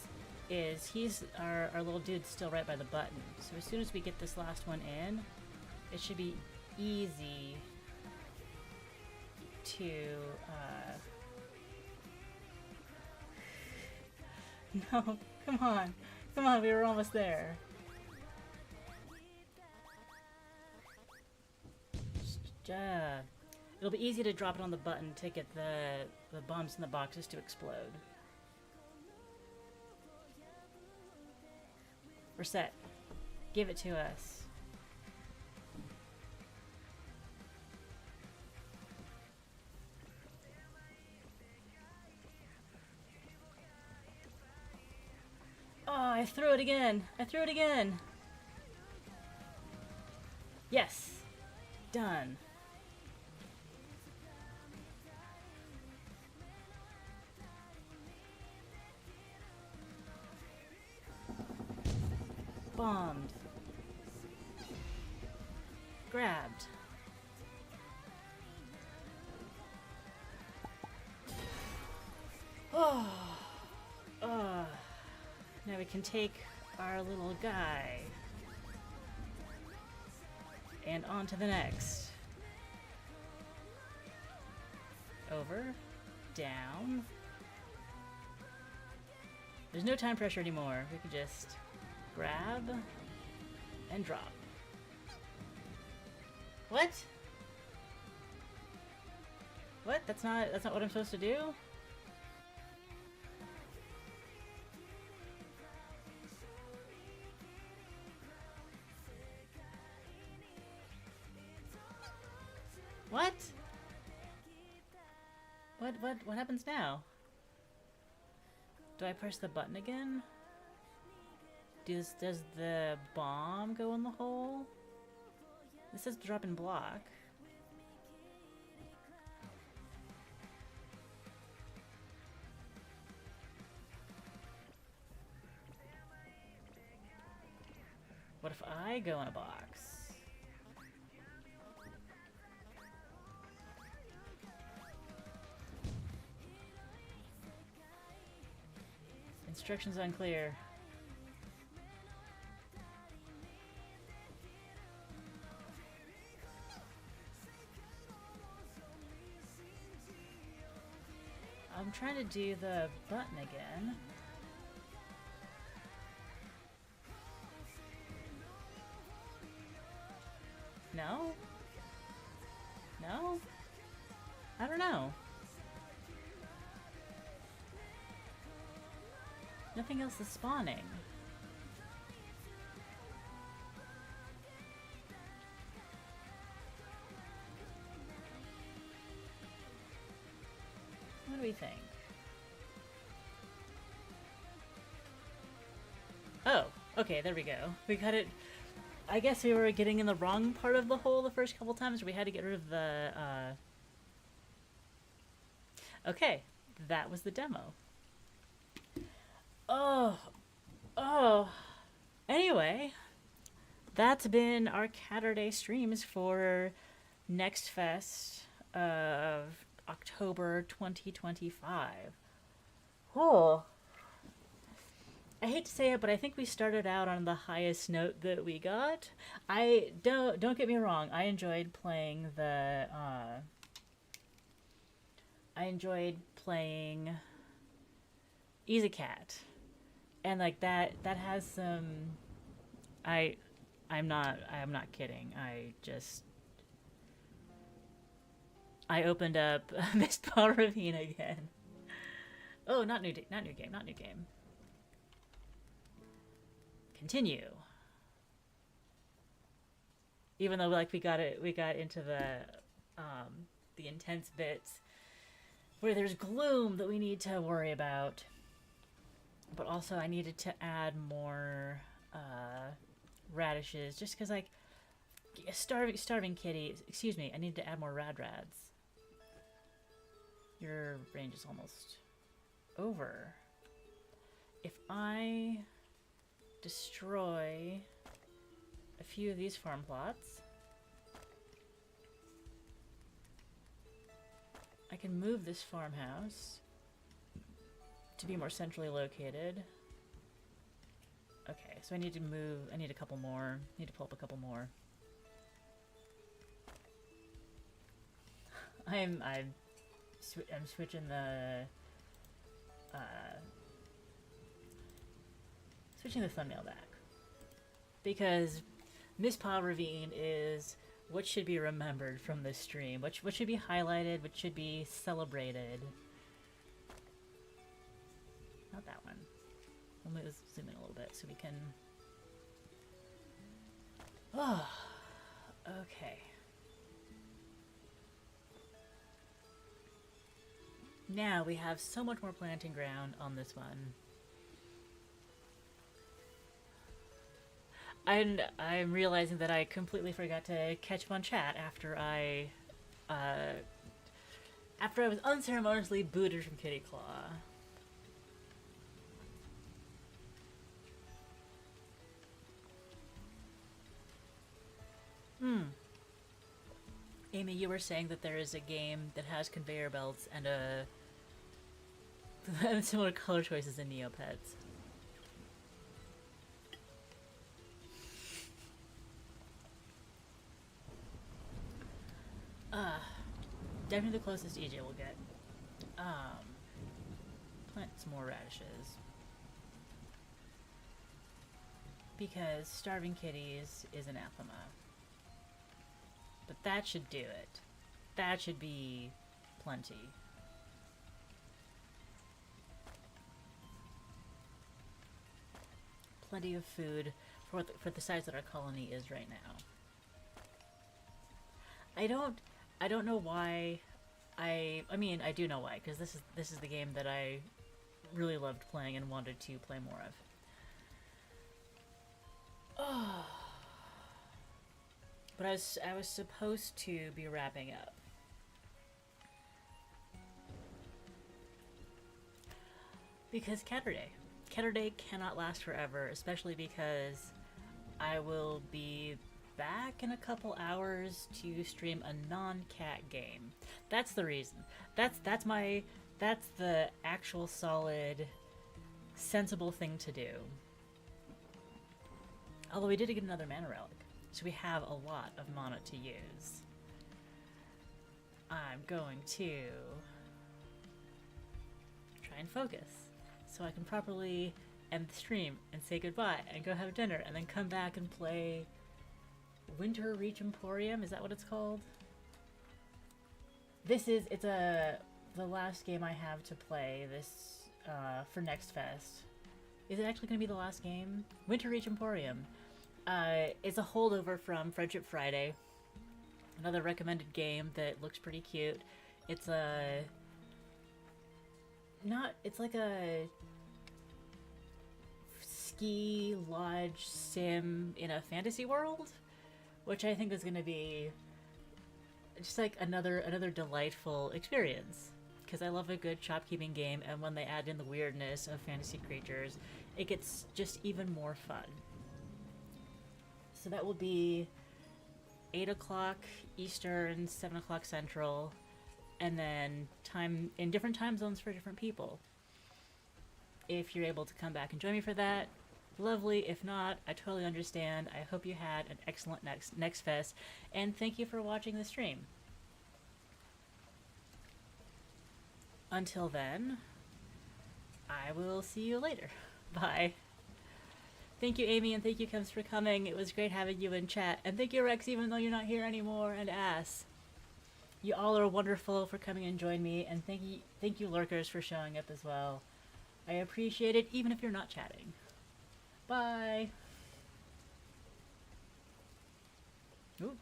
is he's our little dude's still right by the button. So as soon as we get this last one in, it should be easy to, no, come on. Come on, we were almost there. It'll be easy to drop it on the button to get the bombs in the boxes to explode. We're set. Give it to us. Oh, I threw it again. I threw it again. Yes. Done. Bombed. Grabbed. Oh. Now we can take our little guy. And on to the next. Over. Down. There's no time pressure anymore. We can just grab and drop. What? What? That's not what I'm supposed to do? What? What happens now? Do I press the button again? Does the bomb go in the hole? This says drop and block. What if I go in a box? Instructions unclear. I'm trying to do the button again. No? No? I don't know. Nothing else is spawning. What do we think? Oh, okay, there we go. We got it. I guess we were getting in the wrong part of the hole the first couple times. We had to get rid of the, Okay, that was the demo. Oh. Anyway, that's been our Caturday streams for NextFest of October 2025. Oh. I hate to say it, but I think we started out on the highest note that we got. Don't get me wrong, I enjoyed playing the Isekat. And like that has some I'm not kidding. I opened up Mistpaw Ravine again. Oh, not new game. Continue. Even though like we got into the intense bits where there's gloom that we need to worry about. But also I needed to add more radishes just because like starving kitty, excuse me, I need to add more rads. Your range is almost over. If I destroy a few of these farm plots, I can move this farmhouse to be more centrally located. Okay, so I need a couple more. I need to pull up a couple more. I'm switching the thumbnail back because Mistpaw Ravine is what should be remembered from this stream, what should be highlighted, what should be celebrated. Not that one. Let me zoom in a little bit so we can. Oh, okay. Now we have so much more planting ground on this one. And I'm realizing that I completely forgot to catch up on chat after I was unceremoniously booted from Kitty Claw. Amy, you were saying that there is a game that has conveyor belts and similar color choices in Neopets. Definitely the closest EJ will get. Plant some more radishes. Because starving kitties is anathema. But that should do it. That should be plenty. Plenty of food for the size that our colony is right now. I don't know why. I mean, I do know why, because this is the game that I really loved playing and wanted to play more of. Oh. But I was supposed to be wrapping up. Because Caturday cannot last forever, especially because I will be back in a couple hours to stream a non-cat game. That's the reason. That's the actual solid, sensible thing to do. Although we did get another mana relic, so we have a lot of mana to use. I'm going to try and focus so I can properly end the stream and say goodbye and go have dinner and then come back and play Winter Reach Emporium. Is that what it's called? It's the last game I have to play this for NextFest. Is it actually going to be the last game? Winter Reach Emporium. It's a holdover from Friendship Friday. Another recommended game that looks pretty cute. It's like a ski lodge sim in a fantasy world, which I think is going to be just like another delightful experience. Because I love a good shopkeeping game, and when they add in the weirdness of fantasy creatures, it gets just even more fun. So that will be 8 o'clock Eastern, 7 o'clock Central, and then time in different time zones for different people. If you're able to come back and join me for that, lovely. If not, I totally understand. I hope you had an excellent NextFest, and thank you for watching the stream. Until then, I will see you later. Bye. Thank you, Amy, and thank you, Kems, for coming. It was great having you in chat. And thank you, Rex, even though you're not here anymore, and Ass. You all are wonderful for coming and join me, and thank you, lurkers, for showing up as well. I appreciate it, even if you're not chatting. Bye. Ooh.